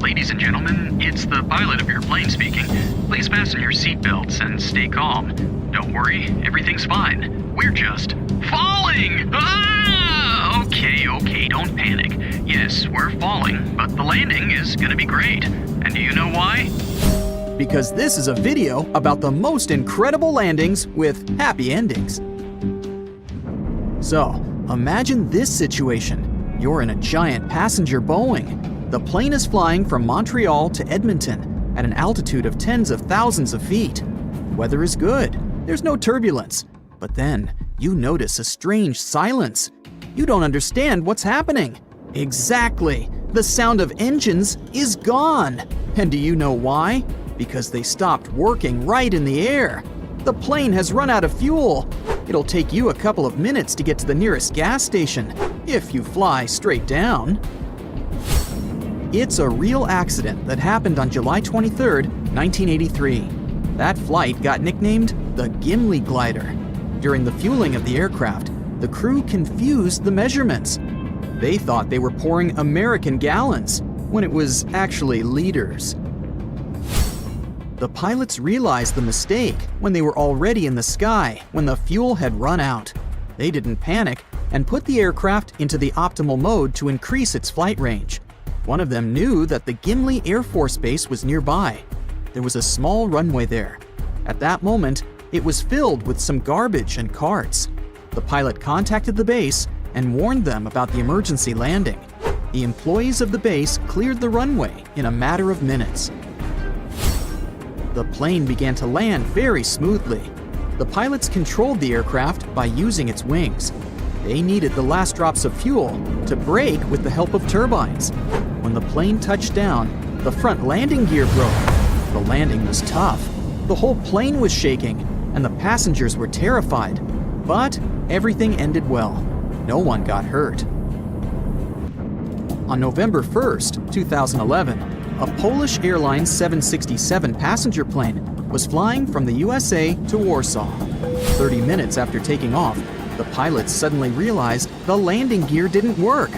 Ladies and gentlemen, it's the pilot of your plane speaking. Please fasten your seatbelts and stay calm. Don't worry, everything's fine. We're just falling! Ah! Okay, don't panic. Yes, we're falling, but the landing is gonna be great. And do you know why? Because this is a video about the most incredible landings with happy endings. So, imagine this situation. You're in a giant passenger Boeing. The plane is flying from Montreal to Edmonton at an altitude of tens of thousands of feet. Weather is good. There's no turbulence. But then, you notice a strange silence. You don't understand what's happening. Exactly. The sound of engines is gone. And do you know why? Because they stopped working right in the air. The plane has run out of fuel. It'll take you a couple of minutes to get to the nearest gas station, if you fly straight down. It's a real accident that happened on July 23, 1983. That flight got nicknamed the Gimly Glider. During the fueling of the aircraft, the crew confused the measurements. They thought they were pouring American gallons, when it was actually liters. The pilots realized the mistake when they were already in the sky when the fuel had run out. They didn't panic and put the aircraft into the optimal mode to increase its flight range. One of them knew that the Gimli Air Force Base was nearby. There was a small runway there. At that moment, it was filled with some garbage and carts. The pilot contacted the base and warned them about the emergency landing. The employees of the base cleared the runway in a matter of minutes. The plane began to land very smoothly. The pilots controlled the aircraft by using its wings. They needed the last drops of fuel to brake with the help of turbines. When the plane touched down, the front landing gear broke. The landing was tough. The whole plane was shaking, and the passengers were terrified. But everything ended well. No one got hurt. On November 1st, 2011, a Polish Airlines 767 passenger plane was flying from the USA to Warsaw. 30 minutes after taking off, the pilots suddenly realized the landing gear didn't work.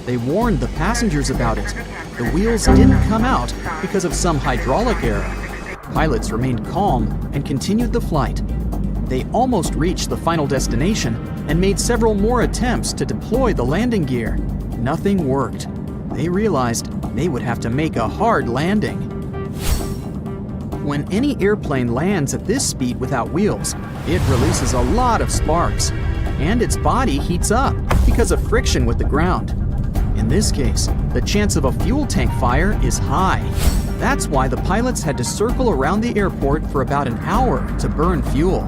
They warned the passengers about it. The wheels didn't come out because of some hydraulic error. Pilots remained calm and continued the flight. They almost reached the final destination and made several more attempts to deploy the landing gear. Nothing worked. They realized they would have to make a hard landing. When any airplane lands at this speed without wheels, it releases a lot of sparks, and its body heats up because of friction with the ground. In this case, the chance of a fuel tank fire is high. That's why the pilots had to circle around the airport for about an hour to burn fuel.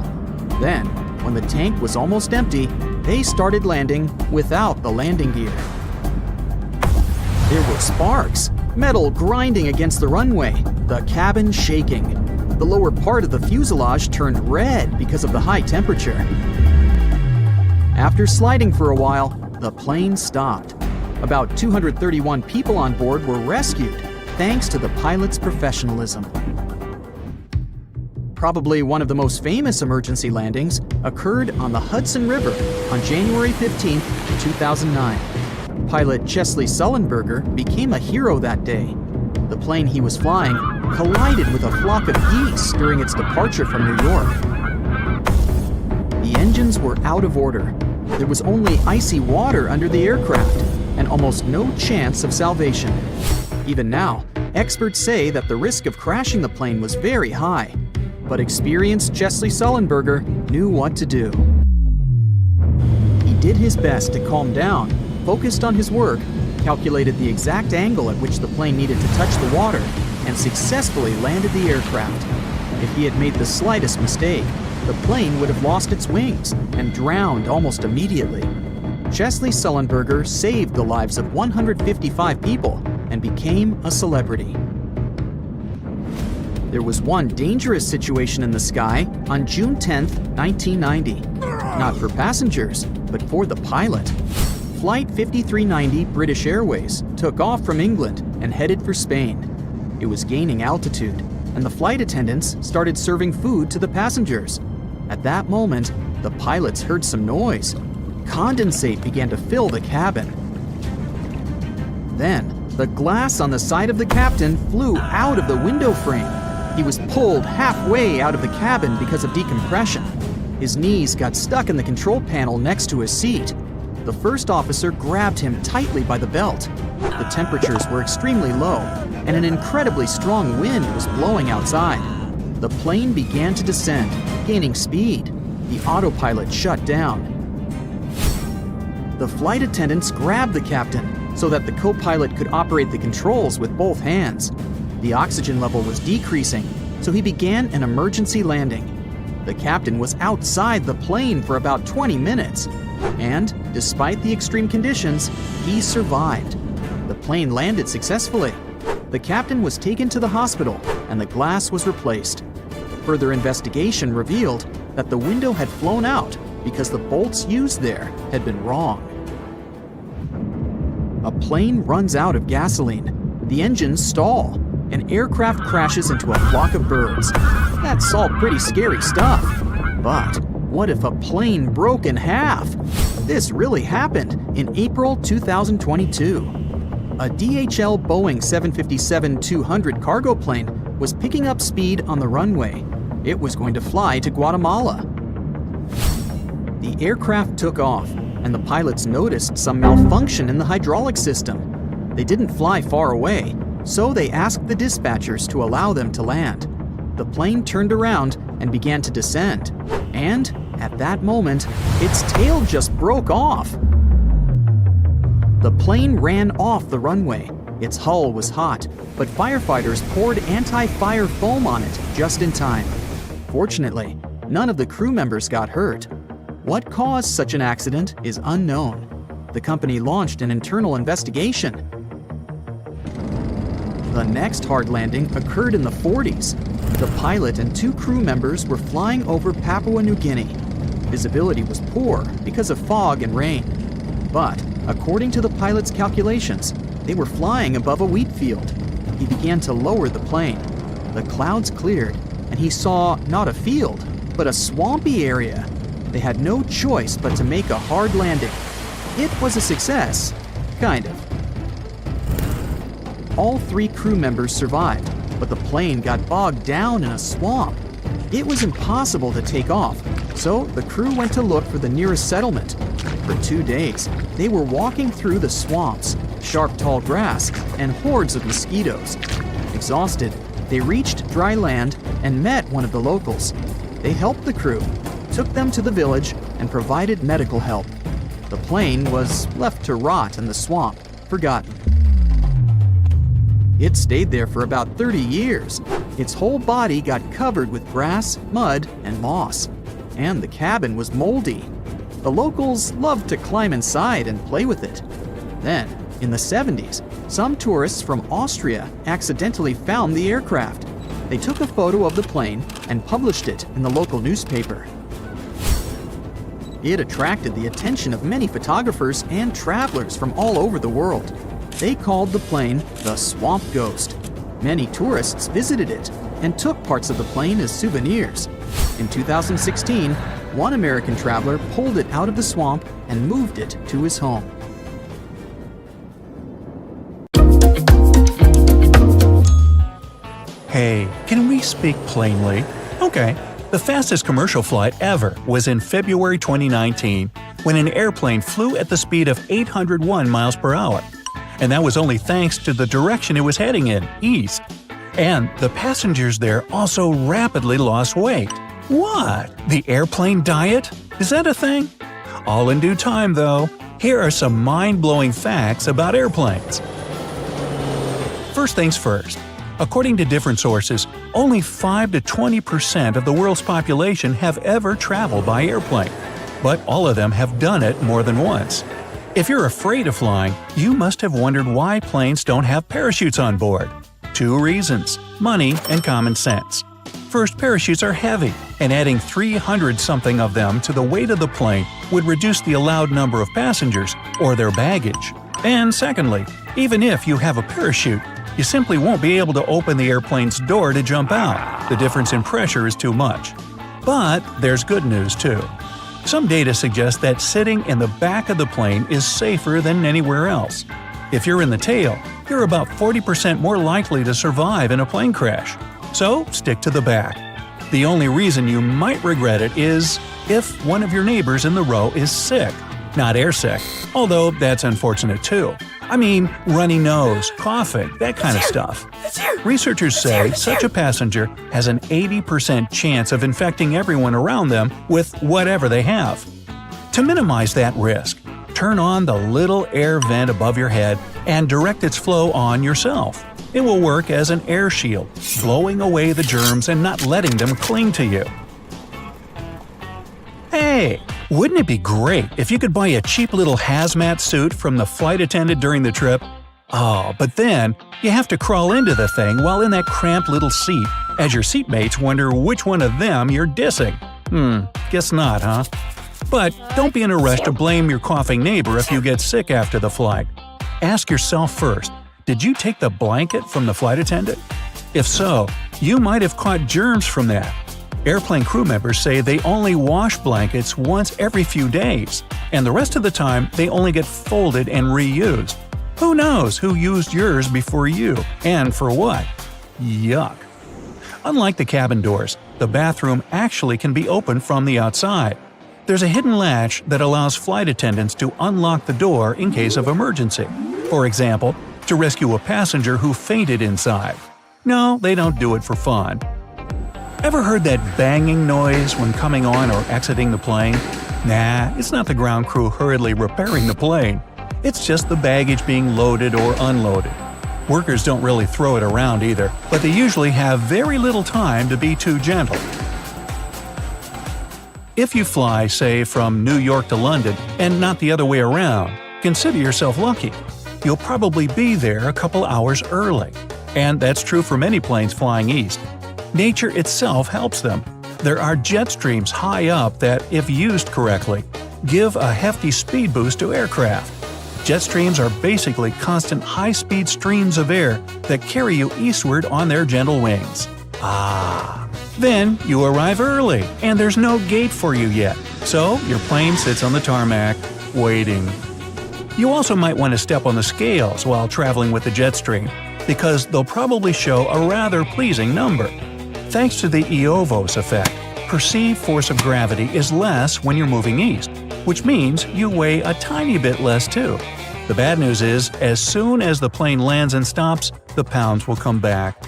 Then, when the tank was almost empty, they started landing without the landing gear. There were sparks, metal grinding against the runway, the cabin shaking. The lower part of the fuselage turned red because of the high temperature. After sliding for a while, the plane stopped. About 231 people on board were rescued, thanks to the pilot's professionalism. Probably one of the most famous emergency landings occurred on the Hudson River on January 15, 2009. Pilot Chesley Sullenberger became a hero that day. The plane he was flying collided with a flock of geese during its departure from New York. The engines were out of order. There was only icy water under the aircraft and almost no chance of salvation. Even now, experts say that the risk of crashing the plane was very high, but experienced Chesley Sullenberger knew what to do. He did his best to calm down, focused on his work, calculated the exact angle at which the plane needed to touch the water, and successfully landed the aircraft. If he had made the slightest mistake, the plane would have lost its wings and drowned almost immediately. Chesley Sullenberger saved the lives of 155 people and became a celebrity. There was one dangerous situation in the sky on June 10, 1990. Not for passengers, but for the pilot. Flight 5390 British Airways took off from England and headed for Spain. It was gaining altitude, and the flight attendants started serving food to the passengers. At that moment, the pilots heard some noise. Condensate began to fill the cabin. Then, The glass on the side of the captain flew out of the window frame. He was pulled halfway out of the cabin because of decompression. His knees got stuck in the control panel next to his seat. The first officer grabbed him tightly by the belt. The temperatures were extremely low, and an incredibly strong wind was blowing outside. The plane began to descend, gaining speed. The autopilot shut down. The flight attendants grabbed the captain so that the co-pilot could operate the controls with both hands. The oxygen level was decreasing, so he began an emergency landing. The captain was outside the plane for about 20 minutes, and despite the extreme conditions, he survived. The plane landed successfully. The captain was taken to the hospital, and the glass was replaced. Further investigation revealed that the window had flown out because the bolts used there had been wrong. A plane runs out of gasoline. The engines stall. An aircraft crashes into a flock of birds. That's all pretty scary stuff. But what if a plane broke in half? This really happened in April 2022. A DHL Boeing 757-200 cargo plane was picking up speed on the runway. It was going to fly to Guatemala. The aircraft took off, and the pilots noticed some malfunction in the hydraulic system. They didn't fly far away, so they asked the dispatchers to allow them to land. The plane turned around and began to descend, and at that moment, its tail just broke off. The plane ran off the runway. Its hull was hot, but firefighters poured anti-fire foam on it just in time. Fortunately, none of the crew members got hurt. What caused such an accident is unknown. The company launched an internal investigation. The next hard landing occurred in the 40s. The pilot and 2 crew members were flying over Papua New Guinea. Visibility was poor because of fog and rain. But, according to the pilot's calculations, they were flying above a wheat field. He began to lower the plane. The clouds cleared, and he saw not a field, but a swampy area. They had no choice but to make a hard landing. It was a success, kind of. All 3 crew members survived, but the plane got bogged down in a swamp. It was impossible to take off, so the crew went to look for the nearest settlement. For 2 days, they were walking through the swamps, sharp tall grass, and hordes of mosquitoes. Exhausted, they reached dry land and met one of the locals. They helped the crew, took them to the village, and provided medical help. The plane was left to rot in the swamp, forgotten. It stayed there for about 30 years. Its whole body got covered with grass, mud, and moss. And the cabin was moldy. The locals loved to climb inside and play with it. Then, in the 70s, some tourists from Austria accidentally found the aircraft. They took a photo of the plane and published it in the local newspaper. It attracted the attention of many photographers and travelers from all over the world. They called the plane the Swamp Ghost. Many tourists visited it and took parts of the plane as souvenirs. In 2016, one American traveler pulled it out of the swamp and moved it to his home. Hey, can we speak plainly? Okay. The fastest commercial flight ever was in February 2019 when an airplane flew at the speed of 801 miles per hour. And that was only thanks to the direction it was heading in, east. And the passengers there also rapidly lost weight. What? The airplane diet? Is that a thing? All in due time, though. Here are some mind-blowing facts about airplanes. First things first. According to different sources, only 5 to 20% of the world's population have ever traveled by airplane. But all of them have done it more than once. If you're afraid of flying, you must have wondered why planes don't have parachutes on board. 2 reasons: money and common sense. First, parachutes are heavy, and adding 300-something of them to the weight of the plane would reduce the allowed number of passengers or their baggage. And secondly, even if you have a parachute, you simply won't be able to open the airplane's door to jump out. The difference in pressure is too much. But there's good news too. Some data suggests that sitting in the back of the plane is safer than anywhere else. If you're in the tail, you're about 40% more likely to survive in a plane crash. So stick to the back. The only reason you might regret it is if one of your neighbors in the row is sick. Not airsick, although that's unfortunate too. I mean, runny nose, coughing, that kind of stuff. Researchers say such a passenger has an 80% chance of infecting everyone around them with whatever they have. To minimize that risk, turn on the little air vent above your head and direct its flow on yourself. It will work as an air shield, blowing away the germs and not letting them cling to you. Hey! Wouldn't it be great if you could buy a cheap little hazmat suit from the flight attendant during the trip? Oh, but then you have to crawl into the thing while in that cramped little seat as your seatmates wonder which one of them you're dissing. Guess not, huh? But don't be in a rush to blame your coughing neighbor if you get sick after the flight. Ask yourself first, did you take the blanket from the flight attendant? If so, you might have caught germs from that. Airplane crew members say they only wash blankets once every few days, and the rest of the time they only get folded and reused. Who knows who used yours before you, and for what? Yuck. Unlike the cabin doors, the bathroom actually can be opened from the outside. There's a hidden latch that allows flight attendants to unlock the door in case of emergency. For example, to rescue a passenger who fainted inside. No, they don't do it for fun. Ever heard that banging noise when coming on or exiting the plane? Nah, it's not the ground crew hurriedly repairing the plane. It's just the baggage being loaded or unloaded. Workers don't really throw it around either, but they usually have very little time to be too gentle. If you fly, say, from New York to London and not the other way around, consider yourself lucky. You'll probably be there a couple hours early. And that's true for many planes flying east. Nature itself helps them. There are jet streams high up that, if used correctly, give a hefty speed boost to aircraft. Jet streams are basically constant high-speed streams of air that carry you eastward on their gentle wings. Then you arrive early, and there's no gate for you yet, so your plane sits on the tarmac, waiting. You also might want to step on the scales while traveling with the jet stream, because they'll probably show a rather pleasing number. Thanks to the Eötvös effect, perceived force of gravity is less when you're moving east, which means you weigh a tiny bit less too. The bad news is, as soon as the plane lands and stops, the pounds will come back.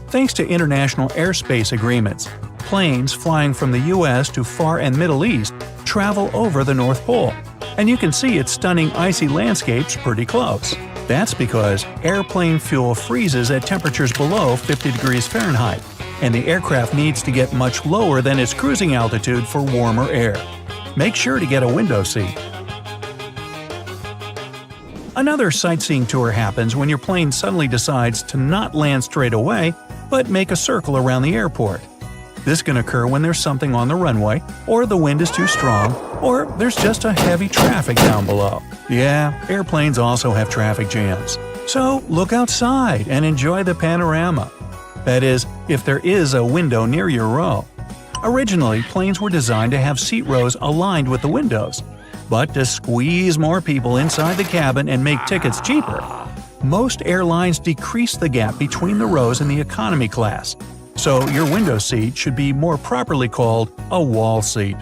Thanks to international airspace agreements, planes flying from the US to Far and Middle East travel over the North Pole, and you can see its stunning icy landscapes pretty close. That's because airplane fuel freezes at temperatures below 50 degrees Fahrenheit, and the aircraft needs to get much lower than its cruising altitude for warmer air. Make sure to get a window seat. Another sightseeing tour happens when your plane suddenly decides to not land straight away, but make a circle around the airport. This can occur when there's something on the runway, or the wind is too strong, or there's just a heavy traffic down below. Yeah, airplanes also have traffic jams. So look outside and enjoy the panorama. That is, if there is a window near your row. Originally, planes were designed to have seat rows aligned with the windows. But to squeeze more people inside the cabin and make tickets cheaper, most airlines decrease the gap between the rows in the economy class. So your window seat should be more properly called a wall seat.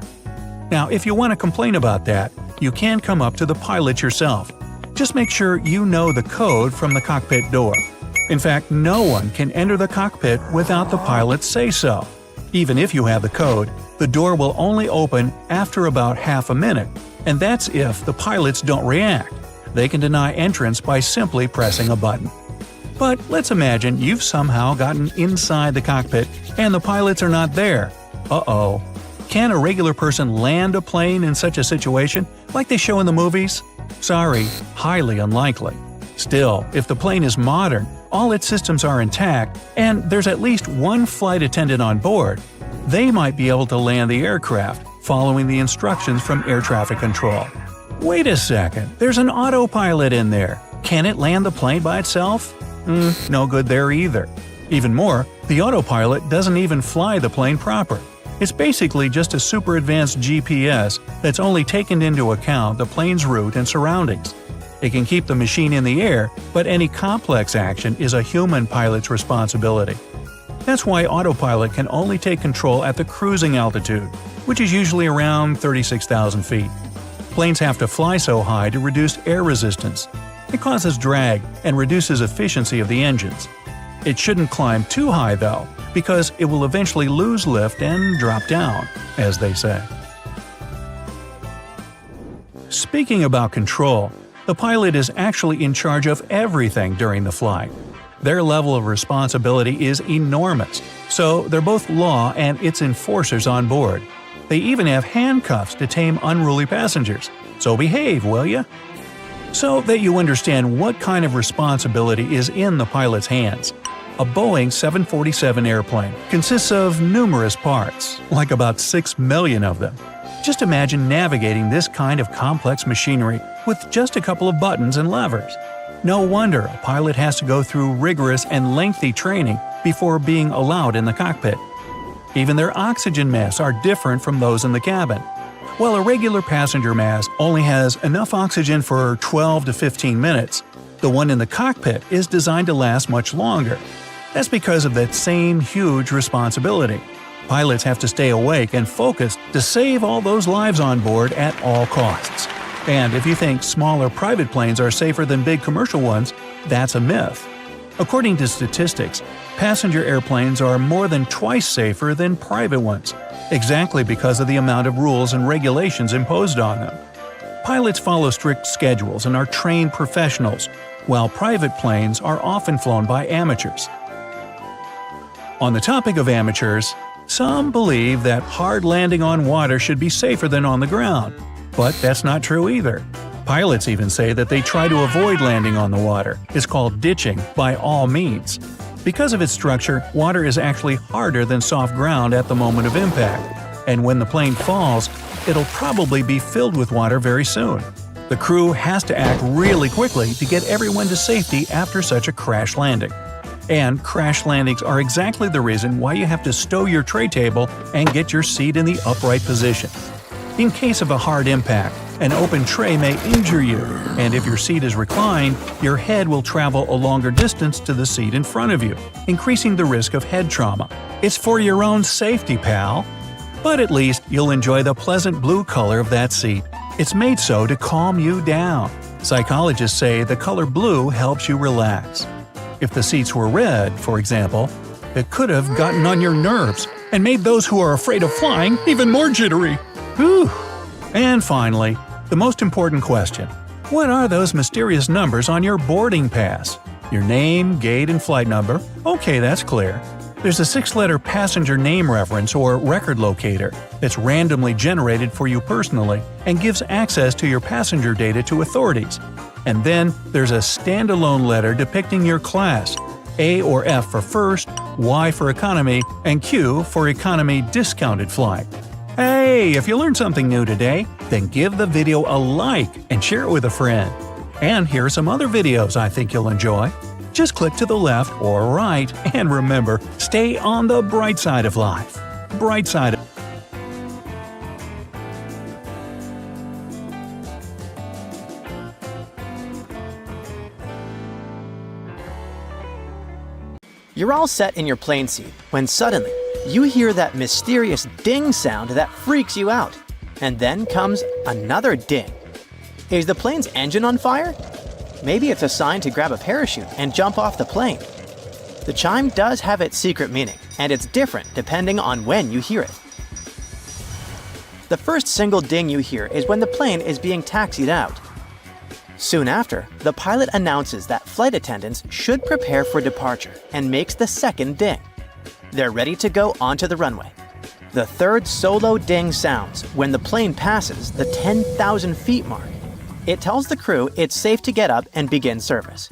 Now, if you want to complain about that, you can come up to the pilot yourself. Just make sure you know the code from the cockpit door. In fact, no one can enter the cockpit without the pilot say so. Even if you have the code, the door will only open after about half a minute, and that's if the pilots don't react. They can deny entrance by simply pressing a button. But let's imagine you've somehow gotten inside the cockpit and the pilots are not there. Uh-oh. Can a regular person land a plane in such a situation, like they show in the movies? Sorry, highly unlikely. Still, if the plane is modern, all its systems are intact, and there's at least one flight attendant on board, they might be able to land the aircraft, following the instructions from air traffic control. Wait a second, there's an autopilot in there. Can it land the plane by itself? No good there either. Even more, the autopilot doesn't even fly the plane proper. It's basically just a super advanced GPS that's only taken into account the plane's route and surroundings. It can keep the machine in the air, but any complex action is a human pilot's responsibility. That's why autopilot can only take control at the cruising altitude, which is usually around 36,000 feet. Planes have to fly so high to reduce air resistance. It causes drag and reduces efficiency of the engines. It shouldn't climb too high though, because it will eventually lose lift and drop down, as they say. Speaking about control, the pilot is actually in charge of everything during the flight. Their level of responsibility is enormous, so they're both law and its enforcers on board. They even have handcuffs to tame unruly passengers, so behave, will ya? So that you understand what kind of responsibility is in the pilot's hands. A Boeing 747 airplane consists of numerous parts, like about 6 million of them. Just imagine navigating this kind of complex machinery with just a couple of buttons and levers. No wonder a pilot has to go through rigorous and lengthy training before being allowed in the cockpit. Even their oxygen masks are different from those in the cabin. While a regular passenger mask only has enough oxygen for 12 to 15 minutes, the one in the cockpit is designed to last much longer. That's because of that same huge responsibility. Pilots have to stay awake and focused to save all those lives on board at all costs. And if you think smaller private planes are safer than big commercial ones, that's a myth. According to statistics, passenger airplanes are more than twice safer than private ones, exactly because of the amount of rules and regulations imposed on them. Pilots follow strict schedules and are trained professionals, while private planes are often flown by amateurs. On the topic of amateurs, some believe that hard landing on water should be safer than on the ground, but that's not true either. Pilots even say that they try to avoid landing on the water. It's called ditching by all means. Because of its structure, water is actually harder than soft ground at the moment of impact, and when the plane falls, it'll probably be filled with water very soon. The crew has to act really quickly to get everyone to safety after such a crash landing. And crash landings are exactly the reason why you have to stow your tray table and get your seat in the upright position. In case of a hard impact, an open tray may injure you, and if your seat is reclined, your head will travel a longer distance to the seat in front of you, increasing the risk of head trauma. It's for your own safety, pal. But at least you'll enjoy the pleasant blue color of that seat. It's made so to calm you down. Psychologists say the color blue helps you relax. If the seats were red, for example, it could have gotten on your nerves and made those who are afraid of flying even more jittery. Whew. And finally, the most important question. What are those mysterious numbers on your boarding pass? Your name, gate, and flight number? Okay, that's clear. There's a 6-letter passenger name reference or record locator that's randomly generated for you personally and gives access to your passenger data to authorities. And then there's a standalone letter depicting your class, A or F for first, Y for economy, and Q for economy discounted flight. Hey, if you learned something new today, then give the video a like and share it with a friend. And here are some other videos I think you'll enjoy. Just click to the left or right, and remember, stay on the bright side of life. Bright side of You're all set in your plane seat when suddenly you hear that mysterious ding sound that freaks you out. And then comes another ding. Is the plane's engine on fire? Maybe it's a sign to grab a parachute and jump off the plane. The chime does have its secret meaning, and it's different depending on when you hear it. The first single ding you hear is when the plane is being taxied out. Soon after, the pilot announces that flight attendants should prepare for departure and makes the second ding. They're ready to go onto the runway. The third solo ding sounds when the plane passes the 10,000 feet mark. It tells the crew it's safe to get up and begin service.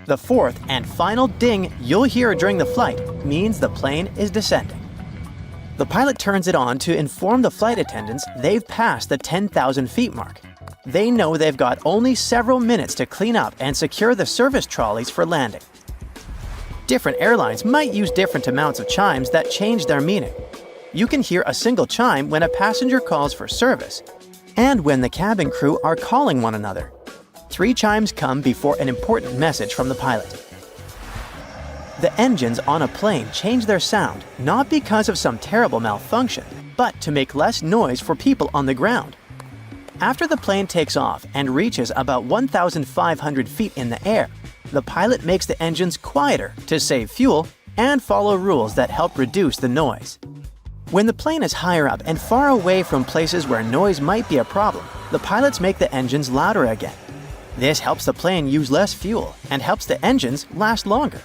The fourth and final ding you'll hear during the flight means the plane is descending. The pilot turns it on to inform the flight attendants they've passed the 10,000 feet mark. They know they've got only several minutes to clean up and secure the service trolleys for landing. Different airlines might use different amounts of chimes that change their meaning. You can hear a single chime when a passenger calls for service, and when the cabin crew are calling one another. 3 chimes come before an important message from the pilot. The engines on a plane change their sound not because of some terrible malfunction, but to make less noise for people on the ground. After the plane takes off and reaches about 1,500 feet in the air, the pilot makes the engines quieter to save fuel and follow rules that help reduce the noise. When the plane is higher up and far away from places where noise might be a problem, the pilots make the engines louder again. This helps the plane use less fuel and helps the engines last longer.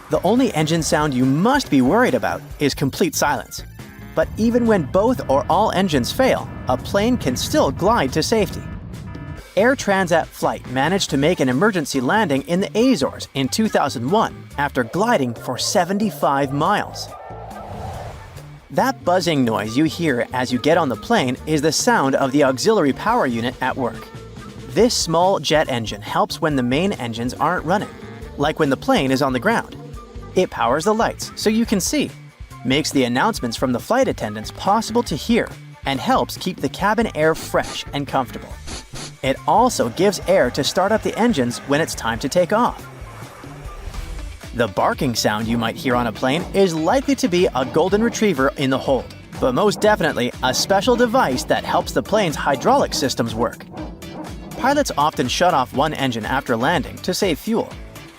The only engine sound you must be worried about is complete silence. But even when both or all engines fail, a plane can still glide to safety. Air Transat Flight managed to make an emergency landing in the Azores in 2001 after gliding for 75 miles. That buzzing noise you hear as you get on the plane is the sound of the auxiliary power unit at work. This small jet engine helps when the main engines aren't running, like when the plane is on the ground. It powers the lights so you can see, makes the announcements from the flight attendants possible to hear, and helps keep the cabin air fresh and comfortable. It also gives air to start up the engines when it's time to take off. The barking sound you might hear on a plane is likely to be a golden retriever in the hold, but most definitely a special device that helps the plane's hydraulic systems work. Pilots often shut off one engine after landing to save fuel.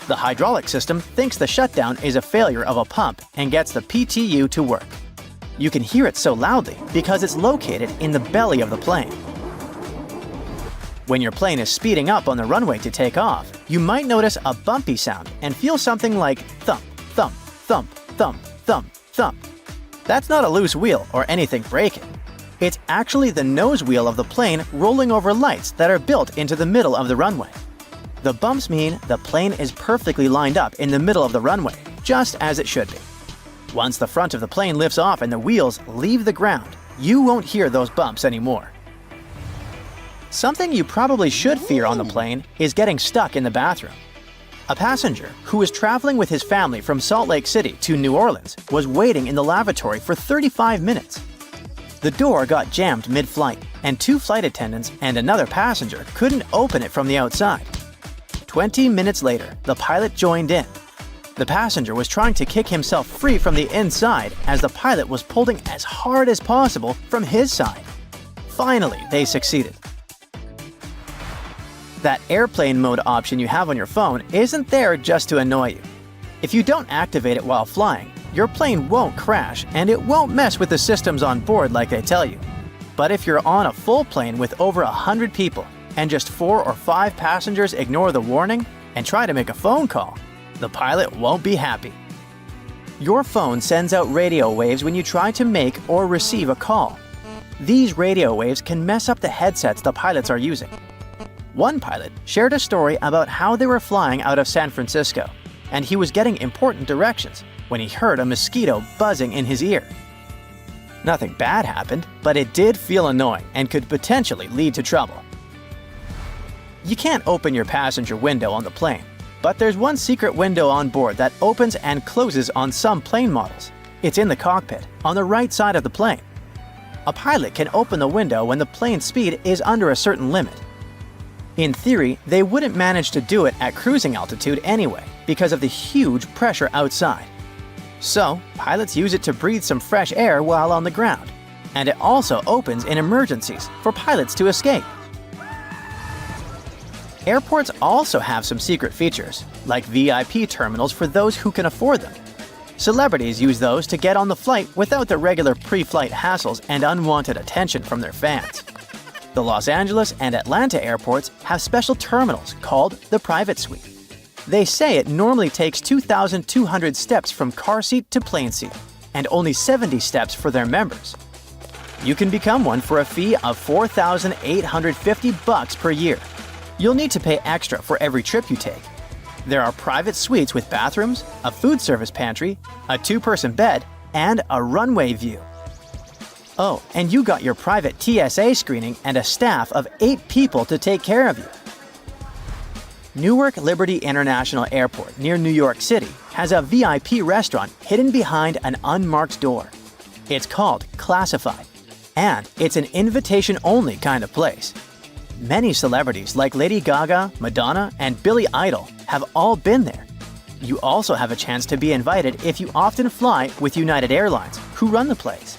The hydraulic system thinks the shutdown is a failure of a pump and gets the PTU to work. You can hear it so loudly because it's located in the belly of the plane. When your plane is speeding up on the runway to take off, you might notice a bumpy sound and feel something like thump, thump, thump, thump, thump, thump. That's not a loose wheel or anything breaking. It's actually the nose wheel of the plane rolling over lights that are built into the middle of the runway. The bumps mean the plane is perfectly lined up in the middle of the runway, just as it should be. Once the front of the plane lifts off and the wheels leave the ground, you won't hear those bumps anymore. Something you probably should fear on the plane is getting stuck in the bathroom. A passenger who was traveling with his family from Salt Lake City to New Orleans was waiting in the lavatory for 35 minutes. The door got jammed mid-flight, and 2 flight attendants and another passenger couldn't open it from the outside. 20 minutes later, the pilot joined in. The passenger was trying to kick himself free from the inside as the pilot was pulling as hard as possible from his side. Finally, they succeeded. That airplane mode option you have on your phone isn't there just to annoy you. If you don't activate it while flying, your plane won't crash and it won't mess with the systems on board like they tell you. But if you're on a full plane with over 100 people and just 4 or 5 passengers ignore the warning and try to make a phone call, the pilot won't be happy. Your phone sends out radio waves when you try to make or receive a call. These radio waves can mess up the headsets the pilots are using. One pilot shared a story about how they were flying out of San Francisco, and he was getting important directions when he heard a mosquito buzzing in his ear. Nothing bad happened, but it did feel annoying and could potentially lead to trouble. You can't open your passenger window on the plane, but there's one secret window on board that opens and closes on some plane models. It's in the cockpit, on the right side of the plane. A pilot can open the window when the plane's speed is under a certain limit. In theory, they wouldn't manage to do it at cruising altitude anyway because of the huge pressure outside. So, pilots use it to breathe some fresh air while on the ground. And it also opens in emergencies for pilots to escape. Airports also have some secret features, like VIP terminals for those who can afford them. Celebrities use those to get on the flight without the regular pre-flight hassles and unwanted attention from their fans. The Los Angeles and Atlanta airports have special terminals called the Private Suite. They say it normally takes 2,200 steps from car seat to plane seat, and only 70 steps for their members. You can become one for a fee of $4,850 per year. You'll need to pay extra for every trip you take. There are private suites with bathrooms, a food service pantry, a 2-person bed, and a runway view. Oh, and you got your private TSA screening and a staff of 8 people to take care of you. Newark Liberty International Airport near New York City has a VIP restaurant hidden behind an unmarked door. It's called Classified, and it's an invitation-only kind of place. Many celebrities like Lady Gaga, Madonna, and Billy Idol have all been there. You also have a chance to be invited if you often fly with United Airlines, who run the place.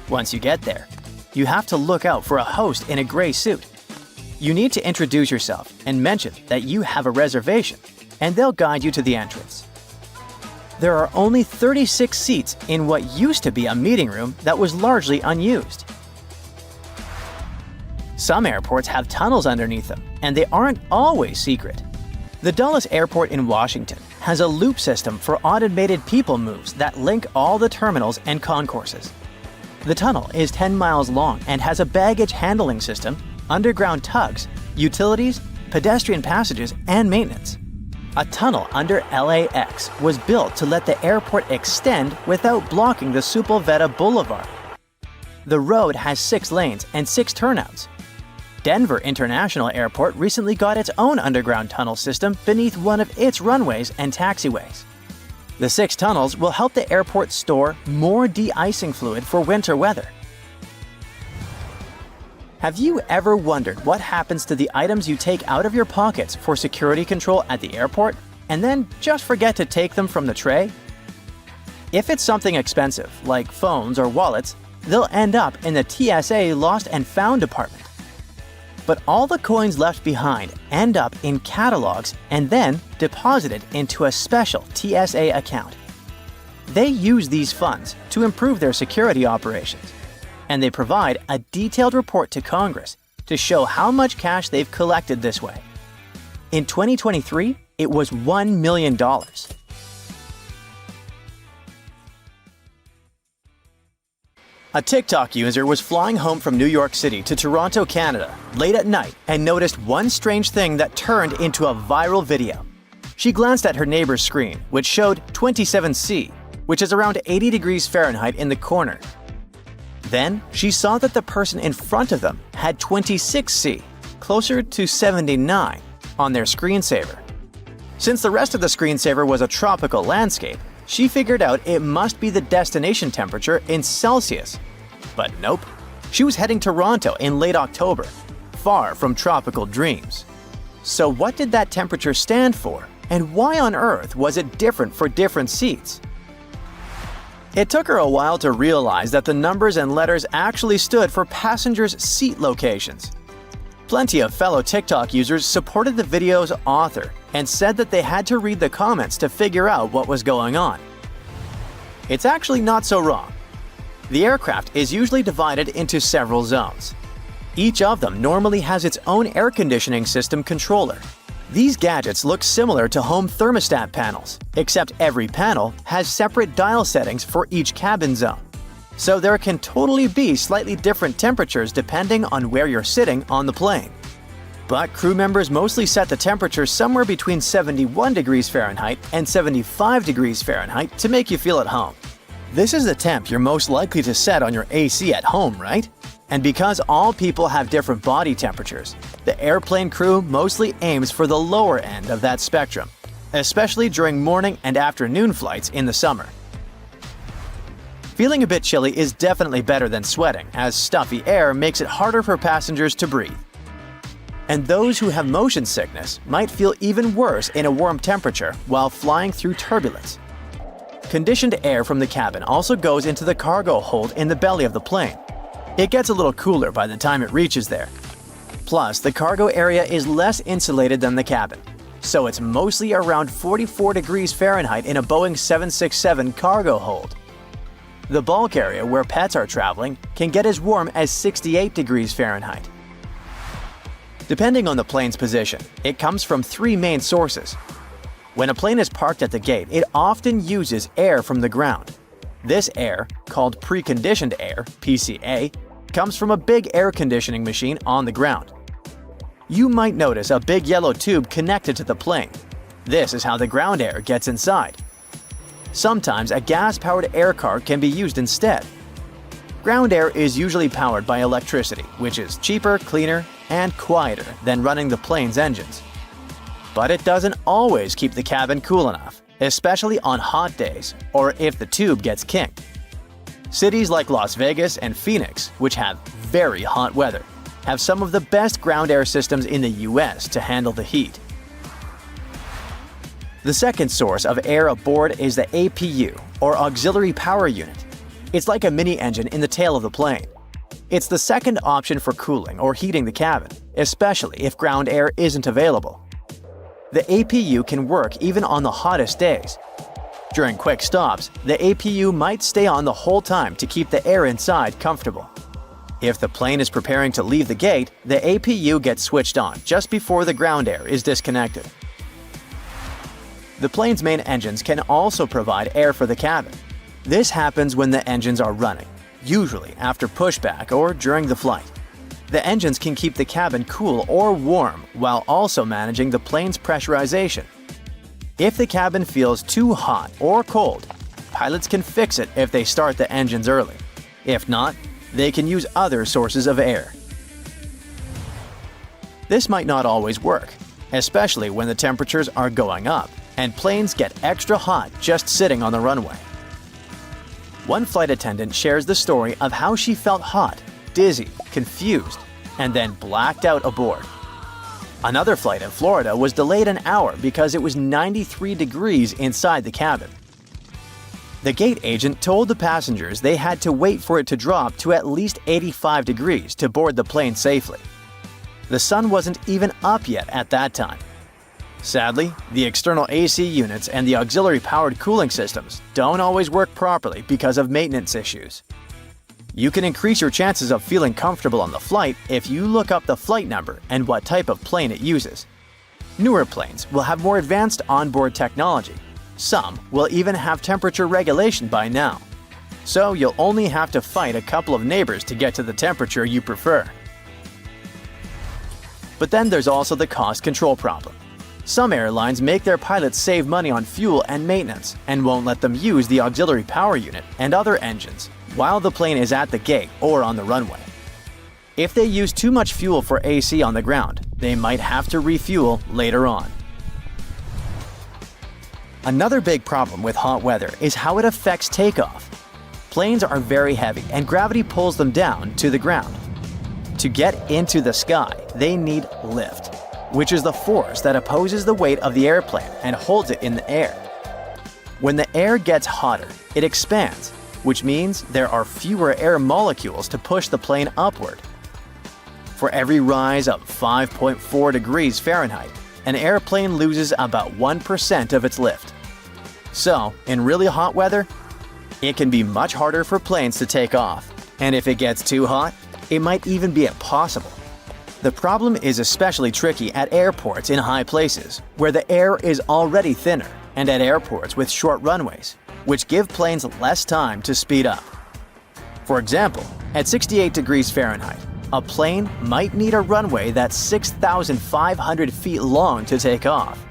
Once you get there, you have to look out for a host in a gray suit. You need to introduce yourself and mention that you have a reservation, and they'll guide you to the entrance. There are only 36 seats in what used to be a meeting room that was largely unused. Some airports have tunnels underneath them, and they aren't always secret. The Dulles Airport in Washington has a loop system for automated people moves that link all the terminals and concourses. The tunnel is 10 miles long and has a baggage handling system, underground tugs, utilities, pedestrian passages, and maintenance. A tunnel under LAX was built to let the airport extend without blocking the Sepulveda Boulevard. The road has 6 lanes and 6 turnouts. Denver International Airport recently got its own underground tunnel system beneath one of its runways and taxiways. The 6 tunnels will help the airport store more de-icing fluid for winter weather. Have you ever wondered what happens to the items you take out of your pockets for security control at the airport and then just forget to take them from the tray? If it's something expensive, like phones or wallets, they'll end up in the TSA Lost and Found department. But all the coins left behind end up in catalogs and then deposited into a special TSA account. They use these funds to improve their security operations, and they provide a detailed report to Congress to show how much cash they've collected this way. In 2023, it was $1 million. A TikTok user was flying home from New York City to Toronto, Canada, late at night and noticed one strange thing that turned into a viral video. She glanced at her neighbor's screen, which showed 27°C, which is around 80 degrees Fahrenheit in the corner. Then, she saw that the person in front of them had 26°C, closer to 79, on their screensaver. Since the rest of the screensaver was a tropical landscape, she figured out it must be the destination temperature in Celsius. But nope, she was heading to Toronto in late October, far from tropical dreams. So what did that temperature stand for, and why on earth was it different for different seats? It took her a while to realize that the numbers and letters actually stood for passengers' seat locations. Plenty of fellow TikTok users supported the video's author and said that they had to read the comments to figure out what was going on. It's actually not so wrong. The aircraft is usually divided into several zones. Each of them normally has its own air conditioning system controller. These gadgets look similar to home thermostat panels, except every panel has separate dial settings for each cabin zone. So there can totally be slightly different temperatures depending on where you're sitting on the plane. But crew members mostly set the temperature somewhere between 71 degrees Fahrenheit and 75 degrees Fahrenheit to make you feel at home. This is the temp you're most likely to set on your AC at home, right? And because all people have different body temperatures, the airplane crew mostly aims for the lower end of that spectrum, especially during morning and afternoon flights in the summer. Feeling a bit chilly is definitely better than sweating, as stuffy air makes it harder for passengers to breathe. And those who have motion sickness might feel even worse in a warm temperature while flying through turbulence. Conditioned air from the cabin also goes into the cargo hold in the belly of the plane. It gets a little cooler by the time it reaches there. Plus, the cargo area is less insulated than the cabin, so it's mostly around 44 degrees Fahrenheit in a Boeing 767 cargo hold. The bulk area where pets are traveling can get as warm as 68 degrees Fahrenheit. Depending on the plane's position, it comes from 3 main sources. When a plane is parked at the gate, it often uses air from the ground. This air, called preconditioned air (PCA), comes from a big air conditioning machine on the ground. You might notice a big yellow tube connected to the plane. This is how the ground air gets inside. Sometimes a gas-powered air car can be used instead. Ground air is usually powered by electricity, which is cheaper, cleaner, and quieter than running the plane's engines. But it doesn't always keep the cabin cool enough, especially on hot days or if the tube gets kinked. Cities like Las Vegas and Phoenix, which have very hot weather, have some of the best ground air systems in the US to handle the heat. The second source of air aboard is the APU, or Auxiliary Power Unit. It's like a mini engine in the tail of the plane. It's the second option for cooling or heating the cabin, especially if ground air isn't available. The APU can work even on the hottest days. During quick stops, the APU might stay on the whole time to keep the air inside comfortable. If the plane is preparing to leave the gate, the APU gets switched on just before the ground air is disconnected. The plane's main engines can also provide air for the cabin. This happens when the engines are running, usually after pushback or during the flight. The engines can keep the cabin cool or warm while also managing the plane's pressurization. If the cabin feels too hot or cold, pilots can fix it if they start the engines early. If not, they can use other sources of air. This might not always work, especially when the temperatures are going up and planes get extra hot just sitting on the runway. One flight attendant shares the story of how she felt hot, dizzy, confused, and then blacked out aboard. Another flight in Florida was delayed an hour because it was 93 degrees inside the cabin. The gate agent told the passengers they had to wait for it to drop to at least 85 degrees to board the plane safely. The sun wasn't even up yet at that time. Sadly, the external AC units and the auxiliary-powered cooling systems don't always work properly because of maintenance issues. You can increase your chances of feeling comfortable on the flight if you look up the flight number and what type of plane it uses. Newer planes will have more advanced onboard technology. Some will even have temperature regulation by now. So you'll only have to fight a couple of neighbors to get to the temperature you prefer. But then there's also the cost control problem. Some airlines make their pilots save money on fuel and maintenance and won't let them use the auxiliary power unit and other engines while the plane is at the gate or on the runway. If they use too much fuel for AC on the ground, they might have to refuel later on. Another big problem with hot weather is how it affects takeoff. Planes are very heavy and gravity pulls them down to the ground. To get into the sky, they need lift, which is the force that opposes the weight of the airplane and holds it in the air. When the air gets hotter, it expands, which means there are fewer air molecules to push the plane upward. For every rise of 5.4 degrees Fahrenheit, an airplane loses about 1% of its lift. So, in really hot weather, it can be much harder for planes to take off, and if it gets too hot, it might even be impossible. The problem is especially tricky at airports in high places, where the air is already thinner, and at airports with short runways, which give planes less time to speed up. For example, at 68 degrees Fahrenheit, a plane might need a runway that's 6,500 feet long to take off.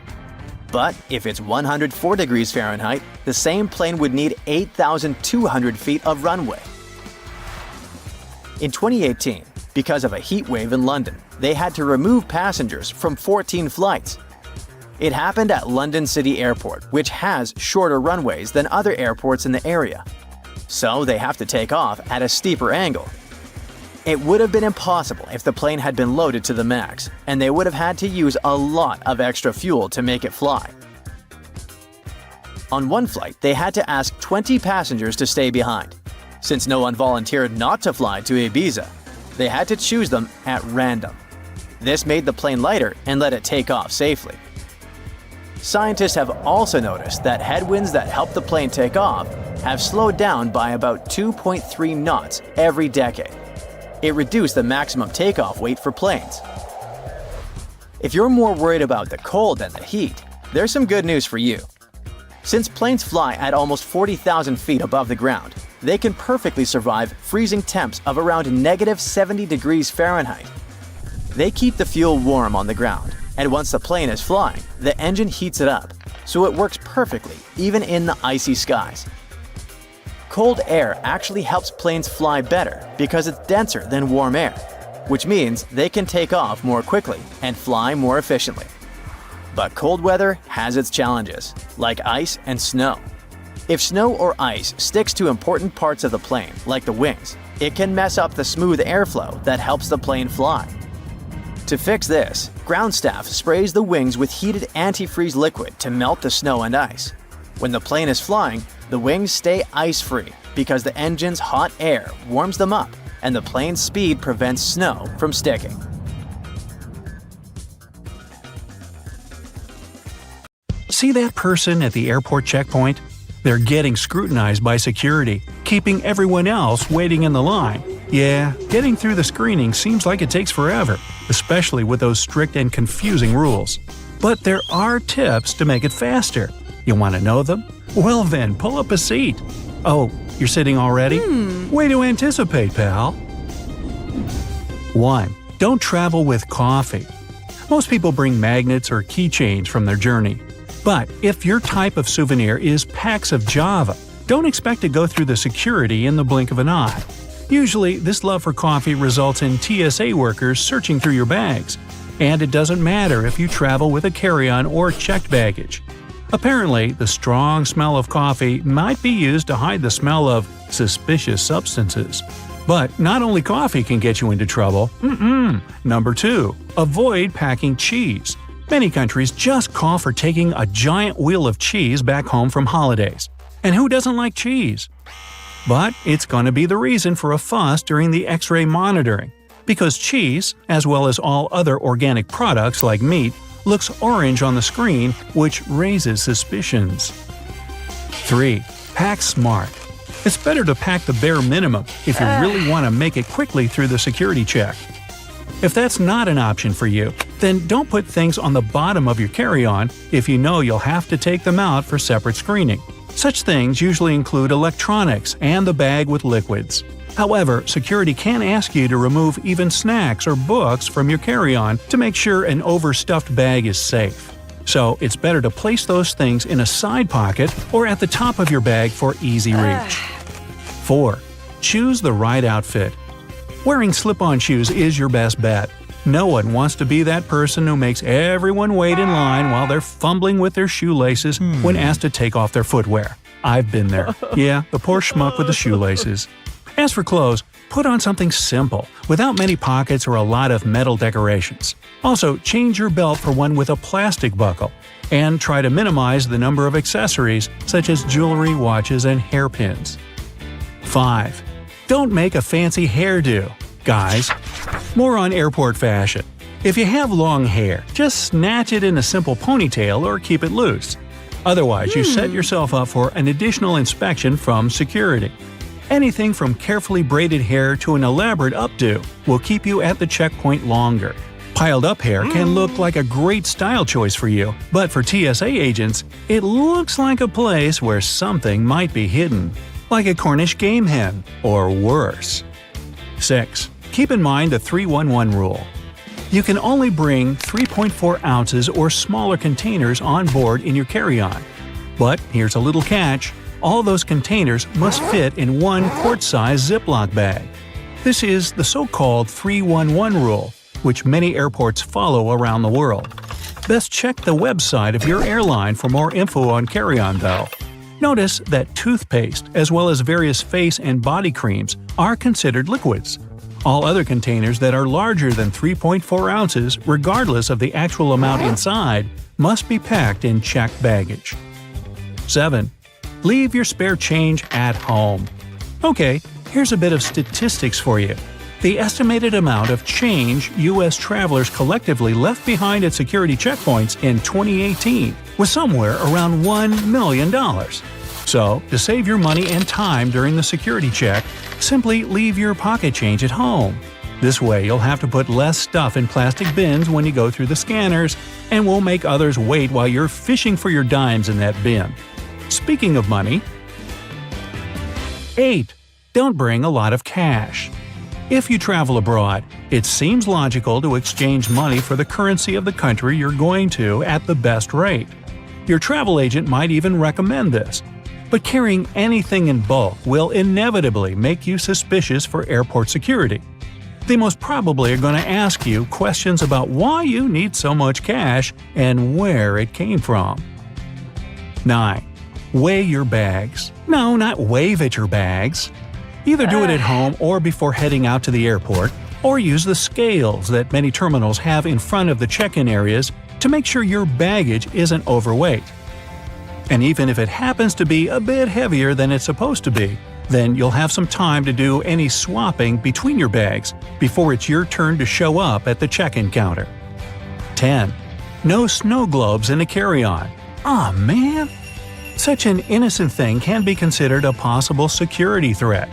But if it's 104 degrees Fahrenheit, the same plane would need 8,200 feet of runway. In 2018, because of a heat wave in London, they had to remove passengers from 14 flights. It happened at London City Airport, which has shorter runways than other airports in the area. So they have to take off at a steeper angle. It would have been impossible if the plane had been loaded to the max, and they would have had to use a lot of extra fuel to make it fly. On one flight, they had to ask 20 passengers to stay behind. Since no one volunteered not to fly to Ibiza, they had to choose them at random. This made the plane lighter and let it take off safely. Scientists have also noticed that headwinds that help the plane take off have slowed down by about 2.3 knots every decade. It reduced the maximum takeoff weight for planes. If you're more worried about the cold than the heat, there's some good news for you. Since planes fly at almost 40,000 feet above the ground, they can perfectly survive freezing temps of around -70 degrees Fahrenheit. They keep the fuel warm on the ground, and once the plane is flying, the engine heats it up, so it works perfectly even in the icy skies. Cold air actually helps planes fly better because it's denser than warm air, which means they can take off more quickly and fly more efficiently. But cold weather has its challenges, like ice and snow. If snow or ice sticks to important parts of the plane, like the wings, it can mess up the smooth airflow that helps the plane fly. To fix this, ground staff sprays the wings with heated antifreeze liquid to melt the snow and ice. When the plane is flying, the wings stay ice-free because the engine's hot air warms them up and the plane's speed prevents snow from sticking. See that person at the airport checkpoint? They're getting scrutinized by security, keeping everyone else waiting in the line. Yeah, getting through the screening seems like it takes forever, especially with those strict and confusing rules. But there are tips to make it faster. You want to know them? Well then, pull up a seat. Oh, you're sitting already? Way to anticipate, pal. 1. Don't travel with coffee. Most people bring magnets or keychains from their journey. But if your type of souvenir is packs of Java, don't expect to go through the security in the blink of an eye. Usually, this love for coffee results in TSA workers searching through your bags. And it doesn't matter if you travel with a carry-on or checked baggage. Apparently, the strong smell of coffee might be used to hide the smell of suspicious substances. But not only coffee can get you into trouble. Number 2. Avoid packing cheese. Many countries just call for taking a giant wheel of cheese back home from holidays. And who doesn't like cheese? But it's going to be the reason for a fuss during the X-ray monitoring. Because cheese, as well as all other organic products like meat, looks orange on the screen, which raises suspicions. 3. Pack smart. It's better to pack the bare minimum if you really want to make it quickly through the security check. If that's not an option for you, then don't put things on the bottom of your carry-on if you know you'll have to take them out for separate screening. Such things usually include electronics and the bag with liquids. However, security can ask you to remove even snacks or books from your carry-on to make sure an overstuffed bag is safe. So it's better to place those things in a side pocket or at the top of your bag for easy reach. 4. Choose the right outfit. Wearing slip-on shoes is your best bet. No one wants to be that person who makes everyone wait in line while they're fumbling with their shoelaces when asked to take off their footwear. I've been there. Yeah, the poor schmuck with the shoelaces. As for clothes, put on something simple, without many pockets or a lot of metal decorations. Also, change your belt for one with a plastic buckle. And try to minimize the number of accessories, such as jewelry, watches, and hairpins. 5. Don't make a fancy hairdo. Guys, more on airport fashion. If you have long hair, just snatch it in a simple ponytail or keep it loose. Otherwise, you set yourself up for an additional inspection from security. Anything from carefully braided hair to an elaborate updo will keep you at the checkpoint longer. Piled up hair can look like a great style choice for you, but for TSA agents, it looks like a place where something might be hidden. Like a Cornish game hen, or worse. 6. Keep in mind the 311 rule. You can only bring 3.4 ounces or smaller containers on board in your carry-on. But here's a little catch. All those containers must fit in one quart-size Ziploc bag. This is the so-called 311 rule, which many airports follow around the world. Best check the website of your airline for more info on carry-on, though. Notice that toothpaste, as well as various face and body creams, are considered liquids. All other containers that are larger than 3.4 ounces, regardless of the actual amount inside, must be packed in checked baggage. 7. Leave your spare change at home. Okay, here's a bit of statistics for you. The estimated amount of change U.S. travelers collectively left behind at security checkpoints in 2018 was somewhere around $1 million. So, to save your money and time during the security check, simply leave your pocket change at home. This way you'll have to put less stuff in plastic bins when you go through the scanners, and won't make others wait while you're fishing for your dimes in that bin. Speaking of money… 8. Don't bring a lot of cash. If you travel abroad, it seems logical to exchange money for the currency of the country you're going to at the best rate. Your travel agent might even recommend this. But carrying anything in bulk will inevitably make you suspicious for airport security. They most probably are going to ask you questions about why you need so much cash and where it came from. 9. Weigh your bags. No, not wave at your bags. Either do it at home or before heading out to the airport, or use the scales that many terminals have in front of the check-in areas to make sure your baggage isn't overweight. And even if it happens to be a bit heavier than it's supposed to be, then you'll have some time to do any swapping between your bags before it's your turn to show up at the check-in counter. 10. No snow globes in a carry-on. Aw, man! Such an innocent thing can be considered a possible security threat.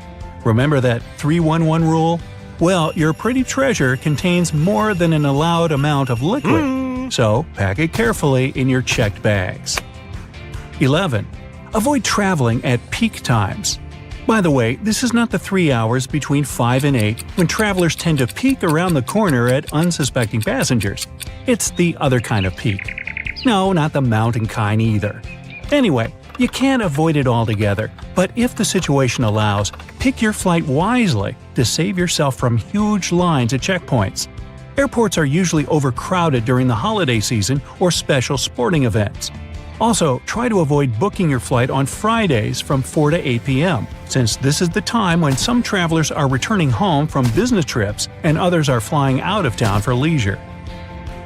Remember that 311 rule? Well, your pretty treasure contains more than an allowed amount of liquid, so pack it carefully in your checked bags. 11. Avoid traveling at peak times. By the way, this is not the 3 hours between 5 and 8 when travelers tend to peek around the corner at unsuspecting passengers. It's the other kind of peek. No, not the mountain kind either. Anyway, you can't avoid it altogether, but if the situation allows, pick your flight wisely to save yourself from huge lines at checkpoints. Airports are usually overcrowded during the holiday season or special sporting events. Also, try to avoid booking your flight on Fridays from 4 to 8 p.m., since this is the time when some travelers are returning home from business trips and others are flying out of town for leisure.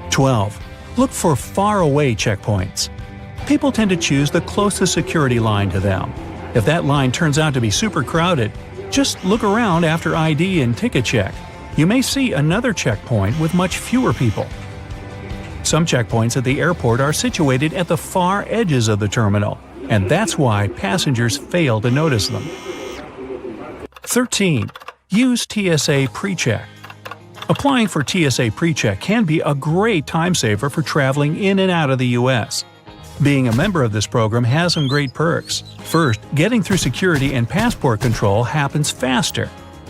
12. Look for far-away checkpoints. People tend to choose the closest security line to them. If that line turns out to be super crowded, just look around after ID and ticket check. You may see another checkpoint with much fewer people. Some checkpoints at the airport are situated at the far edges of the terminal, and that's why passengers fail to notice them. 13. Use TSA PreCheck. Applying for TSA PreCheck can be a great time saver for traveling in and out of the U.S. Being a member of this program has some great perks. First, getting through security and passport control happens faster.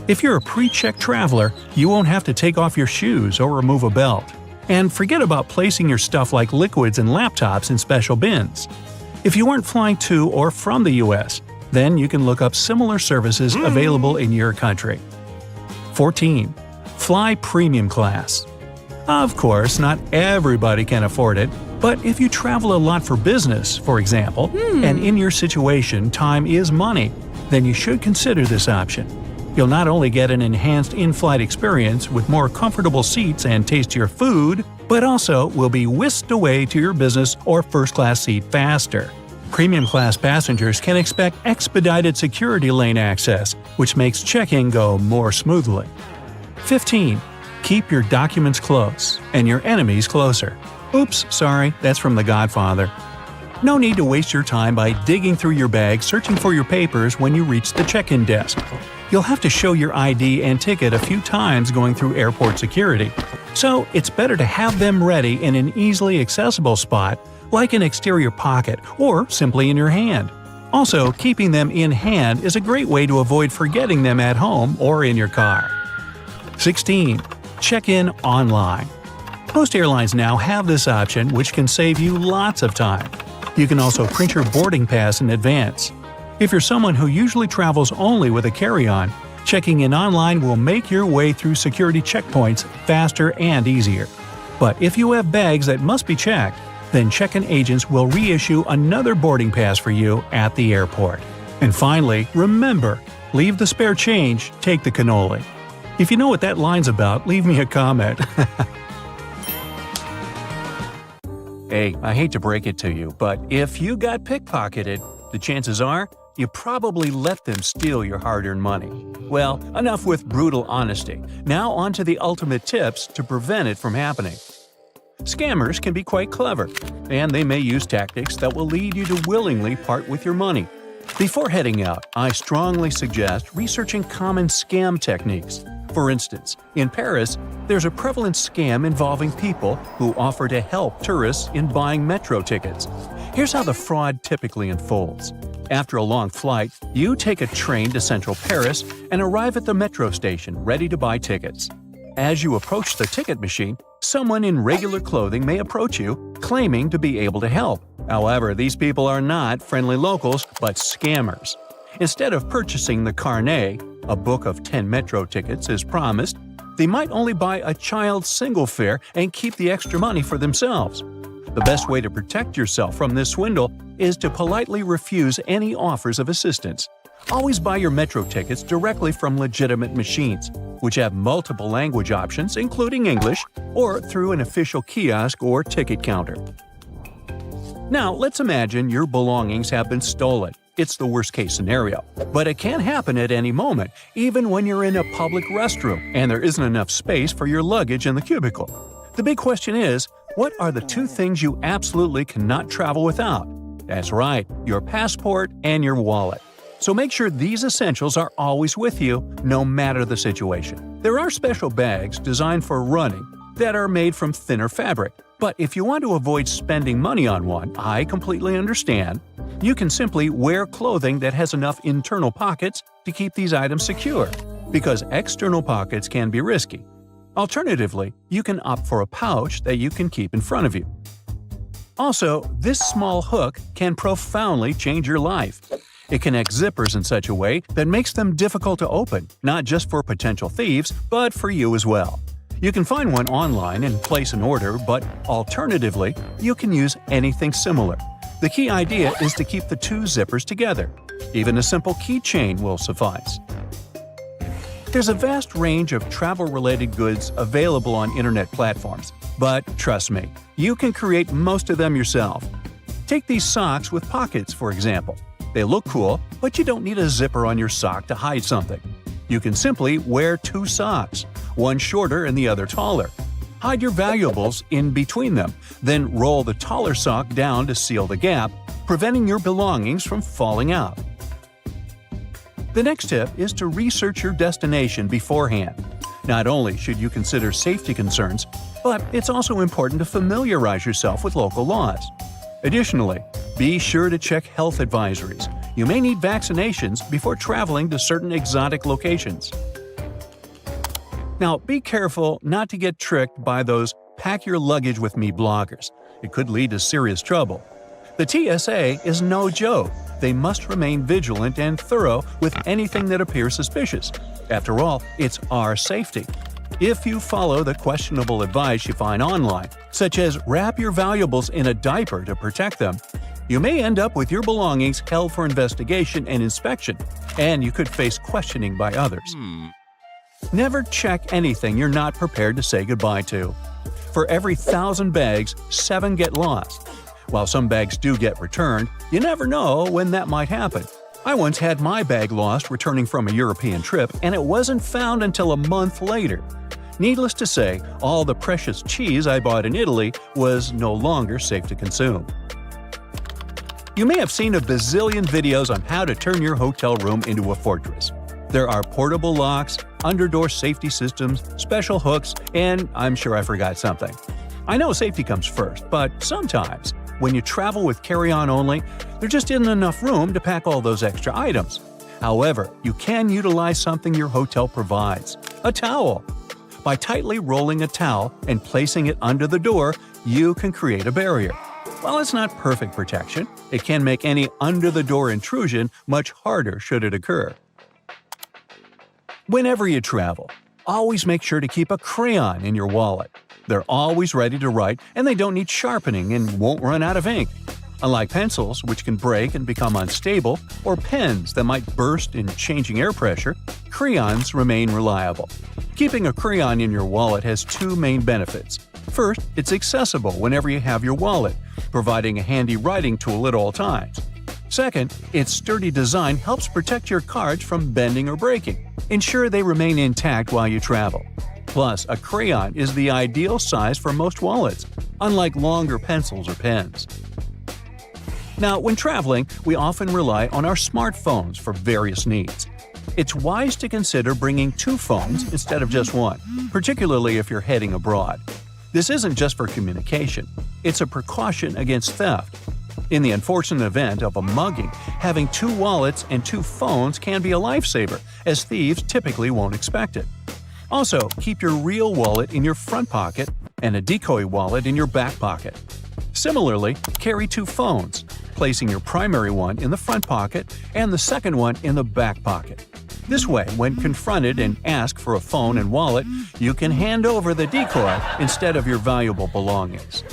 If you're a pre-check traveler, you won't have to take off your shoes or remove a belt. And forget about placing your stuff like liquids and laptops in special bins. If you aren't flying to or from the US, then you can look up similar services available in your country. 14. Fly premium class. Of course, not everybody can afford it, but if you travel a lot for business, for example, and in your situation time is money, then you should consider this option. You'll not only get an enhanced in-flight experience with more comfortable seats and tastier food, but also will be whisked away to your business or first-class seat faster. Premium class passengers can expect expedited security lane access, which makes check-in go more smoothly. 15. Keep your documents close and your enemies closer. Oops, sorry, that's from The Godfather. No need to waste your time by digging through your bag searching for your papers when you reach the check-in desk. You'll have to show your ID and ticket a few times going through airport security, so it's better to have them ready in an easily accessible spot like an exterior pocket or simply in your hand. Also, keeping them in hand is a great way to avoid forgetting them at home or in your car. 16. Check in online. Most airlines now have this option, which can save you lots of time. You can also print your boarding pass in advance. If you're someone who usually travels only with a carry-on, checking in online will make your way through security checkpoints faster and easier. But if you have bags that must be checked, then check-in agents will reissue another boarding pass for you at the airport. And finally, remember, leave the spare change, take the cannoli. If you know what that line's about, leave me a comment. Hey, I hate to break it to you, but if you got pickpocketed, the chances are you probably let them steal your hard-earned money. Well, enough with brutal honesty. Now on to the ultimate tips to prevent it from happening. Scammers can be quite clever, and they may use tactics that will lead you to willingly part with your money. Before heading out, I strongly suggest researching common scam techniques. For instance, in Paris, there's a prevalent scam involving people who offer to help tourists in buying metro tickets. Here's how the fraud typically unfolds. After a long flight, you take a train to central Paris and arrive at the metro station ready to buy tickets. As you approach the ticket machine, someone in regular clothing may approach you, claiming to be able to help. However, these people are not friendly locals, but scammers. Instead of purchasing the carnet, a book of 10 metro tickets as promised, they might only buy a child's single fare and keep the extra money for themselves. The best way to protect yourself from this swindle is to politely refuse any offers of assistance. Always buy your metro tickets directly from legitimate machines, which have multiple language options including English, or through an official kiosk or ticket counter. Now, let's imagine your belongings have been stolen. It's the worst-case scenario, but it can happen at any moment, even when you're in a public restroom and there isn't enough space for your luggage in the cubicle. The big question is, what are the two things you absolutely cannot travel without? That's right, your passport and your wallet. So make sure these essentials are always with you, no matter the situation. There are special bags designed for running that are made from thinner fabric. But if you want to avoid spending money on one, I completely understand. You can simply wear clothing that has enough internal pockets to keep these items secure, because external pockets can be risky. Alternatively, you can opt for a pouch that you can keep in front of you. Also, this small hook can profoundly change your life. It connects zippers in such a way that makes them difficult to open, not just for potential thieves, but for you as well. You can find one online and place an order, but alternatively, you can use anything similar. The key idea is to keep the two zippers together. Even a simple keychain will suffice. There's a vast range of travel-related goods available on internet platforms, but trust me, you can create most of them yourself. Take these socks with pockets, for example. They look cool, but you don't need a zipper on your sock to hide something. You can simply wear two socks, one shorter and the other taller. Hide your valuables in between them, then roll the taller sock down to seal the gap, preventing your belongings from falling out. The next tip is to research your destination beforehand. Not only should you consider safety concerns, but it's also important to familiarize yourself with local laws. Additionally, be sure to check health advisories. You may need vaccinations before traveling to certain exotic locations. Now, be careful not to get tricked by those "pack your luggage with me" bloggers. It could lead to serious trouble. The TSA is no joke. They must remain vigilant and thorough with anything that appears suspicious. After all, it's our safety. If you follow the questionable advice you find online, such as wrap your valuables in a diaper to protect them, you may end up with your belongings held for investigation and inspection, and you could face questioning by others. Never check anything you're not prepared to say goodbye to. For every 1,000 bags, 7 get lost. While some bags do get returned, you never know when that might happen. I once had my bag lost returning from a European trip, and it wasn't found until a month later. Needless to say, all the precious cheese I bought in Italy was no longer safe to consume. You may have seen a bazillion videos on how to turn your hotel room into a fortress. There are portable locks, underdoor safety systems, special hooks, and I'm sure I forgot something. I know safety comes first, but sometimes, when you travel with carry-on only, there just isn't enough room to pack all those extra items. However, you can utilize something your hotel provides – a towel. By tightly rolling a towel and placing it under the door, you can create a barrier. While it's not perfect protection, it can make any under-the-door intrusion much harder should it occur. Whenever you travel, always make sure to keep a crayon in your wallet. They're always ready to write, and they don't need sharpening and won't run out of ink. Unlike pencils, which can break and become unstable, or pens that might burst in changing air pressure, crayons remain reliable. Keeping a crayon in your wallet has two main benefits. First, it's accessible whenever you have your wallet, providing a handy writing tool at all times. Second, its sturdy design helps protect your cards from bending or breaking. Ensure they remain intact while you travel. Plus, a crayon is the ideal size for most wallets, unlike longer pencils or pens. Now, when traveling, we often rely on our smartphones for various needs. It's wise to consider bringing 2 phones instead of just one, particularly if you're heading abroad. This isn't just for communication, it's a precaution against theft. In the unfortunate event of a mugging, having 2 wallets and 2 phones can be a lifesaver, as thieves typically won't expect it. Also, keep your real wallet in your front pocket and a decoy wallet in your back pocket. Similarly, carry 2 phones, placing your primary one in the front pocket and the second one in the back pocket. This way, when confronted and asked for a phone and wallet, you can hand over the decoy instead of your valuable belongings.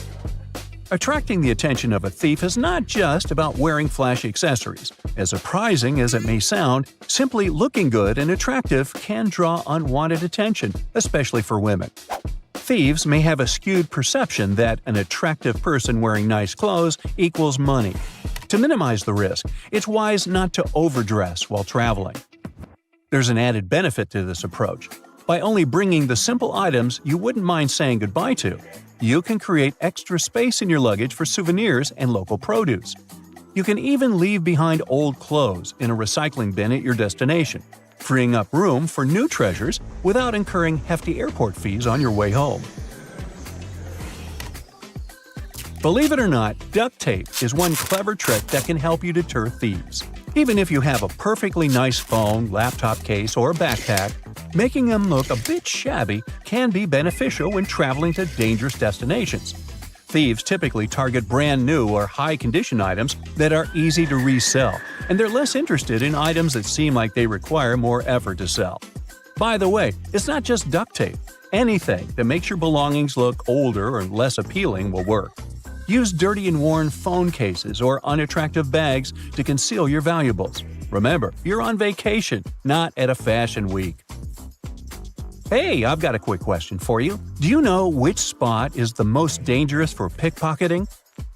Attracting the attention of a thief is not just about wearing flashy accessories. As surprising as it may sound, simply looking good and attractive can draw unwanted attention, especially for women. Thieves may have a skewed perception that an attractive person wearing nice clothes equals money. To minimize the risk, it's wise not to overdress while traveling. There's an added benefit to this approach. By only bringing the simple items you wouldn't mind saying goodbye to, you can create extra space in your luggage for souvenirs and local produce. You can even leave behind old clothes in a recycling bin at your destination, freeing up room for new treasures without incurring hefty airport fees on your way home. Believe it or not, duct tape is one clever trick that can help you deter thieves. Even if you have a perfectly nice phone, laptop case, or backpack, making them look a bit shabby can be beneficial when traveling to dangerous destinations. Thieves typically target brand new or high-condition items that are easy to resell, and they're less interested in items that seem like they require more effort to sell. By the way, it's not just duct tape. Anything that makes your belongings look older or less appealing will work. Use dirty and worn phone cases or unattractive bags to conceal your valuables. Remember, you're on vacation, not at a fashion week. Hey, I've got a quick question for you. Do you know which spot is the most dangerous for pickpocketing?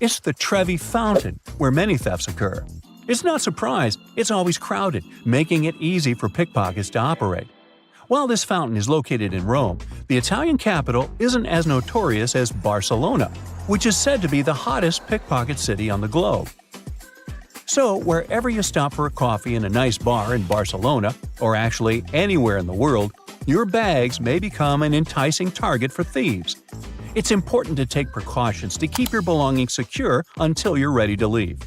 It's the Trevi Fountain, where many thefts occur. It's no surprise, it's always crowded, making it easy for pickpockets to operate. While this fountain is located in Rome, the Italian capital isn't as notorious as Barcelona, which is said to be the hottest pickpocket city on the globe. So, wherever you stop for a coffee in a nice bar in Barcelona, or actually anywhere in the world, your bags may become an enticing target for thieves. It's important to take precautions to keep your belongings secure until you're ready to leave.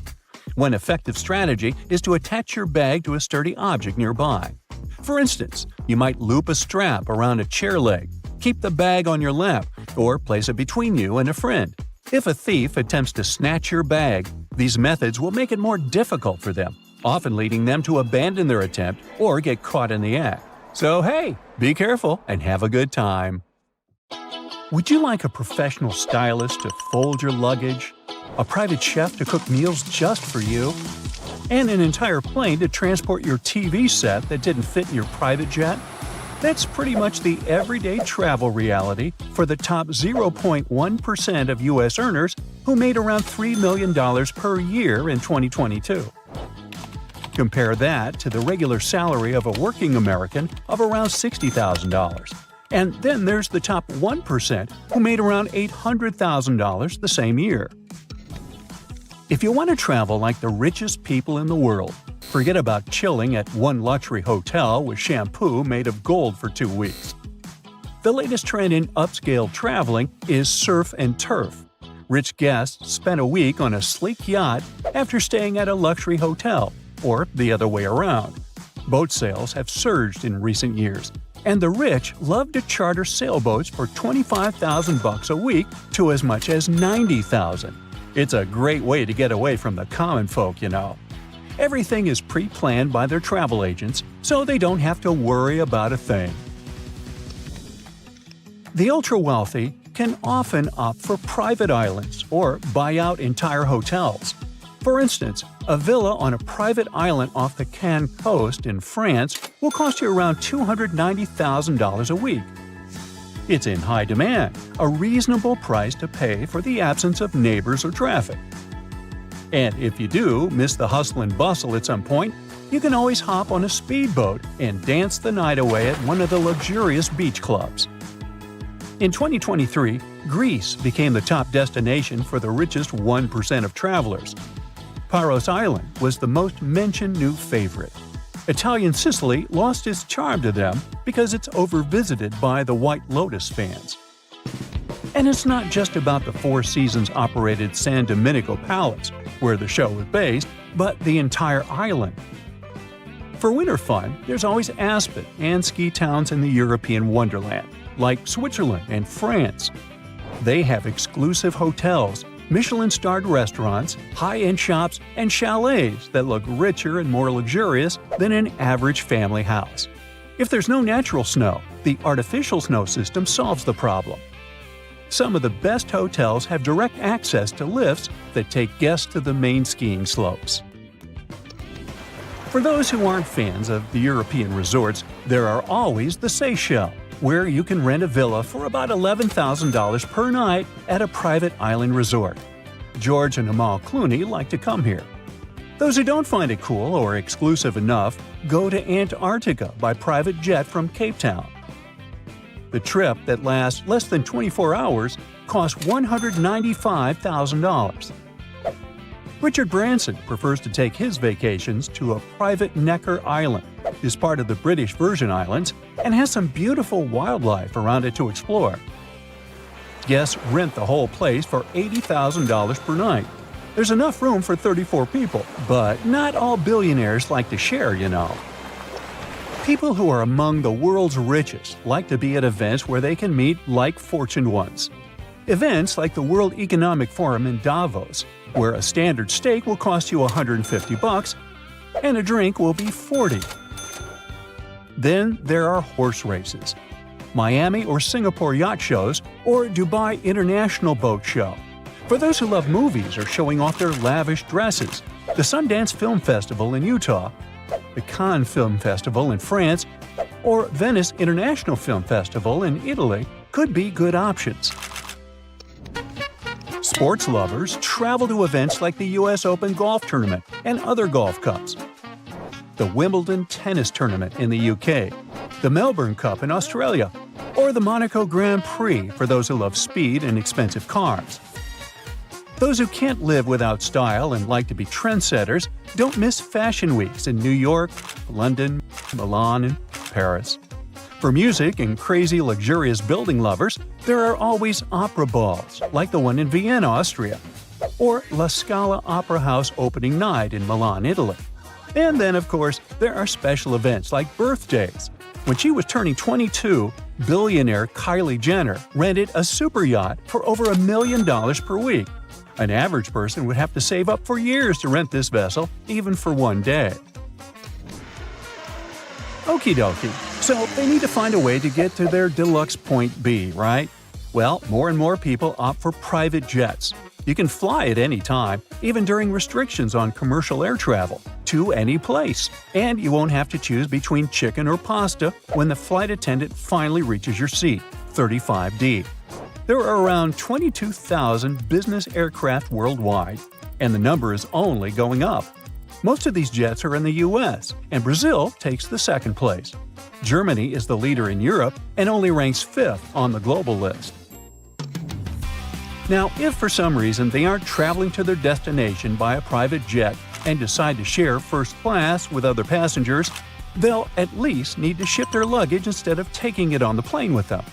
One effective strategy is to attach your bag to a sturdy object nearby. For instance, you might loop a strap around a chair leg, keep the bag on your lap, or place it between you and a friend. If a thief attempts to snatch your bag, these methods will make it more difficult for them, often leading them to abandon their attempt or get caught in the act. So hey, be careful and have a good time. Would you like a professional stylist to fold your luggage? A private chef to cook meals just for you? And an entire plane to transport your TV set that didn't fit in your private jet? That's pretty much the everyday travel reality for the top 0.1% of U.S. earners who made around $3 million per year in 2022. Compare that to the regular salary of a working American of around $60,000. And then there's the top 1% who made around $800,000 the same year. If you want to travel like the richest people in the world, forget about chilling at one luxury hotel with shampoo made of gold for 2 weeks. The latest trend in upscale traveling is surf and turf. Rich guests spend a week on a sleek yacht after staying at a luxury hotel, or the other way around. Boat sales have surged in recent years, and the rich love to charter sailboats for $25,000 a week to as much as $90,000. It's a great way to get away from the common folk, you know. Everything is pre-planned by their travel agents, so they don't have to worry about a thing. The ultra-wealthy can often opt for private islands or buy out entire hotels. For instance, a villa on a private island off the Cannes coast in France will cost you around $290,000 a week. It's in high demand, a reasonable price to pay for the absence of neighbors or traffic. And if you do miss the hustle and bustle at some point, you can always hop on a speedboat and dance the night away at one of the luxurious beach clubs. In 2023, Greece became the top destination for the richest 1% of travelers. Paros Island was the most mentioned new favorite. Italian Sicily lost its charm to them because it's overvisited by the White Lotus fans. And it's not just about the Four Seasons-operated San Domenico Palace, where the show is based, but the entire island. For winter fun, there's always Aspen and ski towns in the European wonderland, like Switzerland and France. They have exclusive hotels, Michelin-starred restaurants, high-end shops, and chalets that look richer and more luxurious than an average family house. If there's no natural snow, the artificial snow system solves the problem. Some of the best hotels have direct access to lifts that take guests to the main skiing slopes. For those who aren't fans of the European resorts, there are always the Seychelles, where you can rent a villa for about $11,000 per night at a private island resort. George and Amal Clooney like to come here. Those who don't find it cool or exclusive enough go to Antarctica by private jet from Cape Town. The trip that lasts less than 24 hours costs $195,000. Richard Branson prefers to take his vacations to a private Necker Island, is part of the British Virgin Islands, and has some beautiful wildlife around it to explore. Guests rent the whole place for $80,000 per night. There's enough room for 34 people, but not all billionaires like to share, you know. People who are among the world's richest like to be at events where they can meet like-fortuned ones. Events like the World Economic Forum in Davos, where a standard steak will cost you $150 and a drink will be $40. Then there are horse races, Miami or Singapore yacht shows, or Dubai International Boat Show. For those who love movies or showing off their lavish dresses, the Sundance Film Festival in Utah, the Cannes Film Festival in France, or Venice International Film Festival in Italy could be good options. Sports lovers travel to events like the US Open Golf Tournament and other golf cups, the Wimbledon Tennis Tournament in the UK, the Melbourne Cup in Australia, or the Monaco Grand Prix for those who love speed and expensive cars. Those who can't live without style and like to be trendsetters don't miss fashion weeks in New York, London, Milan, and Paris. For music and crazy luxurious building lovers, there are always opera balls, like the one in Vienna, Austria, or La Scala Opera House opening night in Milan, Italy. And then, of course, there are special events like birthdays. When she was turning 22, billionaire Kylie Jenner rented a super yacht for over $1 million per week. An average person would have to save up for years to rent this vessel, even for one day. Okie dokie, so they need to find a way to get to their deluxe point B, right? Well, more and more people opt for private jets. You can fly at any time, even during restrictions on commercial air travel, to any place. And you won't have to choose between chicken or pasta when the flight attendant finally reaches your seat, 35D. There are around 22,000 business aircraft worldwide, and the number is only going up. Most of these jets are in the US, and Brazil takes the second place. Germany is the leader in Europe and only ranks 5th on the global list. Now, if for some reason they aren't traveling to their destination by a private jet and decide to share first class with other passengers, they'll at least need to ship their luggage instead of taking it on the plane with them.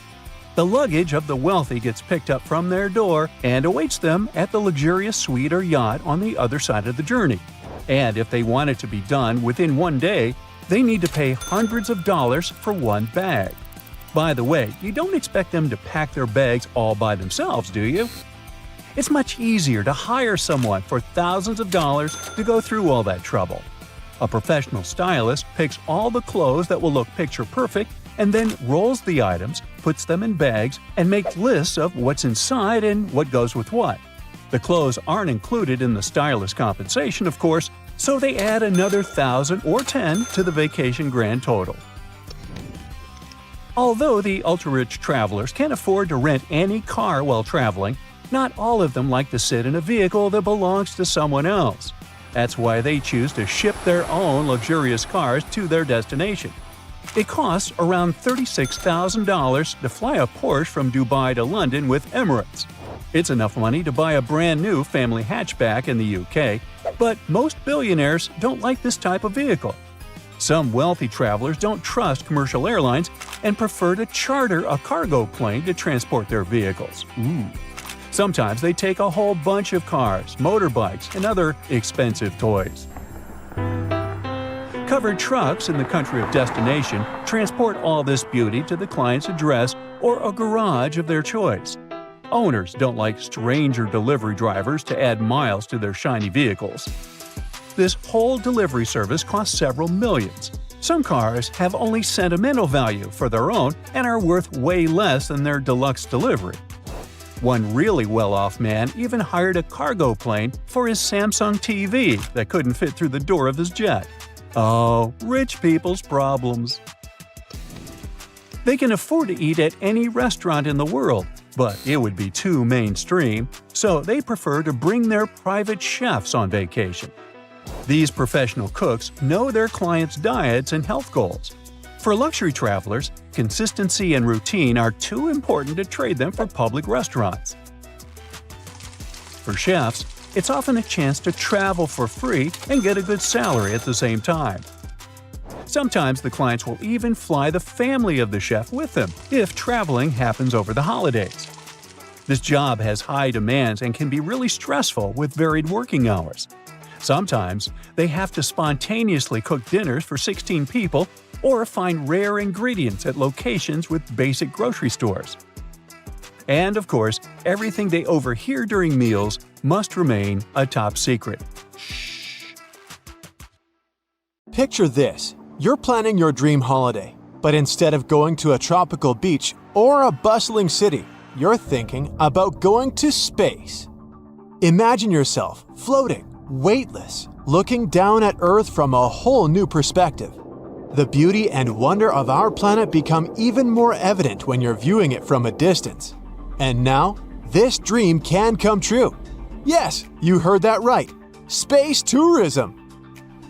The luggage of the wealthy gets picked up from their door and awaits them at the luxurious suite or yacht on the other side of the journey. And if they want it to be done within one day, they need to pay hundreds of dollars for one bag. By the way, you don't expect them to pack their bags all by themselves, do you? It's much easier to hire someone for thousands of dollars to go through all that trouble. A professional stylist picks all the clothes that will look picture perfect and then rolls the items, puts them in bags, and makes lists of what's inside and what goes with what. The clothes aren't included in the stylist's compensation, of course, so they add another 1,000 or 10 to the vacation grand total. Although the ultra-rich travelers can afford to rent any car while traveling, not all of them like to sit in a vehicle that belongs to someone else. That's why they choose to ship their own luxurious cars to their destination. It costs around $36,000 to fly a Porsche from Dubai to London with Emirates. It's enough money to buy a brand new family hatchback in the UK, but most billionaires don't like this type of vehicle. Some wealthy travelers don't trust commercial airlines and prefer to charter a cargo plane to transport their vehicles. Sometimes they take a whole bunch of cars, motorbikes, and other expensive toys. Covered trucks in the country of destination transport all this beauty to the client's address or a garage of their choice. Owners don't like stranger delivery drivers to add miles to their shiny vehicles. This whole delivery service costs several millions. Some cars have only sentimental value for their own and are worth way less than their deluxe delivery. One really well-off man even hired a cargo plane for his Samsung TV that couldn't fit through the door of his jet. Oh, rich people's problems. They can afford to eat at any restaurant in the world, but it would be too mainstream, so they prefer to bring their private chefs on vacation. These professional cooks know their clients' diets and health goals. For luxury travelers, consistency and routine are too important to trade them for public restaurants. For chefs, it's often a chance to travel for free and get a good salary at the same time. Sometimes the clients will even fly the family of the chef with them if traveling happens over the holidays. This job has high demands and can be really stressful with varied working hours. Sometimes they have to spontaneously cook dinners for 16 people or find rare ingredients at locations with basic grocery stores. And of course, everything they overhear during meals must remain a top secret. Picture this. You're planning your dream holiday, but instead of going to a tropical beach or a bustling city, you're thinking about going to space. Imagine yourself floating, weightless, looking down at Earth from a whole new perspective. The beauty and wonder of our planet become even more evident when you're viewing it from a distance. And now, this dream can come true. Yes, you heard that right. Space tourism.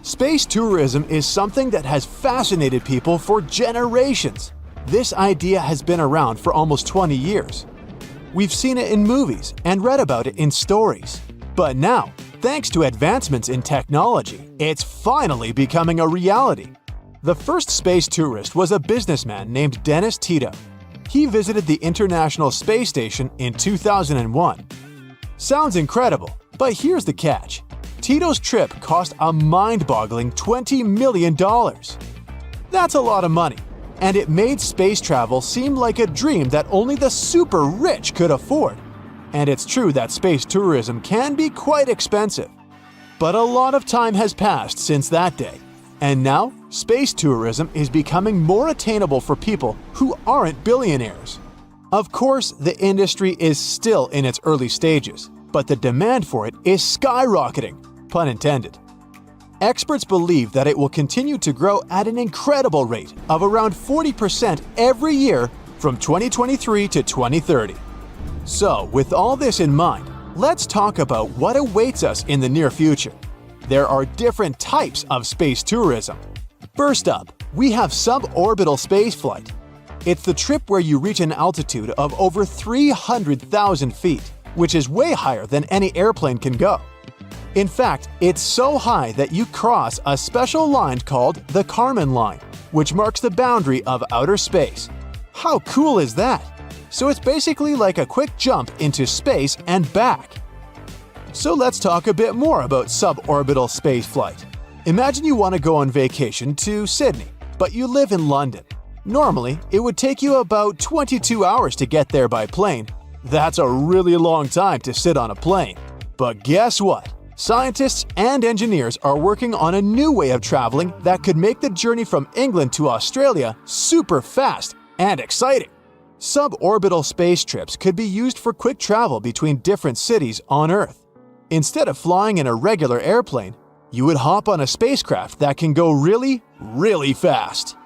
Space tourism is something that has fascinated people for generations. This idea has been around for almost 20 years. We've seen it in movies and read about it in stories. But now, thanks to advancements in technology, it's finally becoming a reality. The first space tourist was a businessman named Dennis Tito. He visited the International Space Station in 2001. Sounds incredible, but here's the catch. Tito's trip cost a mind-boggling $20 million. That's a lot of money, and it made space travel seem like a dream that only the super rich could afford. And it's true that space tourism can be quite expensive. But a lot of time has passed since that day, and now space tourism is becoming more attainable for people who aren't billionaires. Of course, the industry is still in its early stages, but the demand for it is skyrocketing. Pun intended. Experts believe that it will continue to grow at an incredible rate of around 40% every year from 2023 to 2030. So, with all this in mind, let's talk about what awaits us in the near future. There are different types of space tourism. First up, we have suborbital spaceflight. It's the trip where you reach an altitude of over 300,000 feet, which is way higher than any airplane can go. In fact, it's so high that you cross a special line called the Kármán line, which marks the boundary of outer space. How cool is that? So it's basically like a quick jump into space and back. So let's talk a bit more about suborbital spaceflight. Imagine you want to go on vacation to Sydney, but you live in London. Normally, it would take you about 22 hours to get there by plane. That's a really long time to sit on a plane. But guess what? Scientists and engineers are working on a new way of traveling that could make the journey from England to Australia super fast and exciting. Suborbital space trips could be used for quick travel between different cities on Earth. Instead of flying in a regular airplane, you would hop on a spacecraft that can go really, really fast.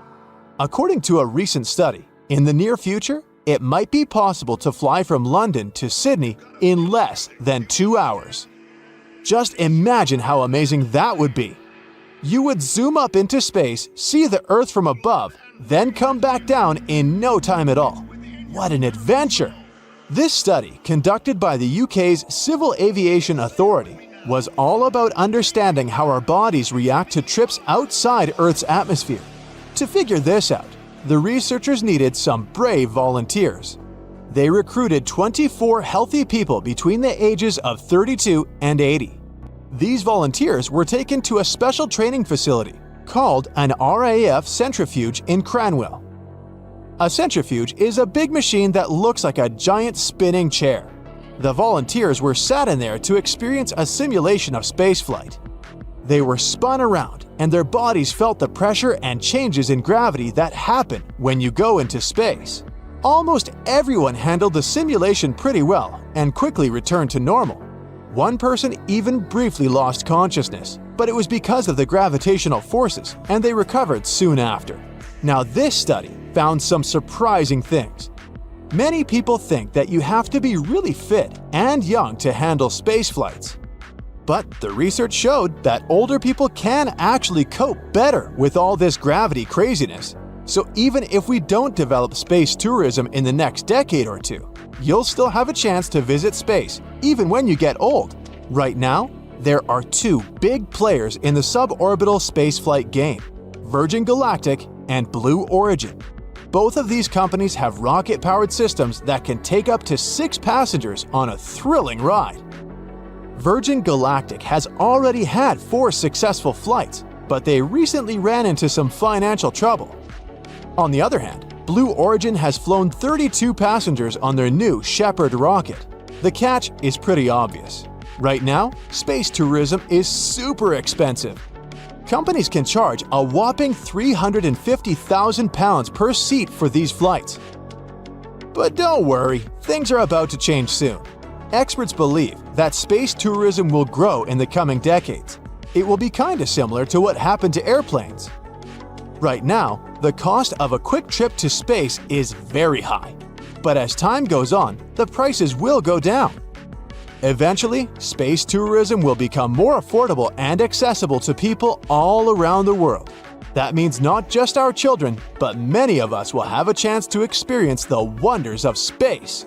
According to a recent study, in the near future, it might be possible to fly from London to Sydney in less than 2 hours. Just imagine how amazing that would be. You would zoom up into space, see the Earth from above, then come back down in no time at all. What an adventure! This study, conducted by the UK's Civil Aviation Authority, was all about understanding how our bodies react to trips outside Earth's atmosphere. To figure this out, the researchers needed some brave volunteers. They recruited 24 healthy people between the ages of 32 and 80. These volunteers were taken to a special training facility called an RAF centrifuge in Cranwell. A centrifuge is a big machine that looks like a giant spinning chair. The volunteers were sat in there to experience a simulation of spaceflight. They were spun around, and their bodies felt the pressure and changes in gravity that happen when you go into space. Almost everyone handled the simulation pretty well and quickly returned to normal. One person even briefly lost consciousness, but it was because of the gravitational forces, and they recovered soon after. Now, this study found some surprising things. Many people think that you have to be really fit and young to handle space flights. But the research showed that older people can actually cope better with all this gravity craziness. So even if we don't develop space tourism in the next decade or two, you'll still have a chance to visit space even when you get old. Right now, there are two big players in the suborbital spaceflight game: Virgin Galactic and Blue Origin. Both of these companies have rocket-powered systems that can take up to 6 passengers on a thrilling ride. Virgin Galactic has already had 4 successful flights, but they recently ran into some financial trouble. On the other hand, Blue Origin has flown 32 passengers on their new Shepard rocket. The catch is pretty obvious. Right now, space tourism is super expensive. Companies can charge a whopping £350,000 per seat for these flights. But don't worry, things are about to change soon. Experts believe that space tourism will grow in the coming decades. It will be kinda similar to what happened to airplanes. Right now, the cost of a quick trip to space is very high. But as time goes on, the prices will go down. Eventually, space tourism will become more affordable and accessible to people all around the world. That means not just our children, but many of us will have a chance to experience the wonders of space.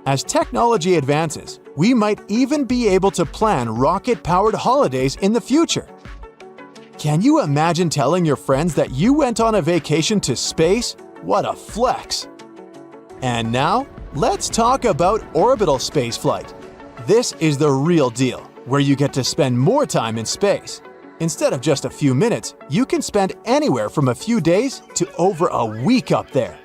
As technology advances, we might even be able to plan rocket-powered holidays in the future. Can you imagine telling your friends that you went on a vacation to space? What a flex! And now, let's talk about orbital spaceflight. This is the real deal, where you get to spend more time in space. Instead of just a few minutes, you can spend anywhere from a few days to over a week up there.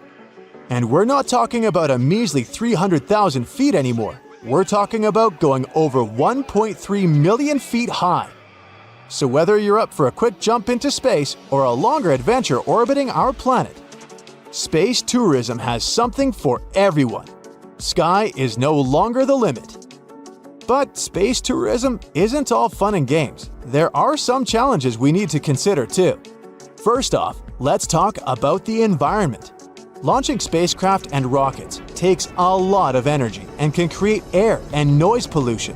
And we're not talking about a measly 300,000 feet anymore. We're talking about going over 1.3 million feet high. So whether you're up for a quick jump into space or a longer adventure orbiting our planet, space tourism has something for everyone. Sky is no longer the limit. But space tourism isn't all fun and games. There are some challenges we need to consider too. First off, let's talk about the environment. Launching spacecraft and rockets takes a lot of energy and can create air and noise pollution.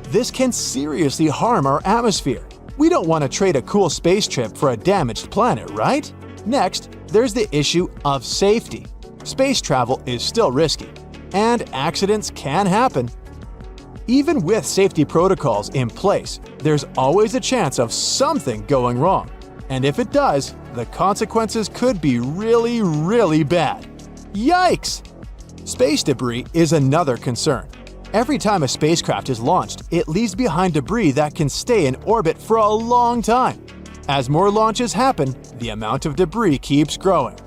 This can seriously harm our atmosphere. We don't want to trade a cool space trip for a damaged planet, right? Next, there's the issue of safety. Space travel is still risky, and accidents can happen. Even with safety protocols in place, there's always a chance of something going wrong. And if it does, the consequences could be really, really bad. Yikes! Space debris is another concern. Every time a spacecraft is launched, it leaves behind debris that can stay in orbit for a long time. As more launches happen, the amount of debris keeps growing.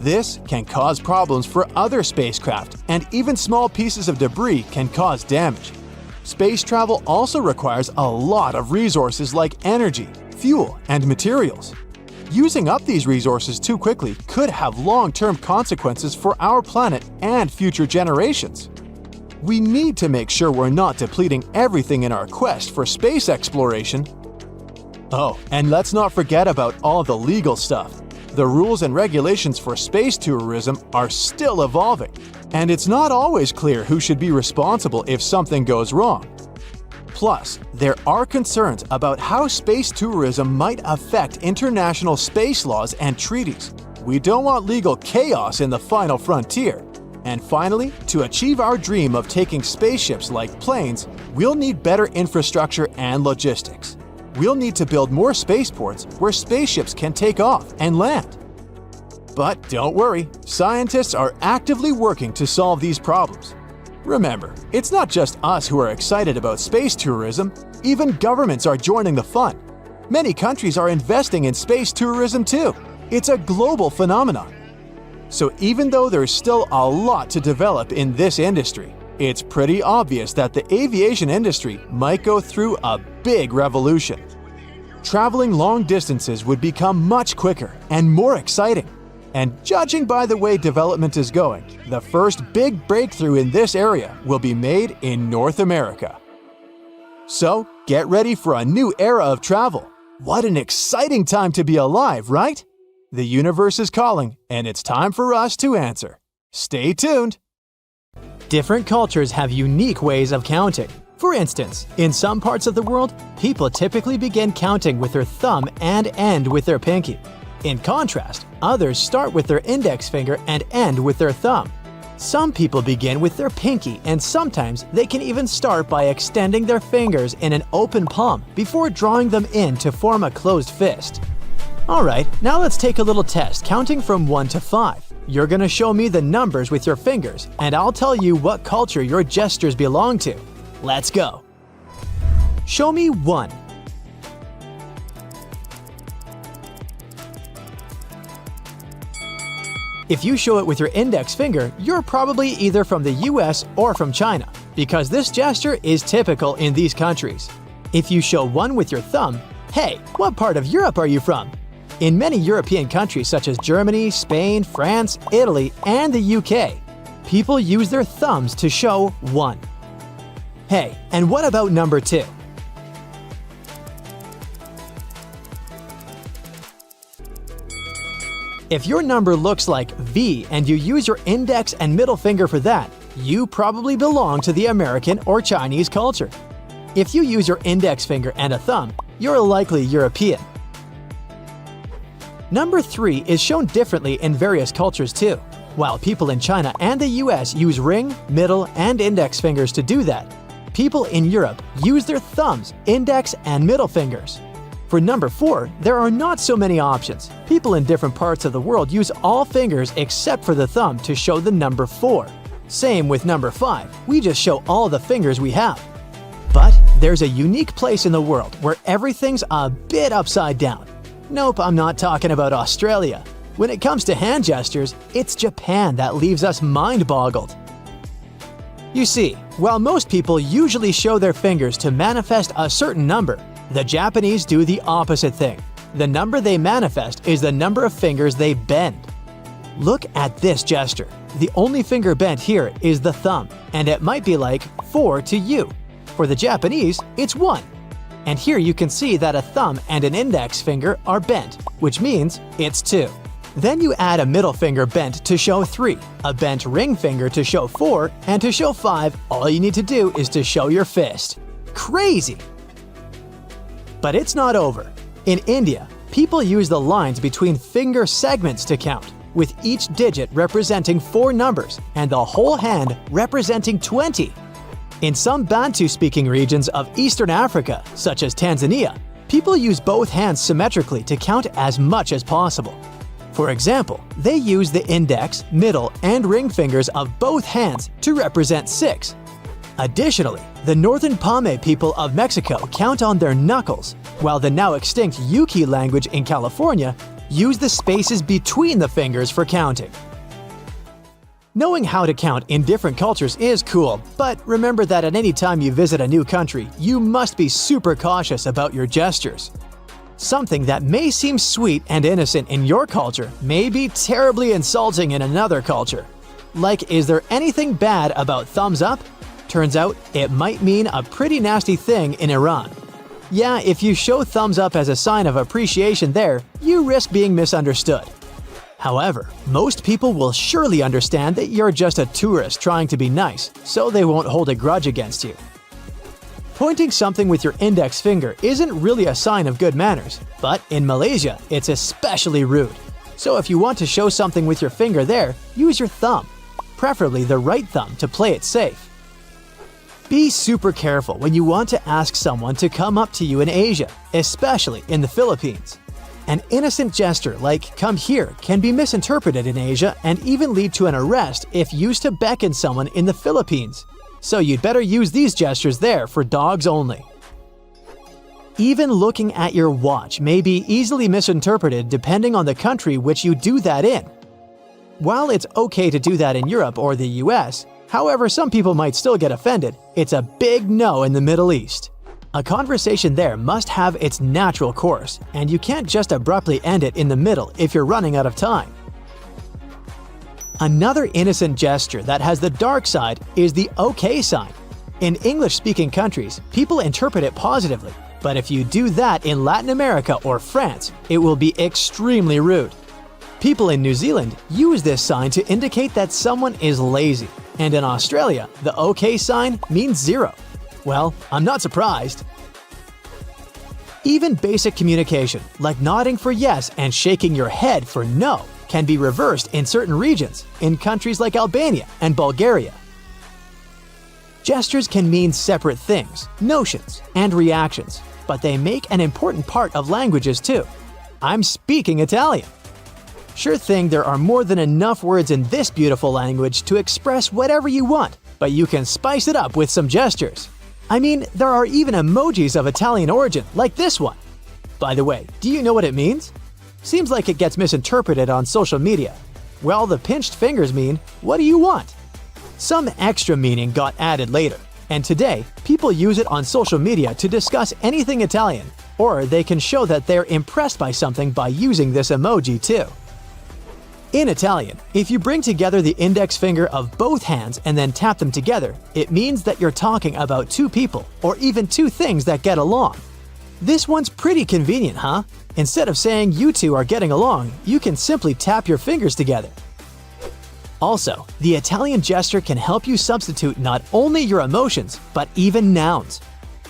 This can cause problems for other spacecraft, and even small pieces of debris can cause damage. Space travel also requires a lot of resources like energy, fuel, and materials. Using up these resources too quickly could have long-term consequences for our planet and future generations. We need to make sure we're not depleting everything in our quest for space exploration. Oh, and let's not forget about all the legal stuff. The rules and regulations for space tourism are still evolving, and it's not always clear who should be responsible if something goes wrong. Plus, there are concerns about how space tourism might affect international space laws and treaties. We don't want legal chaos in the final frontier. And finally, to achieve our dream of taking spaceships like planes, we'll need better infrastructure and logistics. We'll need to build more spaceports where spaceships can take off and land. But don't worry, scientists are actively working to solve these problems. Remember, it's not just us who are excited about space tourism, even governments are joining the fun. Many countries are investing in space tourism too. It's a global phenomenon. So even though there's still a lot to develop in this industry, it's pretty obvious that the aviation industry might go through a big revolution. Traveling long distances would become much quicker and more exciting. And judging by the way development is going, the first big breakthrough in this area will be made in North America. So, get ready for a new era of travel. What an exciting time to be alive, right? The universe is calling, and it's time for us to answer. Stay tuned! Different cultures have unique ways of counting. For instance, in some parts of the world, people typically begin counting with their thumb and end with their pinky. In contrast, others start with their index finger and end with their thumb. Some people begin with their pinky, and sometimes they can even start by extending their fingers in an open palm before drawing them in to form a closed fist. Alright, now let's take a little test counting from 1 to 5. You're gonna show me the numbers with your fingers, and I'll tell you what culture your gestures belong to. Let's go! Show me 1. If you show it with your index finger, you're probably either from the US or from China, because this gesture is typical in these countries. If you show 1 with your thumb, hey, what part of Europe are you from? In many European countries such as Germany, Spain, France, Italy, and the UK, people use their thumbs to show 1. Hey, and what about number 2? If your number looks like V and you use your index and middle finger for that, you probably belong to the American or Chinese culture. If you use your index finger and a thumb, you're likely European. Number 3 is shown differently in various cultures too. While people in China and the US use ring, middle, and index fingers to do that, people in Europe use their thumbs, index, and middle fingers. For number 4, there are not so many options. People in different parts of the world use all fingers except for the thumb to show the number 4. Same with number 5, we just show all the fingers we have. But there's a unique place in the world where everything's a bit upside down. Nope, I'm not talking about Australia. When it comes to hand gestures, it's Japan that leaves us mind-boggled. You see, while most people usually show their fingers to manifest a certain number, the Japanese do the opposite thing. The number they manifest is the number of fingers they bend. Look at this gesture. The only finger bent here is the thumb, and it might be like 4 to you. For the Japanese, it's 1. And here you can see that a thumb and an index finger are bent, which means it's 2. Then you add a middle finger bent to show 3, a bent ring finger to show 4, and to show 5, all you need to do is to show your fist. Crazy! But it's not over. In India, people use the lines between finger segments to count, with each digit representing 4 numbers and the whole hand representing 20. In some Bantu-speaking regions of Eastern Africa, such as Tanzania, people use both hands symmetrically to count as much as possible. For example, they use the index, middle, and ring fingers of both hands to represent 6. Additionally, the Northern Pame people of Mexico count on their knuckles, while the now extinct Yuki language in California use the spaces between the fingers for counting. Knowing how to count in different cultures is cool, but remember that at any time you visit a new country, you must be super cautious about your gestures. Something that may seem sweet and innocent in your culture may be terribly insulting in another culture. Like, is there anything bad about thumbs up? Turns out, it might mean a pretty nasty thing in Iran. Yeah, if you show thumbs up as a sign of appreciation there, you risk being misunderstood. However, most people will surely understand that you're just a tourist trying to be nice, so they won't hold a grudge against you. Pointing something with your index finger isn't really a sign of good manners, but in Malaysia, it's especially rude. So if you want to show something with your finger there, use your thumb, preferably the right thumb to play it safe. Be super careful when you want to ask someone to come up to you in Asia, especially in the Philippines. An innocent gesture like "come here" can be misinterpreted in Asia and even lead to an arrest if used to beckon someone in the Philippines. So you'd better use these gestures there for dogs only. Even looking at your watch may be easily misinterpreted depending on the country which you do that in. While it's okay to do that in Europe or the US, however, some people might still get offended. It's a big no in the Middle East. A conversation there must have its natural course, and you can't just abruptly end it in the middle if you're running out of time. Another innocent gesture that has the dark side is the OK sign. In English-speaking countries, people interpret it positively, but if you do that in Latin America or France, it will be extremely rude. People in New Zealand use this sign to indicate that someone is lazy, and in Australia, the OK sign means 0. Well, I'm not surprised. Even basic communication, like nodding for yes and shaking your head for no, can be reversed in certain regions, in countries like Albania and Bulgaria. Gestures can mean separate things, notions, and reactions, but they make an important part of languages too. I'm speaking Italian. Sure thing, there are more than enough words in this beautiful language to express whatever you want, but you can spice it up with some gestures. I mean, there are even emojis of Italian origin, like this one. By the way, do you know what it means? Seems like it gets misinterpreted on social media. Well, the pinched fingers mean, what do you want? Some extra meaning got added later, and today, people use it on social media to discuss anything Italian, or they can show that they're impressed by something by using this emoji too. In Italian, if you bring together the index finger of both hands and then tap them together, it means that you're talking about two people, or even two things that get along. This one's pretty convenient, huh? Instead of saying you two are getting along, you can simply tap your fingers together. Also, the Italian gesture can help you substitute not only your emotions, but even nouns.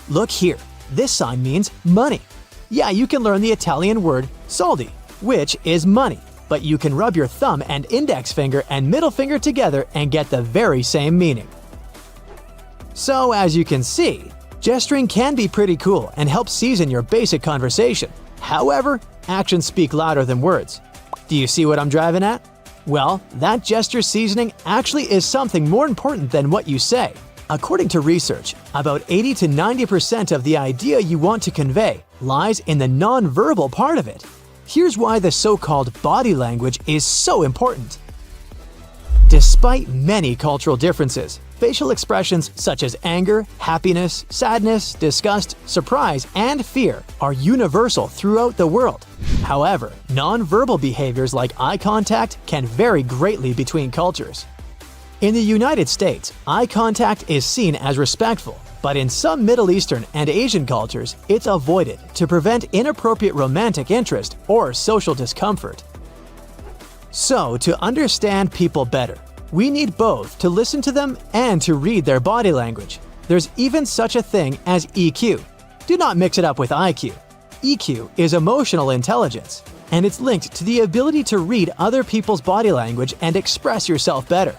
Look here, this sign means money. Yeah, you can learn the Italian word soldi, which is money, but you can rub your thumb and index finger and middle finger together and get the very same meaning. So, as you can see, gesturing can be pretty cool and help season your basic conversation. However, actions speak louder than words. Do you see what I'm driving at? Well, that gesture seasoning actually is something more important than what you say. According to research, about 80 to 90% of the idea you want to convey lies in the non-verbal part of it. Here's why the so-called body language is so important. Despite many cultural differences, facial expressions such as anger, happiness, sadness, disgust, surprise, and fear are universal throughout the world. However, non-verbal behaviors like eye contact can vary greatly between cultures. In the United States, eye contact is seen as respectful, but in some Middle Eastern and Asian cultures, it's avoided to prevent inappropriate romantic interest or social discomfort. So, to understand people better, we need both to listen to them and to read their body language. There's even such a thing as EQ. Do not mix it up with IQ. EQ is emotional intelligence, and it's linked to the ability to read other people's body language and express yourself better.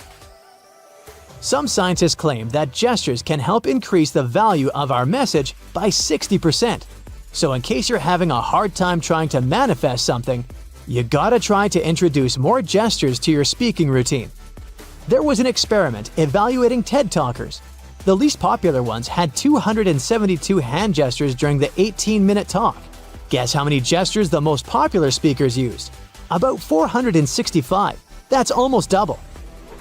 Some scientists claim that gestures can help increase the value of our message by 60%. So in case you're having a hard time trying to manifest something, you gotta try to introduce more gestures to your speaking routine. There was an experiment evaluating TED Talkers. The least popular ones had 272 hand gestures during the 18-minute talk. Guess how many gestures the most popular speakers used? About 465. That's almost double.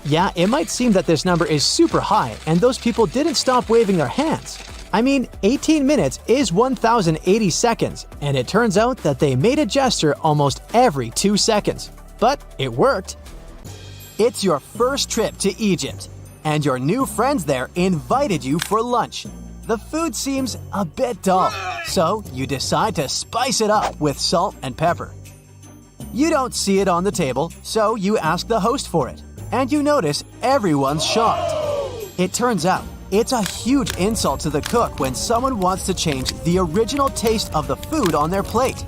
Yeah, it might seem that this number is super high and those people didn't stop waving their hands. I mean, 18 minutes is 1,080 seconds, and it turns out that they made a gesture almost every 2 seconds. But it worked. It's your first trip to Egypt, and your new friends there invited you for lunch. The food seems a bit dull, so you decide to spice it up with salt and pepper. You don't see it on the table, so you ask the host for it, and you notice everyone's shocked. It turns out, it's a huge insult to the cook when someone wants to change the original taste of the food on their plate.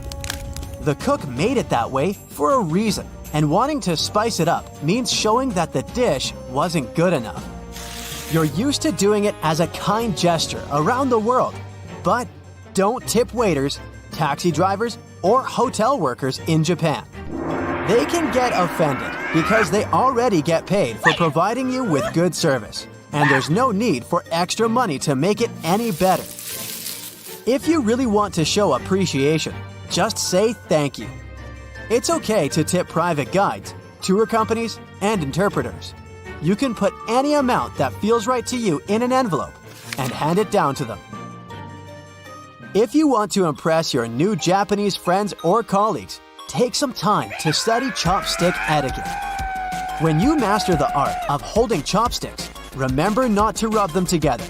The cook made it that way for a reason, and wanting to spice it up means showing that the dish wasn't good enough. You're used to doing it as a kind gesture around the world, but don't tip waiters, taxi drivers, or hotel workers in Japan. They can get offended because they already get paid for providing you with good service, and there's no need for extra money to make it any better. If you really want to show appreciation, just say thank you. It's okay to tip private guides, tour companies, and interpreters. You can put any amount that feels right to you in an envelope and hand it down to them. If you want to impress your new Japanese friends or colleagues, take some time to study chopstick etiquette. When you master the art of holding chopsticks, remember not to rub them together.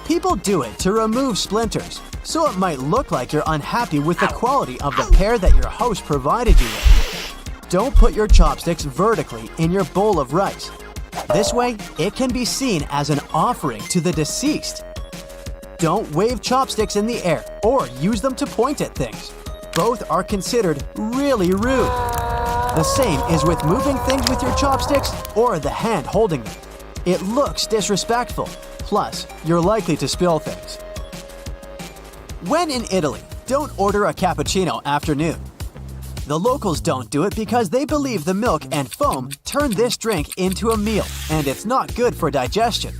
People do it to remove splinters, so it might look like you're unhappy with the quality of the pair that your host provided you with. Don't put your chopsticks vertically in your bowl of rice. This way, it can be seen as an offering to the deceased. Don't wave chopsticks in the air or use them to point at things. Both are considered really rude. The same is with moving things with your chopsticks or the hand holding them. It looks disrespectful. Plus, you're likely to spill things. When in Italy, don't order a cappuccino after noon. The locals don't do it because they believe the milk and foam turn this drink into a meal, and it's not good for digestion.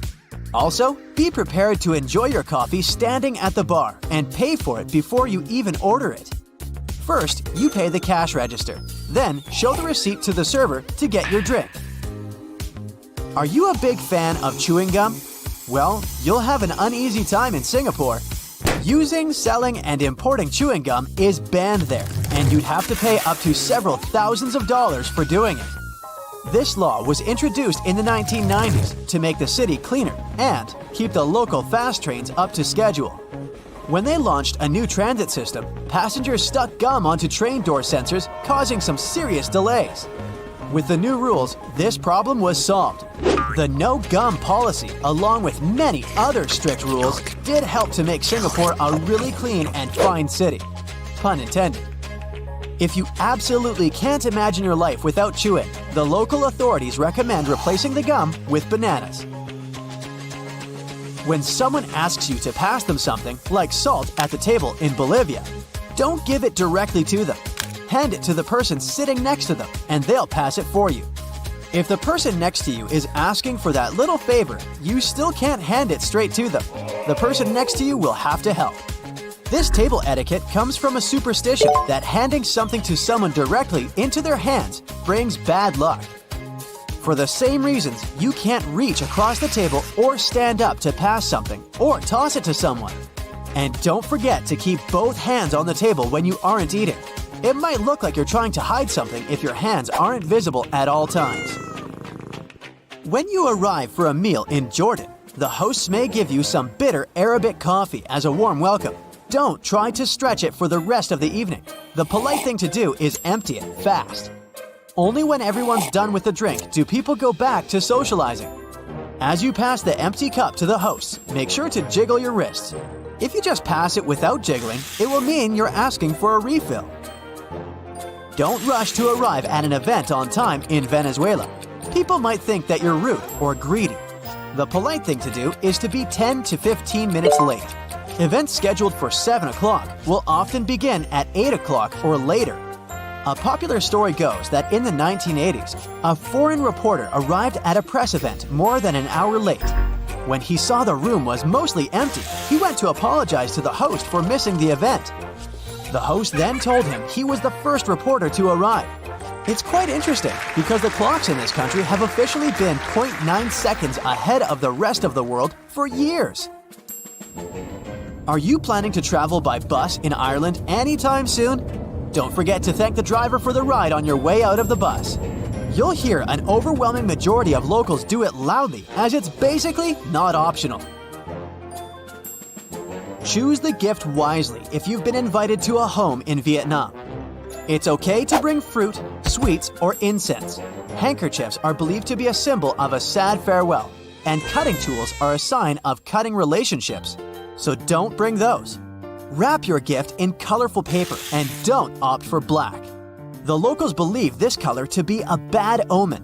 Also, be prepared to enjoy your coffee standing at the bar and pay for it before you even order it. First, you pay the cash register. Then, show the receipt to the server to get your drink. Are you a big fan of chewing gum? Well, you'll have an uneasy time in Singapore. Using, selling, and importing chewing gum is banned there, and you'd have to pay up to several thousands of dollars for doing it. This law was introduced in the 1990s to make the city cleaner and keep the local fast trains up to schedule. When they launched a new transit system, passengers stuck gum onto train door sensors, causing some serious delays. With the new rules, this problem was solved. The no gum policy, along with many other strict rules, did help to make Singapore a really clean and fine city. Pun intended. If you absolutely can't imagine your life without chewing, the local authorities recommend replacing the gum with bananas. When someone asks you to pass them something, like salt at the table in Bolivia, don't give it directly to them. Hand it to the person sitting next to them, and they'll pass it for you. If the person next to you is asking for that little favor, you still can't hand it straight to them. The person next to you will have to help. This table etiquette comes from a superstition that handing something to someone directly into their hands brings bad luck. For the same reasons, you can't reach across the table or stand up to pass something or toss it to someone. And don't forget to keep both hands on the table when you aren't eating. It might look like you're trying to hide something if your hands aren't visible at all times. When you arrive for a meal in Jordan, the hosts may give you some bitter Arabic coffee as a warm welcome. Don't try to stretch it for the rest of the evening. The polite thing to do is empty it fast. Only when everyone's done with the drink do people go back to socializing. As you pass the empty cup to the hosts, make sure to jiggle your wrists. If you just pass it without jiggling, it will mean you're asking for a refill. Don't rush to arrive at an event on time in Venezuela. People might think that you're rude or greedy. The polite thing to do is to be 10 to 15 minutes late. Events scheduled for 7 o'clock will often begin at 8 o'clock or later. A popular story goes that in the 1980s, a foreign reporter arrived at a press event more than an hour late. When he saw the room was mostly empty, he went to apologize to the host for missing the event. The host then told him he was the first reporter to arrive. It's quite interesting because the clocks in this country have officially been 0.9 seconds ahead of the rest of the world for years. Are you planning to travel by bus in Ireland anytime soon? Don't forget to thank the driver for the ride on your way out of the bus. You'll hear an overwhelming majority of locals do it loudly, as it's basically not optional. Choose the gift wisely if you've been invited to a home in Vietnam. It's okay to bring fruit, sweets, or incense. Handkerchiefs are believed to be a symbol of a sad farewell, and cutting tools are a sign of cutting relationships. So don't bring those. Wrap your gift in colorful paper and don't opt for black. The locals believe this color to be a bad omen.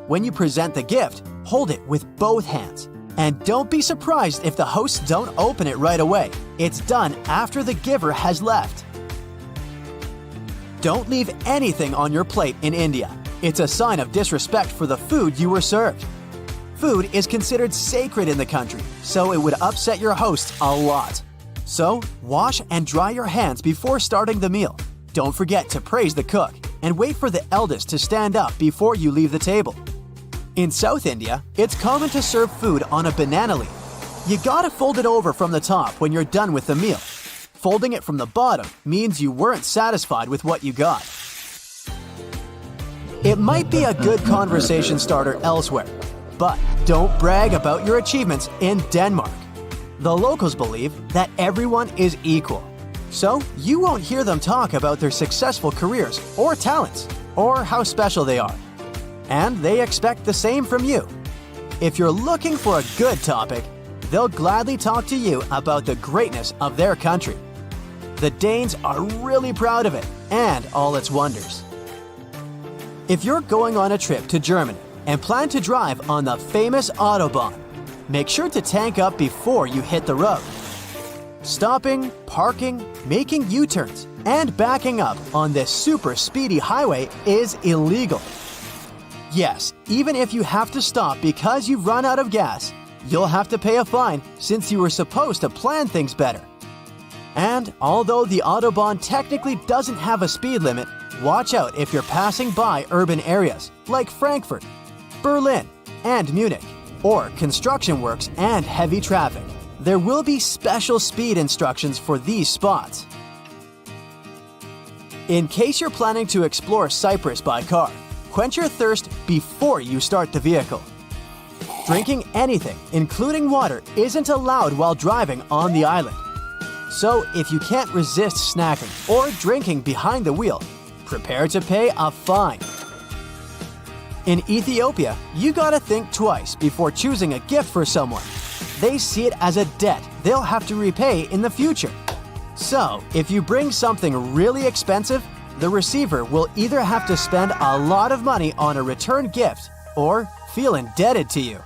When you present the gift, hold it with both hands. And don't be surprised if the hosts don't open it right away. It's done after the giver has left. Don't leave anything on your plate in India. It's a sign of disrespect for the food you were served. Food is considered sacred in the country, so it would upset your hosts a lot. So, wash and dry your hands before starting the meal. Don't forget to praise the cook and wait for the eldest to stand up before you leave the table. In South India, it's common to serve food on a banana leaf. You gotta fold it over from the top when you're done with the meal. Folding it from the bottom means you weren't satisfied with what you got. It might be a good conversation starter elsewhere, but don't brag about your achievements in Denmark. The locals believe that everyone is equal, so you won't hear them talk about their successful careers or talents or how special they are. And they expect the same from you. If you're looking for a good topic, they'll gladly talk to you about the greatness of their country. The Danes are really proud of it and all its wonders. If you're going on a trip to Germany and plan to drive on the famous Autobahn, make sure to tank up before you hit the road. Stopping, parking, making U-turns, and backing up on this super speedy highway is illegal. Yes, even if you have to stop because you've run out of gas, you'll have to pay a fine since you were supposed to plan things better. And although the Autobahn technically doesn't have a speed limit, watch out if you're passing by urban areas like Frankfurt, Berlin, and Munich, or construction works and heavy traffic. There will be special speed instructions for these spots. In case you're planning to explore Cyprus by car, quench your thirst before you start the vehicle. Drinking anything, including water, isn't allowed while driving on the island. So if you can't resist snacking or drinking behind the wheel, prepare to pay a fine. In Ethiopia, you gotta think twice before choosing a gift for someone. They see it as a debt they'll have to repay in the future. So, if you bring something really expensive, the receiver will either have to spend a lot of money on a return gift or feel indebted to you.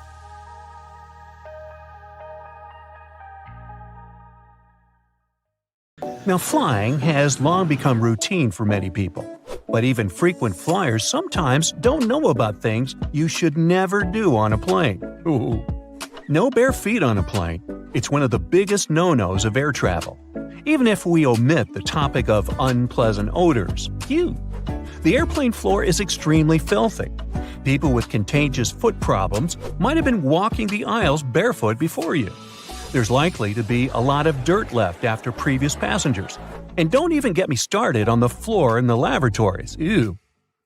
Now, flying has long become routine for many people. But even frequent flyers sometimes don't know about things you should never do on a plane. Ooh. No bare feet on a plane. It's one of the biggest no-nos of air travel. Even if we omit the topic of unpleasant odors. Ew. The airplane floor is extremely filthy. People with contagious foot problems might have been walking the aisles barefoot before you. There's likely to be a lot of dirt left after previous passengers. And don't even get me started on the floor in the lavatories. Ew.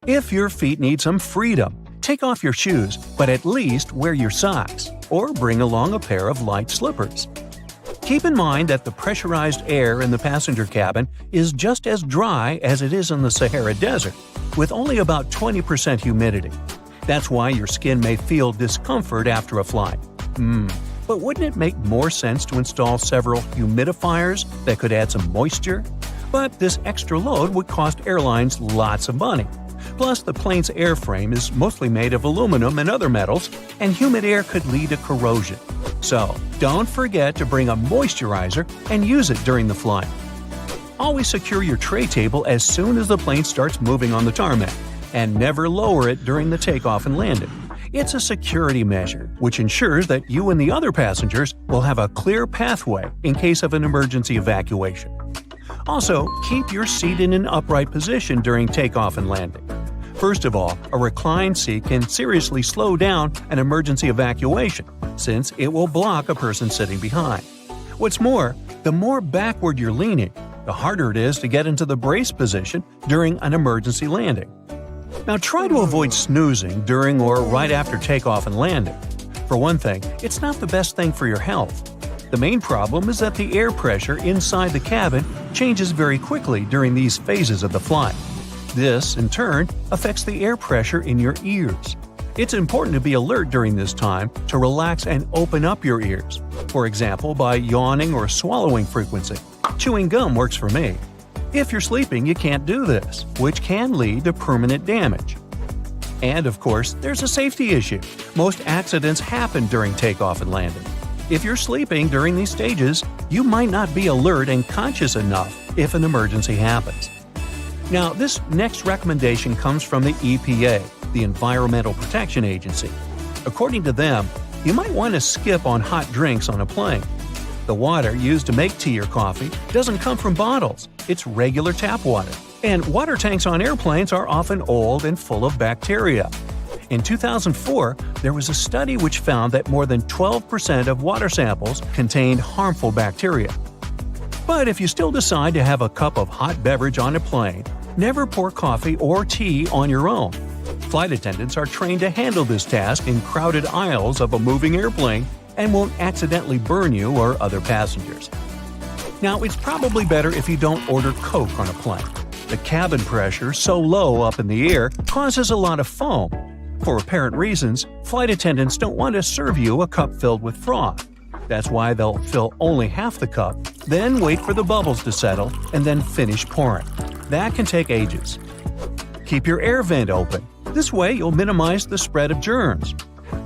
If your feet need some freedom, take off your shoes, but at least wear your socks, or bring along a pair of light slippers. Keep in mind that the pressurized air in the passenger cabin is just as dry as it is in the Sahara Desert, with only about 20% humidity. That's why your skin may feel discomfort after a flight. But wouldn't it make more sense to install several humidifiers that could add some moisture? But this extra load would cost airlines lots of money. Plus, the plane's airframe is mostly made of aluminum and other metals, and humid air could lead to corrosion. So, don't forget to bring a moisturizer and use it during the flight. Always secure your tray table as soon as the plane starts moving on the tarmac, and never lower it during the takeoff and landing. It's a security measure, which ensures that you and the other passengers will have a clear pathway in case of an emergency evacuation. Also, keep your seat in an upright position during takeoff and landing. First of all, a reclined seat can seriously slow down an emergency evacuation, since it will block a person sitting behind. What's more, the more backward you're leaning, the harder it is to get into the brace position during an emergency landing. Now try to avoid snoozing during or right after takeoff and landing. For one thing, it's not the best thing for your health. The main problem is that the air pressure inside the cabin changes very quickly during these phases of the flight. This, in turn, affects the air pressure in your ears. It's important to be alert during this time to relax and open up your ears, for example by yawning or swallowing frequency. Chewing gum works for me. If you're sleeping, you can't do this, which can lead to permanent damage. And of course, there's a safety issue. Most accidents happen during takeoff and landing. If you're sleeping during these stages, you might not be alert and conscious enough if an emergency happens. Now, this next recommendation comes from the EPA, the Environmental Protection Agency. According to them, you might want to skip on hot drinks on a plane. The water used to make tea or coffee doesn't come from bottles, it's regular tap water. And water tanks on airplanes are often old and full of bacteria. In 2004, there was a study which found that more than 12% of water samples contained harmful bacteria. But if you still decide to have a cup of hot beverage on a plane, never pour coffee or tea on your own. Flight attendants are trained to handle this task in crowded aisles of a moving airplane and won't accidentally burn you or other passengers. Now, it's probably better if you don't order Coke on a plane. The cabin pressure, so low up in the air, causes a lot of foam. For apparent reasons, flight attendants don't want to serve you a cup filled with froth. That's why they'll fill only half the cup, then wait for the bubbles to settle, and then finish pouring. That can take ages. Keep your air vent open. This way you'll minimize the spread of germs.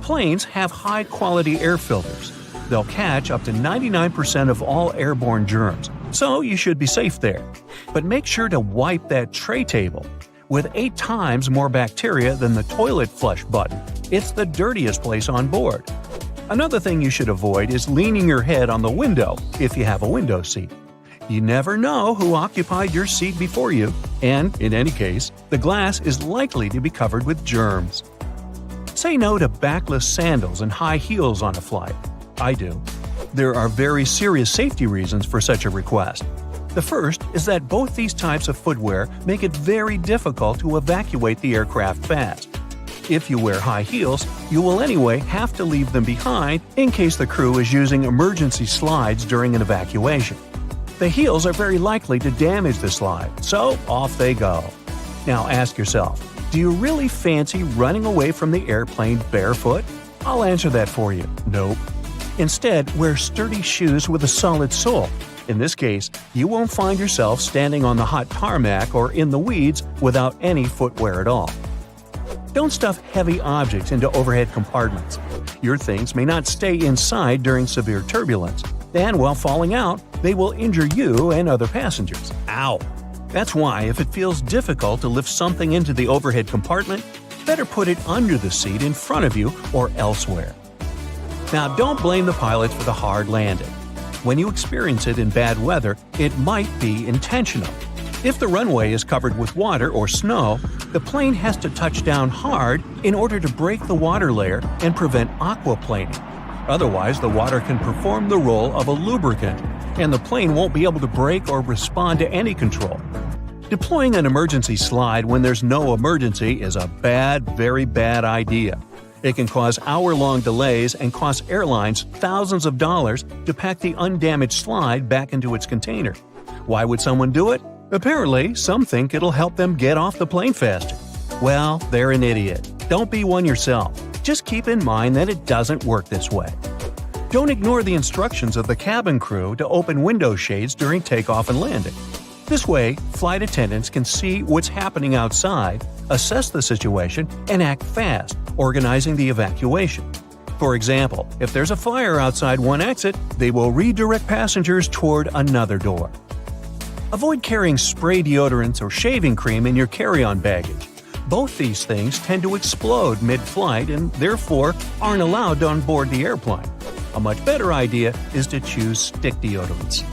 Planes have high-quality air filters. They'll catch up to 99% of all airborne germs, so you should be safe there. But make sure to wipe that tray table. With 8 times more bacteria than the toilet flush button, it's the dirtiest place on board. Another thing you should avoid is leaning your head on the window if you have a window seat. You never know who occupied your seat before you, and, in any case, the glass is likely to be covered with germs. Say no to backless sandals and high heels on a flight. I do. There are very serious safety reasons for such a request. The first is that both these types of footwear make it very difficult to evacuate the aircraft fast. If you wear high heels, you will anyway have to leave them behind in case the crew is using emergency slides during an evacuation. The heels are very likely to damage the slide, so off they go. Now ask yourself, do you really fancy running away from the airplane barefoot? I'll answer that for you. Nope. Instead, wear sturdy shoes with a solid sole. In this case, you won't find yourself standing on the hot tarmac or in the weeds without any footwear at all. Don't stuff heavy objects into overhead compartments. Your things may not stay inside during severe turbulence, and while falling out, they will injure you and other passengers. Ow! That's why, if it feels difficult to lift something into the overhead compartment, better put it under the seat in front of you or elsewhere. Now, don't blame the pilots for the hard landing. When you experience it in bad weather, it might be intentional. If the runway is covered with water or snow, the plane has to touch down hard in order to break the water layer and prevent aquaplaning. Otherwise, the water can perform the role of a lubricant, and the plane won't be able to brake or respond to any control. Deploying an emergency slide when there's no emergency is a very bad idea. It can cause hour-long delays and cost airlines thousands of dollars to pack the undamaged slide back into its container. Why would someone do it? Apparently, some think it'll help them get off the plane faster. Well, they're an idiot. Don't be one yourself. Just keep in mind that it doesn't work this way. Don't ignore the instructions of the cabin crew to open window shades during takeoff and landing. This way, flight attendants can see what's happening outside, assess the situation, and act fast, organizing the evacuation. For example, if there's a fire outside one exit, they will redirect passengers toward another door. Avoid carrying spray deodorants or shaving cream in your carry-on baggage. Both these things tend to explode mid-flight and therefore aren't allowed on board the airplane. A much better idea is to choose stick deodorants.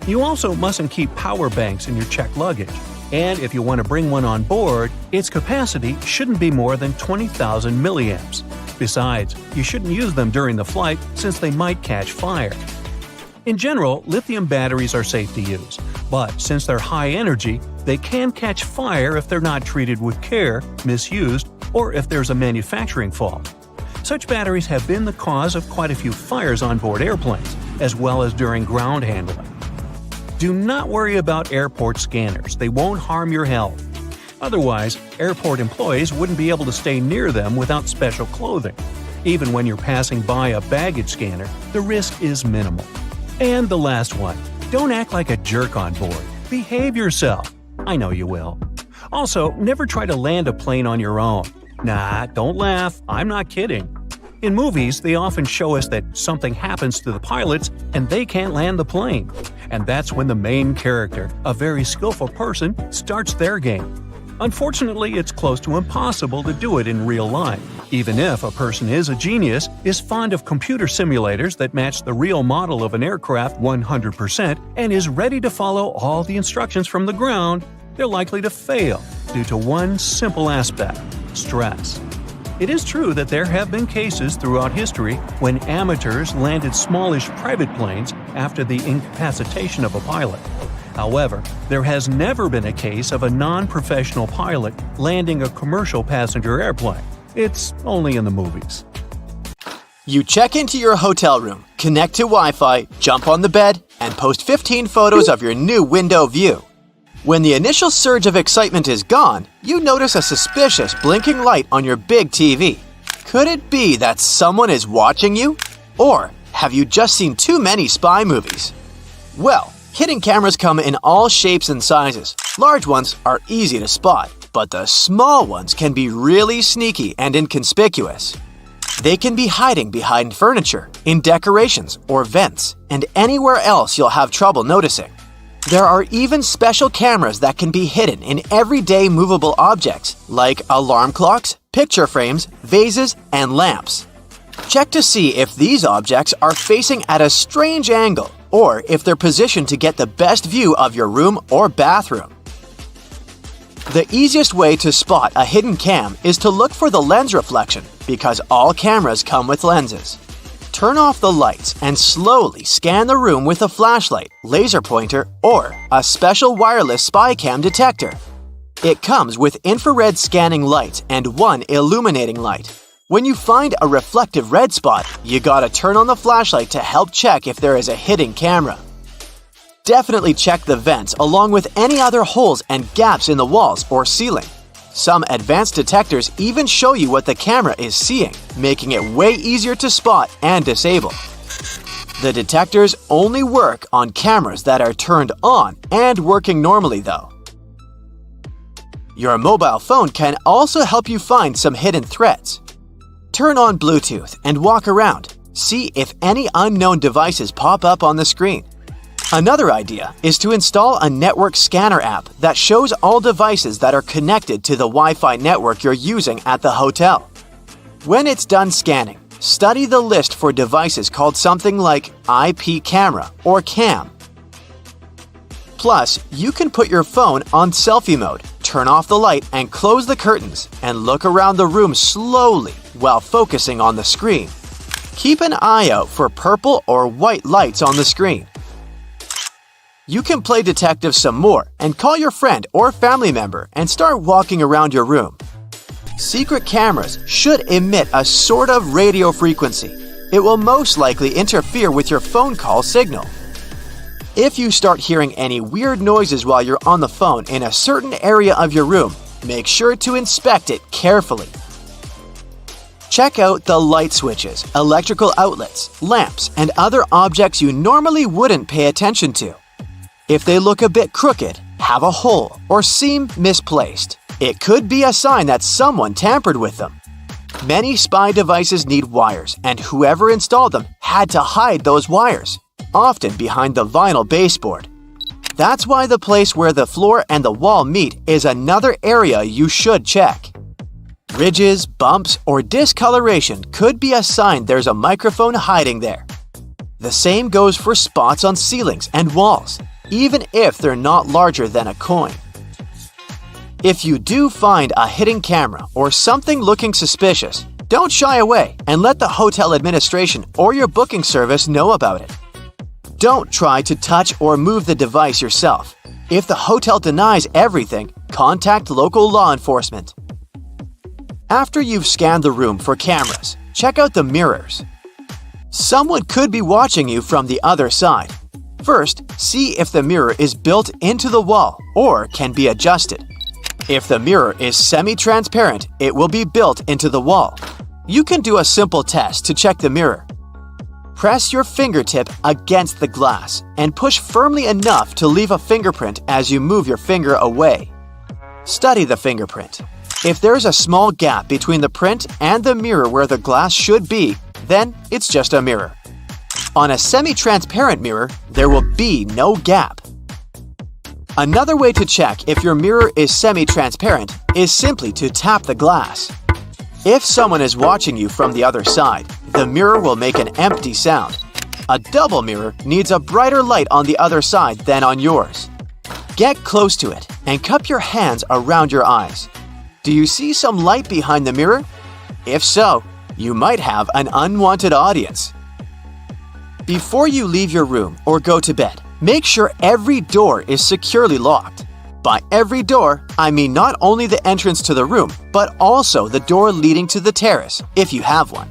You also mustn't keep power banks in your checked luggage, and if you want to bring one on board, its capacity shouldn't be more than 20,000 milliamps. Besides, you shouldn't use them during the flight since they might catch fire. In general, lithium batteries are safe to use, but since they're high energy, they can catch fire if they're not treated with care, misused, or if there's a manufacturing fault. Such batteries have been the cause of quite a few fires on board airplanes, as well as during ground handling. Do not worry about airport scanners, they won't harm your health. Otherwise, airport employees wouldn't be able to stay near them without special clothing. Even when you're passing by a baggage scanner, the risk is minimal. And the last one, don't act like a jerk on board. Behave yourself. I know you will. Also, never try to land a plane on your own. Nah, don't laugh, I'm not kidding. In movies, they often show us that something happens to the pilots and they can't land the plane. And that's when the main character, a very skillful person, starts their game. Unfortunately, it's close to impossible to do it in real life. Even if a person is a genius, is fond of computer simulators that match the real model of an aircraft 100%, and is ready to follow all the instructions from the ground, they're likely to fail due to one simple aspect: stress. It is true that there have been cases throughout history when amateurs landed smallish private planes after the incapacitation of a pilot. However, there has never been a case of a non-professional pilot landing a commercial passenger airplane. It's only in the movies. You check into your hotel room, connect to Wi-Fi, jump on the bed, and post 15 photos of your new window view. When the initial surge of excitement is gone, you notice a suspicious blinking light on your big TV. Could it be that someone is watching you? Or have you just seen too many spy movies? Well, hidden cameras come in all shapes and sizes. Large ones are easy to spot, but the small ones can be really sneaky and inconspicuous. They can be hiding behind furniture, in decorations or vents, and anywhere else you'll have trouble noticing. There are even special cameras that can be hidden in everyday movable objects like alarm clocks, picture frames, vases, and lamps. Check to see if these objects are facing at a strange angle or if they're positioned to get the best view of your room or bathroom. The easiest way to spot a hidden cam is to look for the lens reflection because all cameras come with lenses. Turn off the lights and slowly scan the room with a flashlight, laser pointer, or a special wireless spy cam detector. It comes with infrared scanning lights and one illuminating light. When you find a reflective red spot, you gotta turn on the flashlight to help check if there is a hidden camera. Definitely check the vents along with any other holes and gaps in the walls or ceiling. Some advanced detectors even show you what the camera is seeing, making it way easier to spot and disable. The detectors only work on cameras that are turned on and working normally though. Your mobile phone can also help you find some hidden threats. Turn on Bluetooth and walk around. See if any unknown devices pop up on the screen. Another idea is to install a network scanner app that shows all devices that are connected to the Wi-Fi network you're using at the hotel. When it's done scanning, study the list for devices called something like IP camera or cam. Plus, you can put your phone on selfie mode, turn off the light and close the curtains, and look around the room slowly while focusing on the screen. Keep an eye out for purple or white lights on the screen. You can play detective some more and call your friend or family member and start walking around your room. Secret cameras should emit a sort of radio frequency. It will most likely interfere with your phone call signal. If you start hearing any weird noises while you're on the phone in a certain area of your room, make sure to inspect it carefully. Check out the light switches, electrical outlets, lamps, and other objects you normally wouldn't pay attention to. If they look a bit crooked, have a hole, or seem misplaced, it could be a sign that someone tampered with them. Many spy devices need wires, and whoever installed them had to hide those wires, often behind the vinyl baseboard. That's why the place where the floor and the wall meet is another area you should check. Ridges, bumps, or discoloration could be a sign there's a microphone hiding there. The same goes for spots on ceilings and walls, even if they're not larger than a coin. If you do find a hidden camera or something looking suspicious, don't shy away and let the hotel administration or your booking service know about it. Don't try to touch or move the device yourself. If the hotel denies everything, contact local law enforcement. After you've scanned the room for cameras, check out the mirrors. Someone could be watching you from the other side. First, see if the mirror is built into the wall or can be adjusted. If the mirror is semi-transparent, it will be built into the wall. You can do a simple test to check the mirror. Press your fingertip against the glass and push firmly enough to leave a fingerprint as you move your finger away. Study the fingerprint. If there's a small gap between the print and the mirror where the glass should be, then it's just a mirror. On a semi-transparent mirror, there will be no gap. Another way to check if your mirror is semi-transparent is simply to tap the glass. If someone is watching you from the other side, the mirror will make an empty sound. A double mirror needs a brighter light on the other side than on yours. Get close to it and cup your hands around your eyes. Do you see some light behind the mirror? If so, you might have an unwanted audience. Before you leave your room or go to bed, Make sure every door is securely locked. By every door, I mean not only the entrance to the room, but also the door leading to the terrace, if you have one.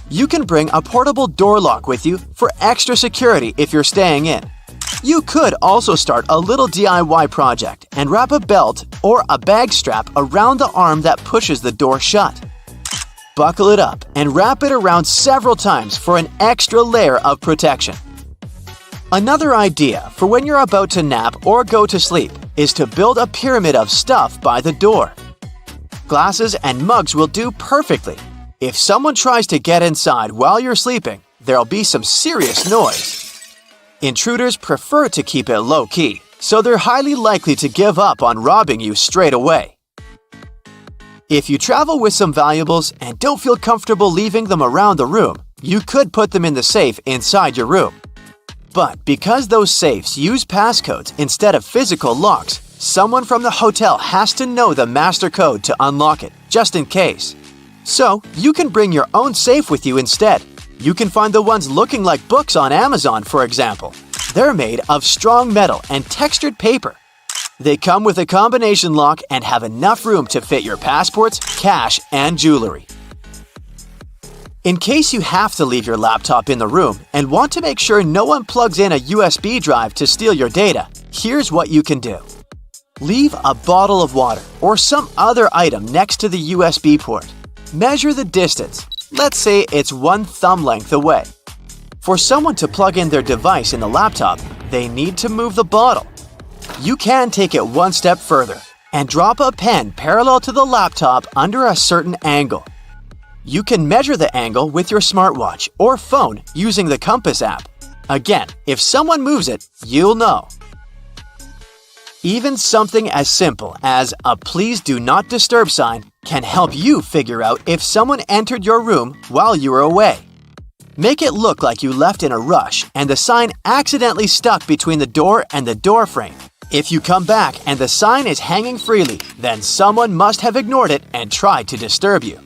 You can bring a portable door lock with you for extra security if you're staying in. You could also start a little DIY project and wrap a belt or a bag strap around the arm that pushes the door shut. Buckle it up and wrap it around several times for an extra layer of protection. Another idea for when you're about to nap or go to sleep is to build a pyramid of stuff by the door. Glasses and mugs will do perfectly. If someone tries to get inside while you're sleeping, there'll be some serious noise. Intruders prefer to keep it low-key, so they're highly likely to give up on robbing you straight away. If you travel with some valuables and don't feel comfortable leaving them around the room, you could put them in the safe inside your room. But because those safes use passcodes instead of physical locks, someone from the hotel has to know the master code to unlock it, just in case. So, you can bring your own safe with you instead. You can find the ones looking like books on Amazon, for example. They're made of strong metal and textured paper. They come with a combination lock and have enough room to fit your passports, cash, and jewelry. In case you have to leave your laptop in the room and want to make sure no one plugs in a USB drive to steal your data, here's what you can do. Leave a bottle of water or some other item next to the USB port. Measure the distance. Let's say it's 1 thumb length away. For someone to plug in their device in the laptop, they need to move the bottle. You can take it one step further and drop a pen parallel to the laptop under a certain angle. You can measure the angle with your smartwatch or phone using the compass app. Again, if someone moves it, you'll know. Even something as simple as a "Please do not disturb" sign can help you figure out if someone entered your room while you were away. Make it look like you left in a rush and the sign accidentally stuck between the door and the door frame. If you come back and the sign is hanging freely, then someone must have ignored it and tried to disturb you.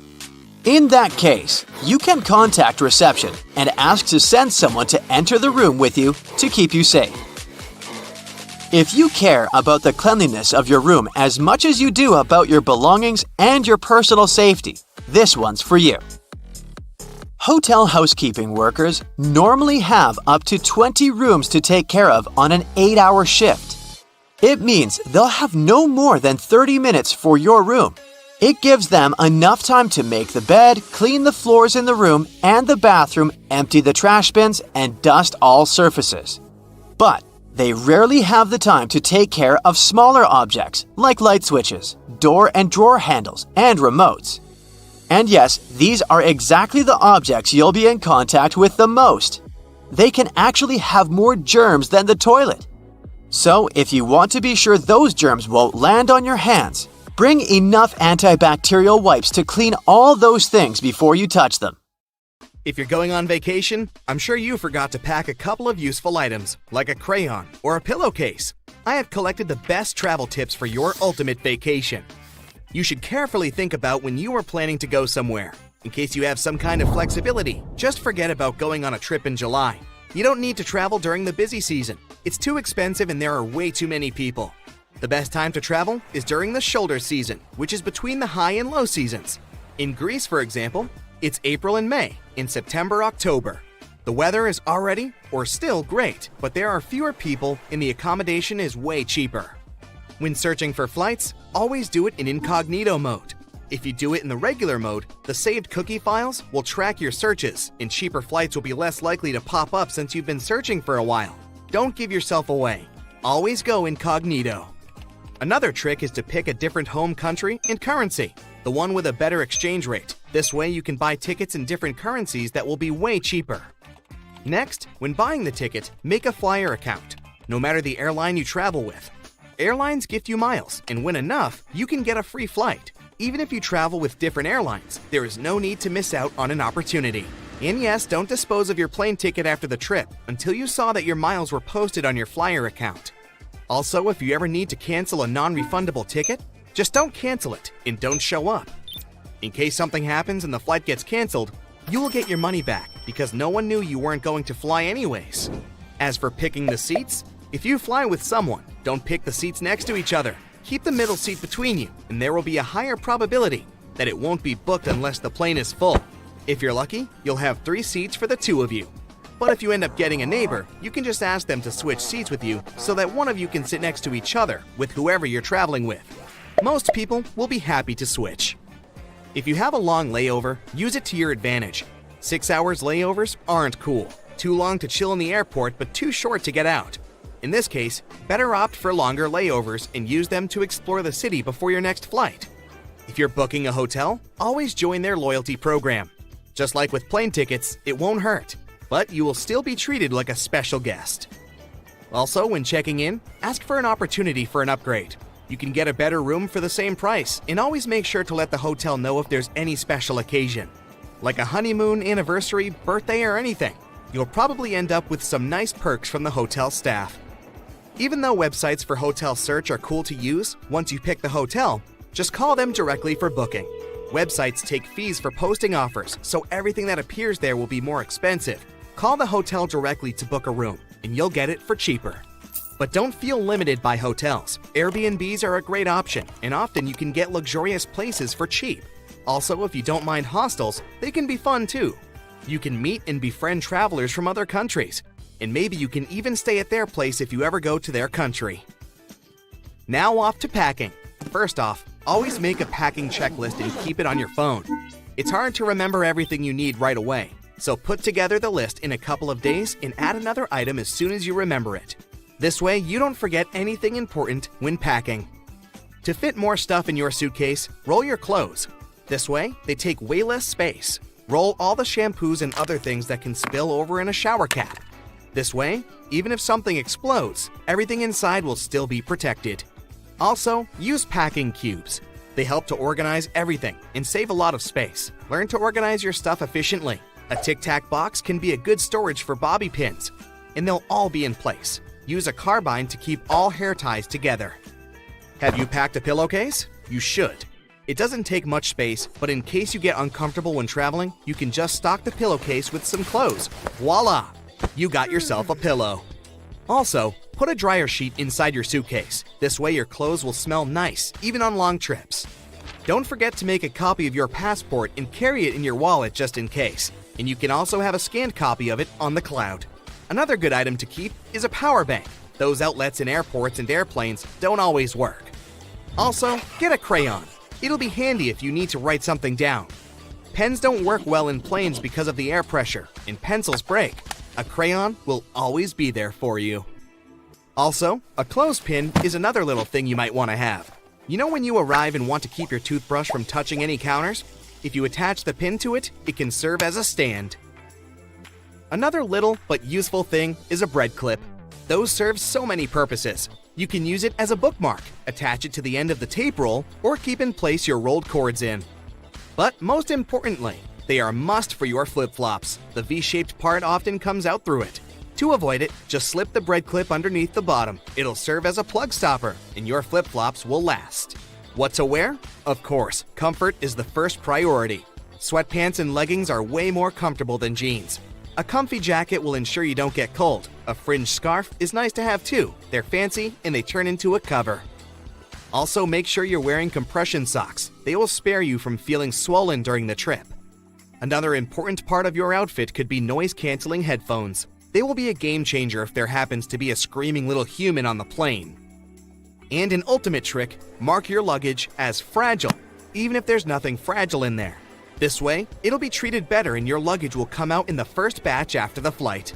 In that case, you can contact reception and ask to send someone to enter the room with you to keep you safe. If you care about the cleanliness of your room as much as you do about your belongings and your personal safety, this one's for you. Hotel housekeeping workers normally have up to 20 rooms to take care of on an 8-hour shift. It means they'll have no more than 30 minutes for your room. It gives them enough time to make the bed, clean the floors in the room and the bathroom, empty the trash bins, and dust all surfaces. But they rarely have the time to take care of smaller objects like light switches, door and drawer handles, and remotes. And yes, these are exactly the objects you'll be in contact with the most. They can actually have more germs than the toilet. So if you want to be sure those germs won't land on your hands, bring enough antibacterial wipes to clean all those things before you touch them. If you're going on vacation, I'm sure you forgot to pack a couple of useful items, like a crayon or a pillowcase. I have collected the best travel tips for your ultimate vacation. You should carefully think about when you are planning to go somewhere. In case you have some kind of flexibility, just forget about going on a trip in July. You don't need to travel during the busy season. It's too expensive and there are way too many people. The best time to travel is during the shoulder season, which is between the high and low seasons. In Greece, for example, it's April and May. In September, October. The weather is already or still great, but there are fewer people and the accommodation is way cheaper. When searching for flights, always do it in incognito mode. If you do it in the regular mode, the saved cookie files will track your searches, and cheaper flights will be less likely to pop up since you've been searching for a while. Don't give yourself away. Always go incognito. Another trick is to pick a different home country and currency, the one with a better exchange rate. This way you can buy tickets in different currencies that will be way cheaper. Next, when buying the ticket, make a flyer account, no matter the airline you travel with. Airlines gift you miles, and when enough, you can get a free flight. Even if you travel with different airlines, there is no need to miss out on an opportunity. And yes, don't dispose of your plane ticket after the trip until you saw that your miles were posted on your flyer account. Also, if you ever need to cancel a non-refundable ticket, just don't cancel it and don't show up. In case something happens and the flight gets canceled, you will get your money back because no one knew you weren't going to fly anyways. As for picking the seats, if you fly with someone, don't pick the seats next to each other. Keep the middle seat between you, and there will be a higher probability that it won't be booked unless the plane is full. If you're lucky, you'll have 3 seats for the 2 of you. But if you end up getting a neighbor, you can just ask them to switch seats with you so that one of you can sit next to each other with whoever you're traveling with. Most people will be happy to switch. If you have a long layover, use it to your advantage. 6 hours layovers aren't cool. Too long to chill in the airport, but too short to get out. In this case, better opt for longer layovers and use them to explore the city before your next flight. If you're booking a hotel, always join their loyalty program. Just like with plane tickets, it won't hurt, but you will still be treated like a special guest. Also, when checking in, ask for an opportunity for an upgrade. You can get a better room for the same price, and always make sure to let the hotel know if there's any special occasion. Like a honeymoon, anniversary, birthday, or anything, you'll probably end up with some nice perks from the hotel staff. Even though websites for hotel search are cool to use, once you pick the hotel, just call them directly for booking. Websites take fees for posting offers, so everything that appears there will be more expensive. Call the hotel directly to book a room, and you'll get it for cheaper. But don't feel limited by hotels. Airbnbs are a great option, and often you can get luxurious places for cheap. Also, if you don't mind hostels, they can be fun too. You can meet and befriend travelers from other countries, and maybe you can even stay at their place if you ever go to their country. Now off to packing. First off, always make a packing checklist and keep it on your phone. It's hard to remember everything you need right away, so put together the list in a couple of days and add another item as soon as you remember it. This way, you don't forget anything important when packing. To fit more stuff in your suitcase, roll your clothes. This way, they take way less space. Roll all the shampoos and other things that can spill over in a shower cap. This way, even if something explodes, everything inside will still be protected. Also, use packing cubes. They help to organize everything and save a lot of space. Learn to organize your stuff efficiently. A tic-tac box can be a good storage for bobby pins, and they'll all be in place. Use a carbine to keep all hair ties together. Have you packed a pillowcase? You should. It doesn't take much space, but in case you get uncomfortable when traveling, you can just stock the pillowcase with some clothes. Voila! You got yourself a pillow. Also, put a dryer sheet inside your suitcase. This way your clothes will smell nice, even on long trips. Don't forget to make a copy of your passport and carry it in your wallet just in case. And you can also have a scanned copy of it on the cloud. Another good item to keep is a power bank. Those outlets in airports and airplanes don't always work. Also, get a crayon. It'll be handy if you need to write something down. Pens don't work well in planes because of the air pressure, and pencils break. A crayon will always be there for you. Also, a clothespin is another little thing you might want to have. You know when you arrive and want to keep your toothbrush from touching any counters? If you attach the pin to it, it can serve as a stand. Another little but useful thing is a bread clip. Those serve so many purposes. You can use it as a bookmark, attach it to the end of the tape roll, or keep in place your rolled cords in. But most importantly, they are a must for your flip-flops. The V-shaped part often comes out through it. To avoid it, just slip the bread clip underneath the bottom. It'll serve as a plug stopper, and your flip-flops will last. What to wear? Of course, comfort is the first priority. Sweatpants and leggings are way more comfortable than jeans. A comfy jacket will ensure you don't get cold. A fringed scarf is nice to have too. They're fancy and they turn into a cover. Also, make sure you're wearing compression socks. They will spare you from feeling swollen during the trip. Another important part of your outfit could be noise-canceling headphones. They will be a game changer if there happens to be a screaming little human on the plane. And an ultimate trick, mark your luggage as fragile, even if there's nothing fragile in there. This way, it'll be treated better and your luggage will come out in the first batch after the flight.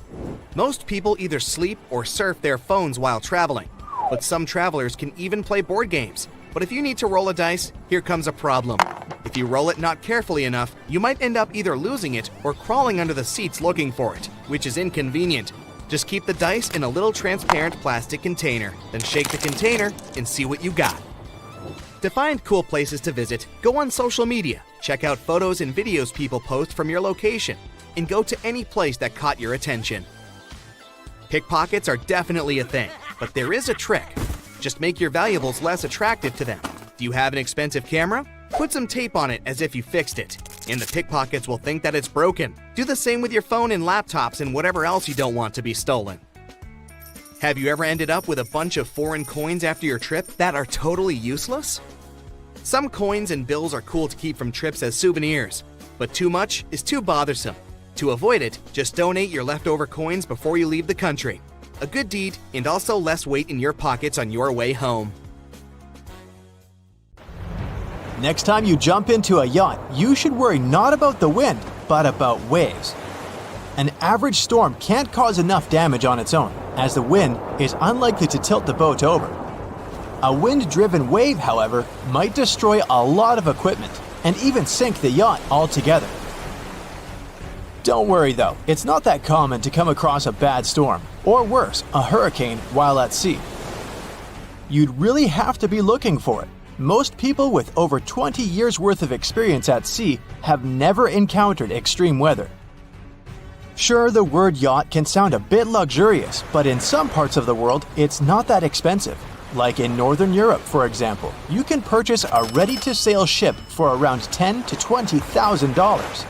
Most people either sleep or surf their phones while traveling, but some travelers can even play board games. But if you need to roll a dice, here comes a problem. If you roll it not carefully enough, you might end up either losing it or crawling under the seats looking for it, which is inconvenient. Just keep the dice in a little transparent plastic container, then shake the container and see what you got. To find cool places to visit, go on social media, check out photos and videos people post from your location, and go to any place that caught your attention. Pickpockets are definitely a thing, but there is a trick. Just make your valuables less attractive to them. Do you have an expensive camera? Put some tape on it as if you fixed it, and the pickpockets will think that it's broken. Do the same with your phone and laptops and whatever else you don't want to be stolen. Have you ever ended up with a bunch of foreign coins after your trip that are totally useless? Some coins and bills are cool to keep from trips as souvenirs, but too much is too bothersome. To avoid it, just donate your leftover coins before you leave the country. A good deed and also less weight in your pockets on your way home. Next time you jump into a yacht, you should worry not about the wind, but about waves. An average storm can't cause enough damage on its own, as the wind is unlikely to tilt the boat over. A wind-driven wave, however, might destroy a lot of equipment and even sink the yacht altogether. Don't worry though, it's not that common to come across a bad storm, or worse, a hurricane while at sea. You'd really have to be looking for it. Most people with over 20 years worth of experience at sea have never encountered extreme weather. Sure, the word yacht can sound a bit luxurious, but in some parts of the world, it's not that expensive. Like in Northern Europe, for example, you can purchase a ready-to-sail ship for around $10,000 to $20,000.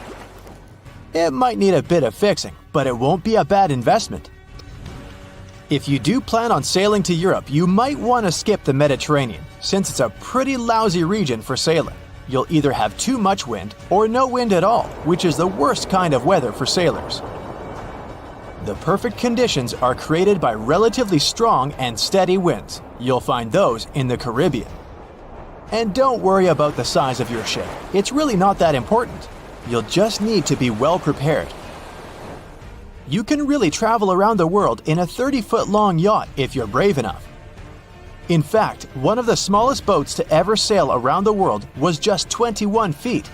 It might need a bit of fixing, but it won't be a bad investment. If you do plan on sailing to Europe, you might want to skip the Mediterranean, since it's a pretty lousy region for sailing. You'll either have too much wind or no wind at all, which is the worst kind of weather for sailors. The perfect conditions are created by relatively strong and steady winds. You'll find those in the Caribbean. And don't worry about the size of your ship. It's really not that important. You'll just need to be well prepared. You can really travel around the world in a 30-foot-long yacht if you're brave enough. In fact, one of the smallest boats to ever sail around the world was just 21 feet.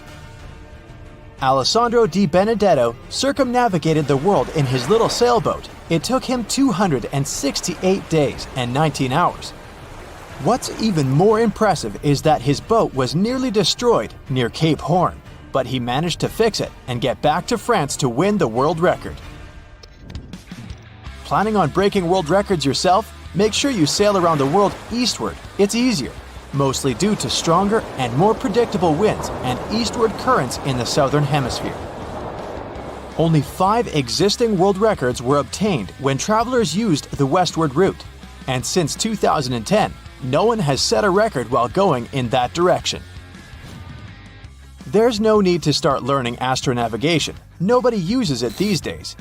Alessandro Di Benedetto circumnavigated the world in his little sailboat. It took him 268 days and 19 hours. What's even more impressive is that his boat was nearly destroyed near Cape Horn, but he managed to fix it and get back to France to win the world record. Planning on breaking world records yourself? Make sure you sail around the world eastward. It's easier, mostly due to stronger and more predictable winds and eastward currents in the southern hemisphere. Only 5 existing world records were obtained when travelers used the westward route, and since 2010, no one has set a record while going in that direction. There's no need to start learning astronavigation. Nobody uses it these days.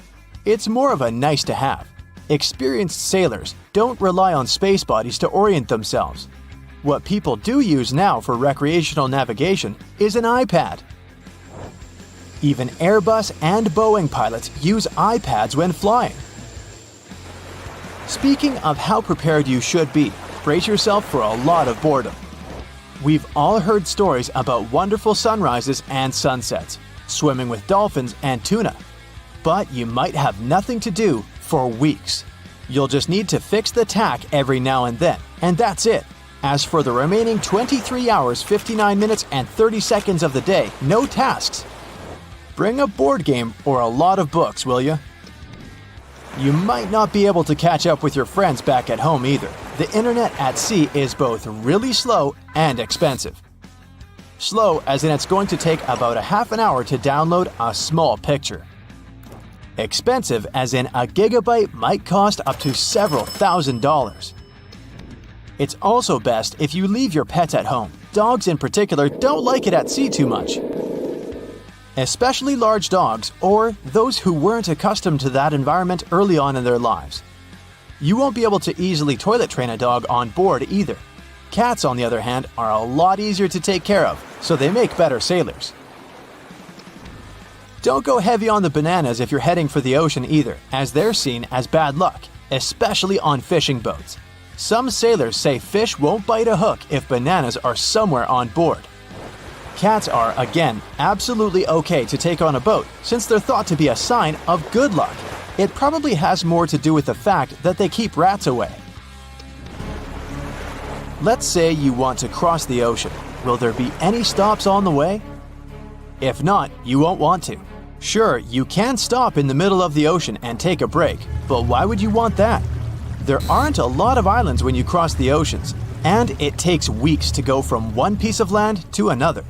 It's more of a nice to have. Experienced sailors don't rely on space bodies to orient themselves. What people do use now for recreational navigation is an iPad. Even Airbus and Boeing pilots use iPads when flying. Speaking of how prepared you should be, brace yourself for a lot of boredom. We've all heard stories about wonderful sunrises and sunsets, swimming with dolphins and tuna. But you might have nothing to do for weeks. You'll just need to fix the tack every now and then, and that's it. As for the remaining 23 hours, 59 minutes, and 30 seconds of the day, no tasks. Bring a board game or a lot of books, will you? You might not be able to catch up with your friends back at home either. The internet at sea is both really slow and expensive. Slow as in it's going to take about a half an hour to download a small picture. Expensive as in a gigabyte might cost up to several $1,000s. It's also best if you leave your pets at home. Dogs in particular don't like it at sea too much. Especially large dogs or those who weren't accustomed to that environment early on in their lives. You won't be able to easily toilet train a dog on board either. Cats, on the other hand, are a lot easier to take care of, so they make better sailors. Don't go heavy on the bananas if you're heading for the ocean either, as they're seen as bad luck, especially on fishing boats. Some sailors say fish won't bite a hook if bananas are somewhere on board. Cats are, again, absolutely okay to take on a boat since they're thought to be a sign of good luck. It probably has more to do with the fact that they keep rats away. Let's say you want to cross the ocean. Will there be any stops on the way? If not, you won't want to. Sure, you can stop in the middle of the ocean and take a break, but why would you want that? There aren't a lot of islands when you cross the oceans, and it takes weeks to go from one piece of land to another.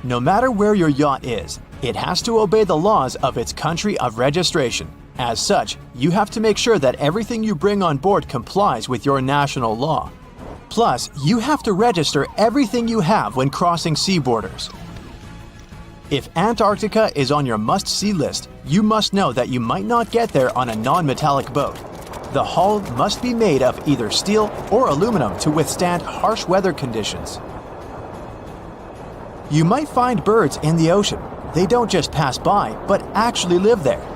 No matter where your yacht is, it has to obey the laws of its country of registration. As such, you have to make sure that everything you bring on board complies with your national law. Plus, you have to register everything you have when crossing sea borders. If Antarctica is on your must-see list, you must know that you might not get there on a non-metallic boat. The hull must be made of either steel or aluminum to withstand harsh weather conditions. You might find birds in the ocean. They don't just pass by, but actually live there.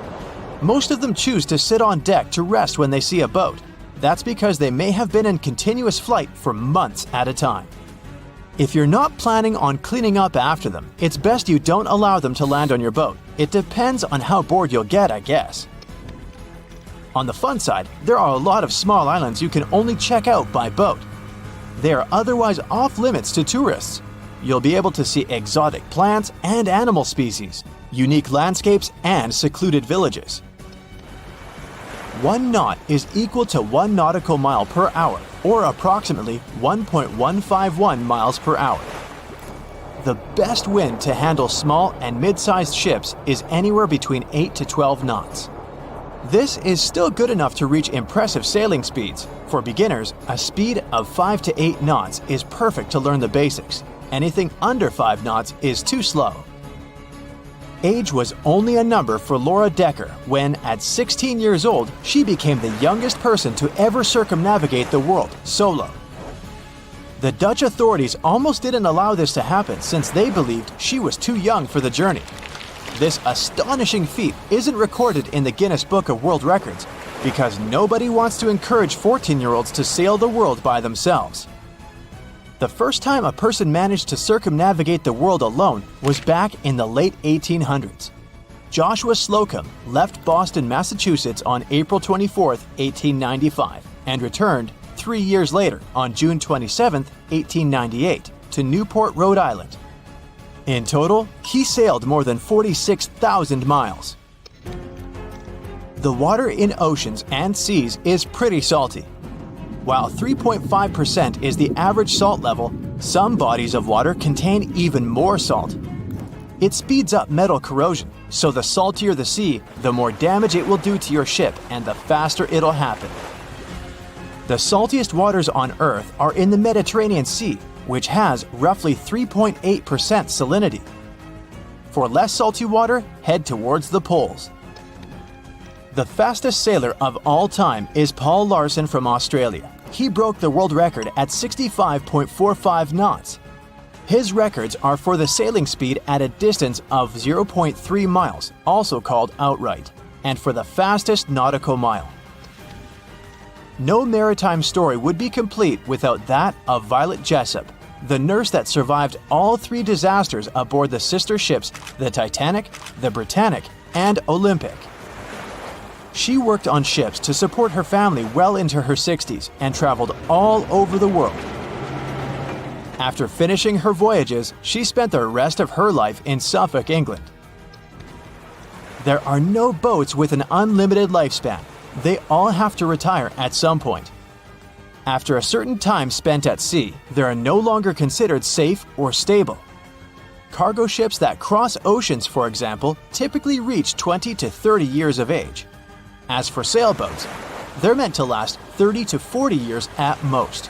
Most of them choose to sit on deck to rest when they see a boat. That's because they may have been in continuous flight for months at a time. If you're not planning on cleaning up after them, it's best you don't allow them to land on your boat. It depends on how bored you'll get, I guess. On the fun side, there are a lot of small islands you can only check out by boat. They are otherwise off limits to tourists. You'll be able to see exotic plants and animal species, unique landscapes, and secluded villages. 1 knot is equal to 1 nautical mile per hour, or approximately 1.151 miles per hour. The best wind to handle small and mid-sized ships is anywhere between 8 to 12 knots. This is still good enough to reach impressive sailing speeds. For beginners, a speed of 5 to 8 knots is perfect to learn the basics. Anything under 5 knots is too slow. Age was only a number for Laura Decker when, at 16 years old, she became the youngest person to ever circumnavigate the world solo. The Dutch authorities almost didn't allow this to happen since they believed she was too young for the journey. This astonishing feat isn't recorded in the Guinness Book of World Records because nobody wants to encourage 14-year-olds to sail the world by themselves. The first time a person managed to circumnavigate the world alone was back in the late 1800s. Joshua Slocum left Boston, Massachusetts on April 24, 1895, and returned 3 years later on June 27, 1898, to Newport, Rhode Island. In total, he sailed more than 46,000 miles. The water in oceans and seas is pretty salty. While 3.5% is the average salt level, some bodies of water contain even more salt. It speeds up metal corrosion, so the saltier the sea, the more damage it will do to your ship and the faster it'll happen. The saltiest waters on Earth are in the Mediterranean Sea, which has roughly 3.8% salinity. For less salty water, head towards the poles. The fastest sailor of all time is Paul Larsen from Australia. He broke the world record at 65.45 knots. His records are for the sailing speed at a distance of 0.3 miles, also called outright, and for the fastest nautical mile. No maritime story would be complete without that of Violet Jessup, the nurse that survived all 3 disasters aboard the sister ships, the Titanic, the Britannic, and Olympic. She worked on ships to support her family well into her 60s and traveled all over the world. After finishing her voyages, she spent the rest of her life in Suffolk, England. There are no boats with an unlimited lifespan. They all have to retire at some point. After a certain time spent at sea, they are no longer considered safe or stable. Cargo ships that cross oceans, for example, typically reach 20 to 30 years of age. As for sailboats, they're meant to last 30 to 40 years at most,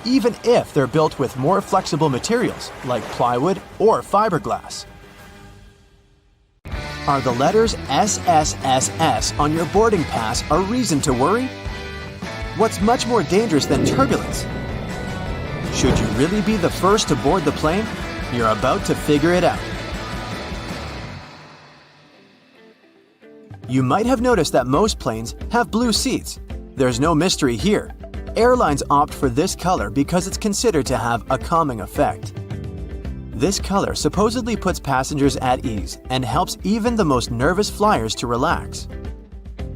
even if they're built with more flexible materials like plywood or fiberglass. Are the letters SSSS on your boarding pass a reason to worry? What's much more dangerous than turbulence? Should you really be the first to board the plane? You're about to figure it out. You might have noticed that most planes have blue seats. There's no mystery here. Airlines opt for this color because it's considered to have a calming effect. This color supposedly puts passengers at ease and helps even the most nervous flyers to relax.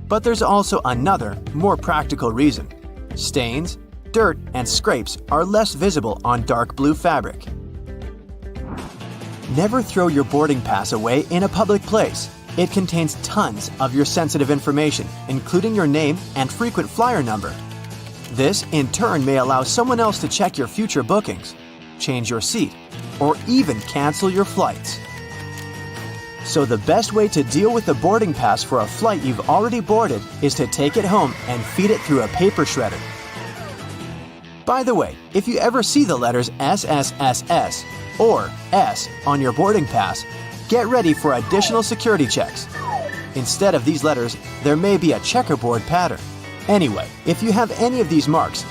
But there's also another, more practical reason. Stains, dirt, and scrapes are less visible on dark blue fabric. Never throw your boarding pass away in a public place. It contains tons of your sensitive information, including your name and frequent flyer number. This, in turn, may allow someone else to check your future bookings, change your seat, or even cancel your flights. So the best way to deal with the boarding pass for a flight you've already boarded is to take it home and feed it through a paper shredder. By the way, if you ever see the letters SSSS or S on your boarding pass, get ready for additional security checks. Instead of these letters, there may be a checkerboard pattern. Anyway, if you have any of these marks,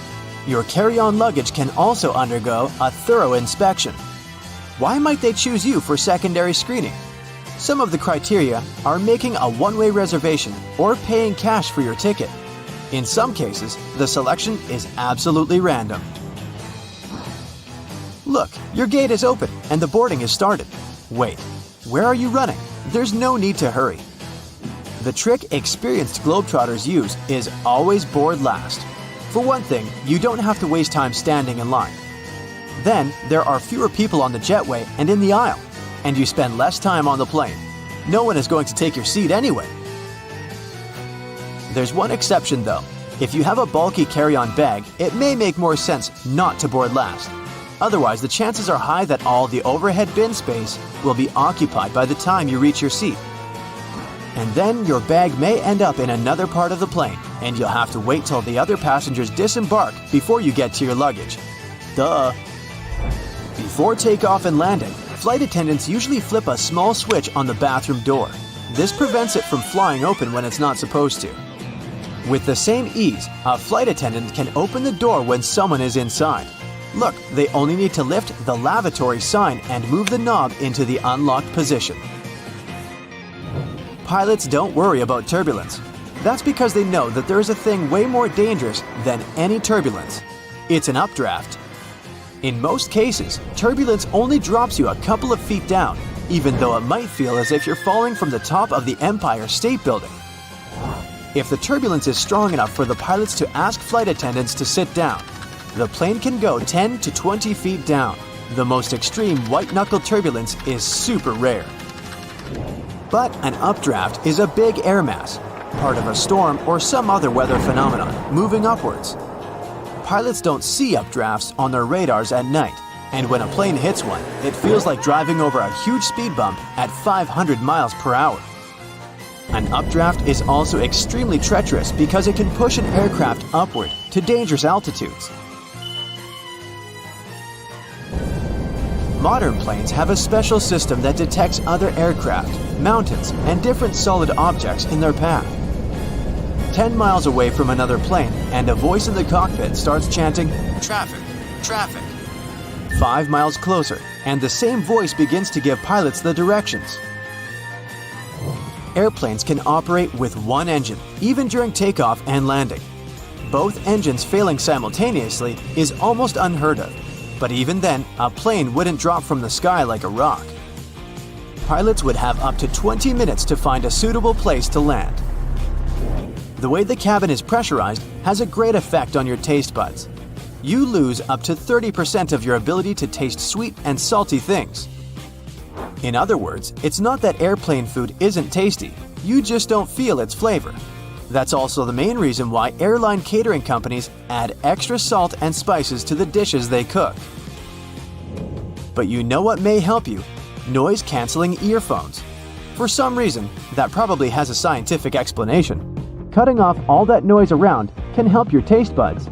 your carry-on luggage can also undergo a thorough inspection. Why might they choose you for secondary screening? Some of the criteria are making a one-way reservation or paying cash for your ticket. In some cases, the selection is absolutely random. Look, your gate is open and the boarding is started. Wait, where are you running? There's no need to hurry. The trick experienced Globetrotters use is always board last. For one thing, you don't have to waste time standing in line. Then, there are fewer people on the jetway and in the aisle, and you spend less time on the plane. No one is going to take your seat anyway. There's one exception though. If you have a bulky carry-on bag, it may make more sense not to board last. Otherwise, the chances are high that all the overhead bin space will be occupied by the time you reach your seat. And then your bag may end up in another part of the plane, and you'll have to wait till the other passengers disembark before you get to your luggage. Duh! Before takeoff and landing, flight attendants usually flip a small switch on the bathroom door. This prevents it from flying open when it's not supposed to. With the same ease, a flight attendant can open the door when someone is inside. Look, they only need to lift the lavatory sign and move the knob into the unlocked position. Pilots don't worry about turbulence. That's because they know that there is a thing way more dangerous than any turbulence. It's an updraft. In most cases, turbulence only drops you a couple of feet down, even though it might feel as if you're falling from the top of the Empire State Building. If the turbulence is strong enough for the pilots to ask flight attendants to sit down, the plane can go 10 to 20 feet down. The most extreme white-knuckle turbulence is super rare. But an updraft is a big air mass, part of a storm or some other weather phenomenon, moving upwards. Pilots don't see updrafts on their radars at night, and when a plane hits one, it feels like driving over a huge speed bump at 500 miles per hour. An updraft is also extremely treacherous because it can push an aircraft upward to dangerous altitudes. Modern planes have a special system that detects other aircraft, mountains, and different solid objects in their path. 10 miles away from another plane, and a voice in the cockpit starts chanting, "Traffic, traffic." 5 miles closer, and the same voice begins to give pilots the directions. Airplanes can operate with one engine, even during takeoff and landing. Both engines failing simultaneously is almost unheard of. But even then, a plane wouldn't drop from the sky like a rock. Pilots would have up to 20 minutes to find a suitable place to land. The way the cabin is pressurized has a great effect on your taste buds. You lose up to 30% of your ability to taste sweet and salty things. In other words, it's not that airplane food isn't tasty, you just don't feel its flavor. That's also the main reason why airline catering companies add extra salt and spices to the dishes they cook. But you know what may help you? Noise-canceling earphones. For some reason, that probably has a scientific explanation. Cutting off all that noise around can help your taste buds.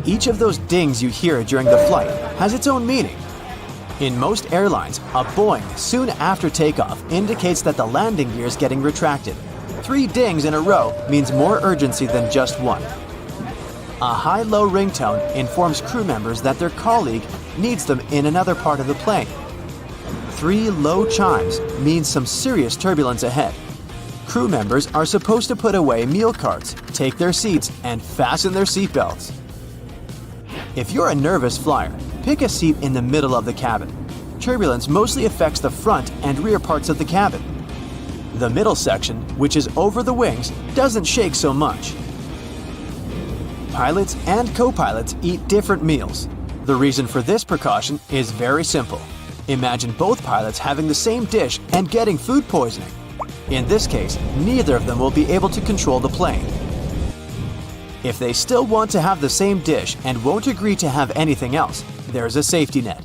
Each of those dings you hear during the flight has its own meaning. In most airlines, a boing soon after takeoff indicates that the landing gear is getting retracted. 3 dings in a row means more urgency than just one. A high-low ringtone informs crew members that their colleague needs them in another part of the plane. 3 low chimes means some serious turbulence ahead. Crew members are supposed to put away meal carts, take their seats, and fasten their seatbelts. If you're a nervous flyer, pick a seat in the middle of the cabin. Turbulence mostly affects the front and rear parts of the cabin. The middle section, which is over the wings, doesn't shake so much. Pilots and co-pilots eat different meals. The reason for this precaution is very simple. Imagine both pilots having the same dish and getting food poisoning. In this case, neither of them will be able to control the plane. If they still want to have the same dish and won't agree to have anything else, there's a safety net.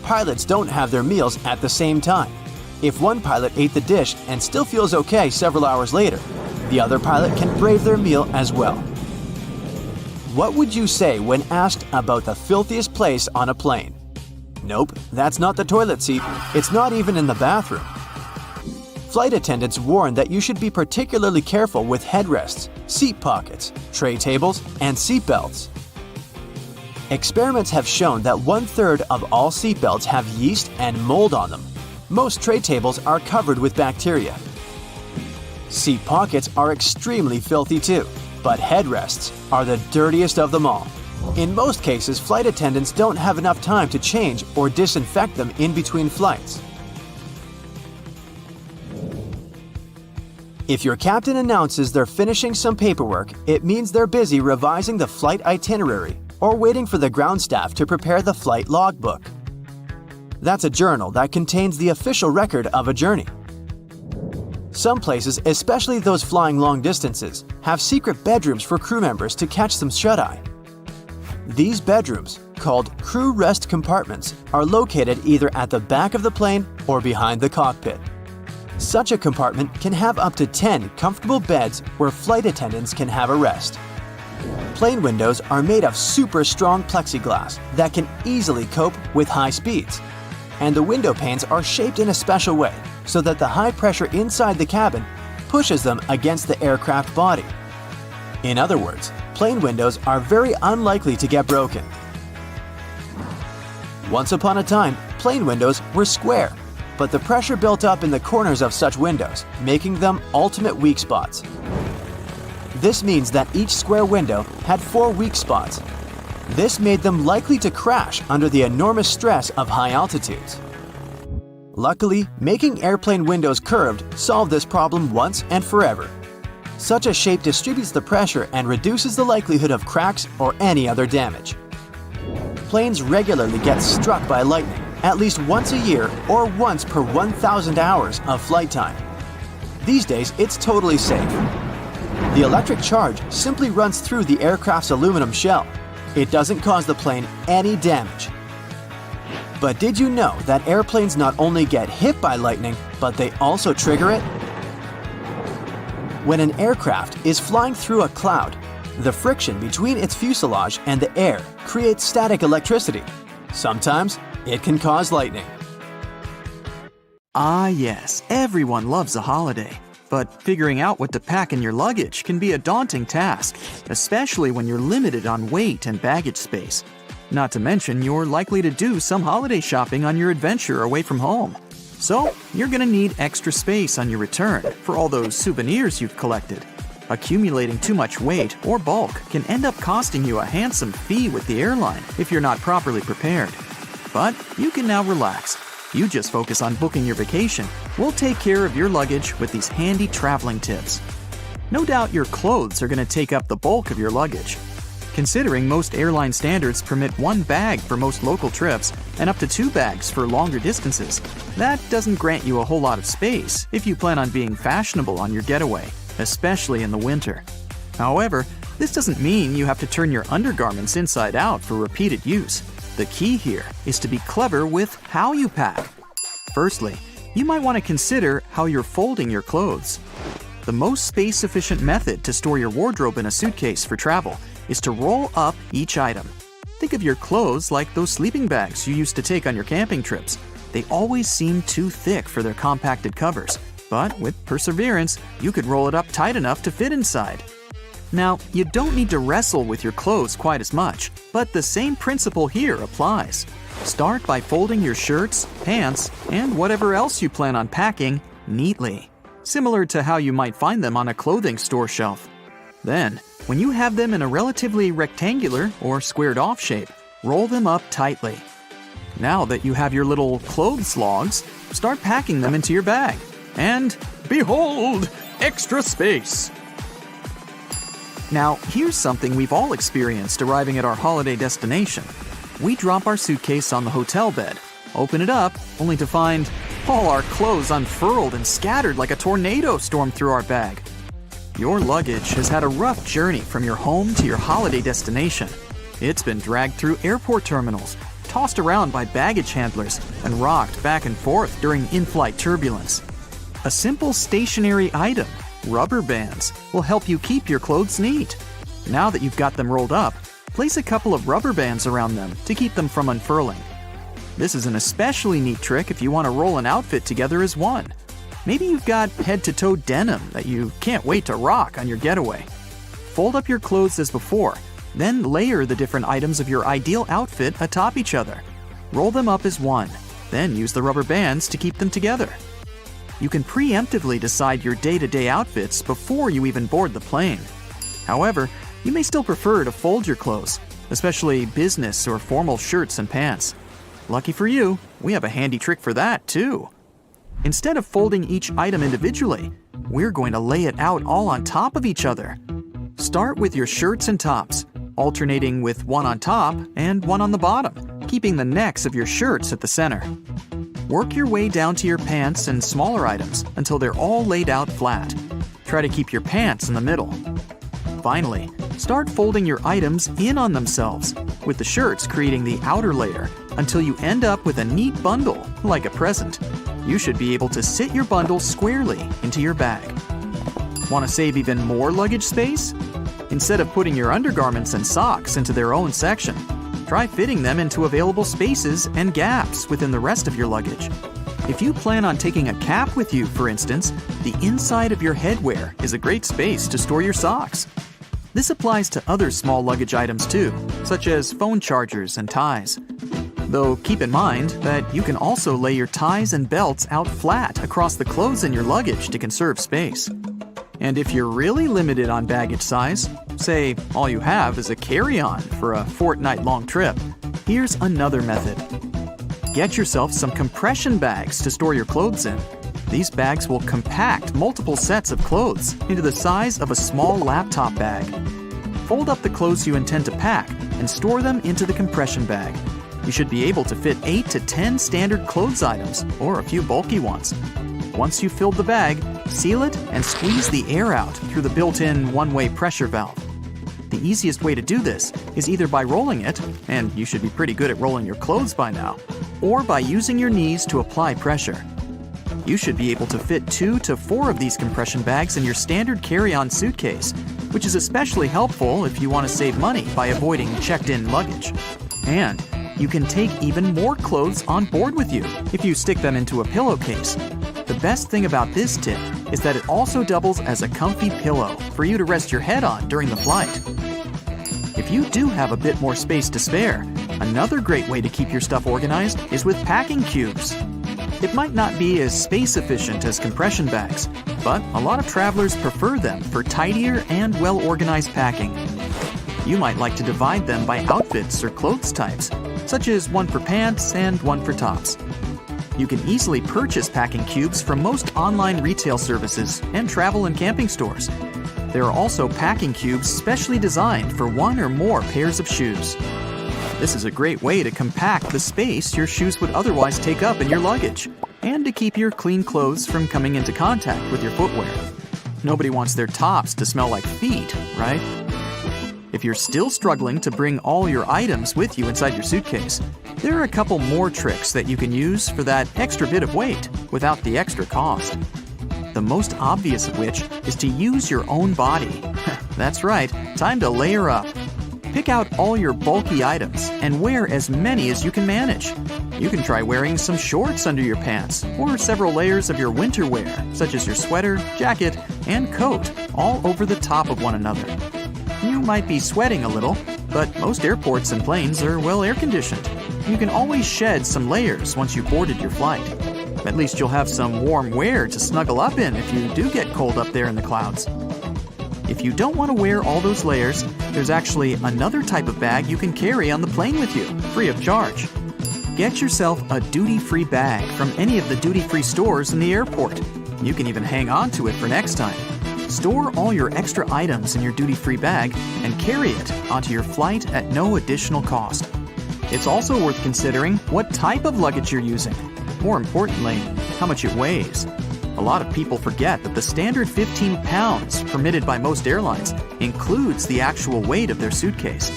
Pilots don't have their meals at the same time. If one pilot ate the dish and still feels okay several hours later, the other pilot can brave their meal as well. What would you say when asked about the filthiest place on a plane? Nope, that's not the toilet seat. It's not even in the bathroom. Flight attendants warn that you should be particularly careful with headrests, seat pockets, tray tables, and seat belts. Experiments have shown that 1/3 of all seat belts have yeast and mold on them. Most tray tables are covered with bacteria. Seat pockets are extremely filthy too, but headrests are the dirtiest of them all. In most cases, flight attendants don't have enough time to change or disinfect them in between flights. If your captain announces they're finishing some paperwork, it means they're busy revising the flight itinerary or waiting for the ground staff to prepare the flight logbook. That's a journal that contains the official record of a journey. Some places, especially those flying long distances, have secret bedrooms for crew members to catch some shut-eye. These bedrooms, called crew rest compartments, are located either at the back of the plane or behind the cockpit. Such a compartment can have up to 10 comfortable beds where flight attendants can have a rest. Plane windows are made of super strong plexiglass that can easily cope with high speeds. And the window panes are shaped in a special way so that the high pressure inside the cabin pushes them against the aircraft body. In other words, plane windows are very unlikely to get broken. Once upon a time, plane windows were square, but the pressure built up in the corners of such windows, making them ultimate weak spots. This means that each square window had 4 weak spots. This made them likely to crash under the enormous stress of high altitudes. Luckily, making airplane windows curved solved this problem once and forever. Such a shape distributes the pressure and reduces the likelihood of cracks or any other damage. Planes regularly get struck by lightning, at least once a year or once per 1,000 hours of flight time. These days, it's totally safe. The electric charge simply runs through the aircraft's aluminum shell. It doesn't cause the plane any damage. But did you know that airplanes not only get hit by lightning, but they also trigger it? When an aircraft is flying through a cloud, the friction between its fuselage and the air creates static electricity. Sometimes it can cause lightning. Ah yes, everyone loves a holiday. But figuring out what to pack in your luggage can be a daunting task, especially when you're limited on weight and baggage space. Not to mention, you're likely to do some holiday shopping on your adventure away from home. So, you're gonna need extra space on your return for all those souvenirs you've collected. Accumulating too much weight or bulk can end up costing you a handsome fee with the airline if you're not properly prepared. But you can now relax. You just focus on booking your vacation. We'll take care of your luggage with these handy traveling tips. No doubt your clothes are going to take up the bulk of your luggage. Considering most airline standards permit 1 bag for most local trips and up to 2 bags for longer distances, that doesn't grant you a whole lot of space if you plan on being fashionable on your getaway, especially in the winter. However, this doesn't mean you have to turn your undergarments inside out for repeated use. The key here is to be clever with how you pack. Firstly, you might want to consider how you're folding your clothes. The most space-efficient method to store your wardrobe in a suitcase for travel is to roll up each item. Think of your clothes like those sleeping bags you used to take on your camping trips. They always seem too thick for their compacted covers, but with perseverance, you could roll it up tight enough to fit inside. Now, you don't need to wrestle with your clothes quite as much, but the same principle here applies. Start by folding your shirts, pants, and whatever else you plan on packing neatly, similar to how you might find them on a clothing store shelf. Then, when you have them in a relatively rectangular or squared-off shape, roll them up tightly. Now that you have your little clothes logs, start packing them into your bag. And behold, extra space! Now, here's something we've all experienced arriving at our holiday destination. We drop our suitcase on the hotel bed, open it up, only to find all our clothes unfurled and scattered like a tornado stormed through our bag. Your luggage has had a rough journey from your home to your holiday destination. It's been dragged through airport terminals, tossed around by baggage handlers and rocked back and forth during in-flight turbulence. A simple stationary item, rubber bands, will help you keep your clothes neat. Now that you've got them rolled up, place a couple of rubber bands around them to keep them from unfurling. This is an especially neat trick if you want to roll an outfit together as one. Maybe you've got head-to-toe denim that you can't wait to rock on your getaway. Fold up your clothes as before, then layer the different items of your ideal outfit atop each other. Roll them up as one, then use the rubber bands to keep them together. You can preemptively decide your day-to-day outfits before you even board the plane. However, you may still prefer to fold your clothes, especially business or formal shirts and pants. Lucky for you, we have a handy trick for that too. Instead of folding each item individually, we're going to lay it out all on top of each other. Start with your shirts and tops, alternating with one on top and one on the bottom, keeping the necks of your shirts at the center. Work your way down to your pants and smaller items until they're all laid out flat. Try to keep your pants in the middle. Finally, start folding your items in on themselves, with the shirts creating the outer layer until you end up with a neat bundle, like a present. You should be able to sit your bundle squarely into your bag. Want to save even more luggage space? Instead of putting your undergarments and socks into their own section, try fitting them into available spaces and gaps within the rest of your luggage. If you plan on taking a cap with you, for instance, the inside of your headwear is a great space to store your socks. This applies to other small luggage items too, such as phone chargers and ties. Though keep in mind that you can also lay your ties and belts out flat across the clothes in your luggage to conserve space. And if you're really limited on baggage size, say all you have is a carry-on for a fortnight-long trip, here's another method. Get yourself some compression bags to store your clothes in. These bags will compact multiple sets of clothes into the size of a small laptop bag. Fold up the clothes you intend to pack and store them into the compression bag. You should be able to fit 8 to 10 standard clothes items or a few bulky ones. Once you've filled the bag, seal it and squeeze the air out through the built-in one-way pressure valve. The easiest way to do this is either by rolling it, and you should be pretty good at rolling your clothes by now, or by using your knees to apply pressure. You should be able to fit 2 to 4 of these compression bags in your standard carry-on suitcase, which is especially helpful if you want to save money by avoiding checked-in luggage. And you can take even more clothes on board with you if you stick them into a pillowcase. The best thing about this tip is that it also doubles as a comfy pillow for you to rest your head on during the flight. If you do have a bit more space to spare, another great way to keep your stuff organized is with packing cubes. It might not be as space efficient as compression bags, but a lot of travelers prefer them for tidier and well-organized packing. You might like to divide them by outfits or clothes types, such as one for pants and one for tops. You can easily purchase packing cubes from most online retail services and travel and camping stores. There are also packing cubes specially designed for one or more pairs of shoes. This is a great way to compact the space your shoes would otherwise take up in your luggage, and to keep your clean clothes from coming into contact with your footwear. Nobody wants their tops to smell like feet, right? If you're still struggling to bring all your items with you inside your suitcase, there are a couple more tricks that you can use for that extra bit of weight without the extra cost. The most obvious of which is to use your own body. That's right, time to layer up. Pick out all your bulky items and wear as many as you can manage. You can try wearing some shorts under your pants or several layers of your winter wear, such as your sweater, jacket, and coat, all over the top of one another. You might be sweating a little, but most airports and planes are well air-conditioned. You can always shed some layers once you've boarded your flight. At least you'll have some warm wear to snuggle up in if you do get cold up there in the clouds. If you don't want to wear all those layers, there's actually another type of bag you can carry on the plane with you, free of charge. Get yourself a duty-free bag from any of the duty-free stores in the airport. You can even hang on to it for next time. Store all your extra items in your duty-free bag and carry it onto your flight at no additional cost. It's also worth considering what type of luggage you're using. More importantly, how much it weighs. A lot of people forget that the standard 15 pounds permitted by most airlines includes the actual weight of their suitcase.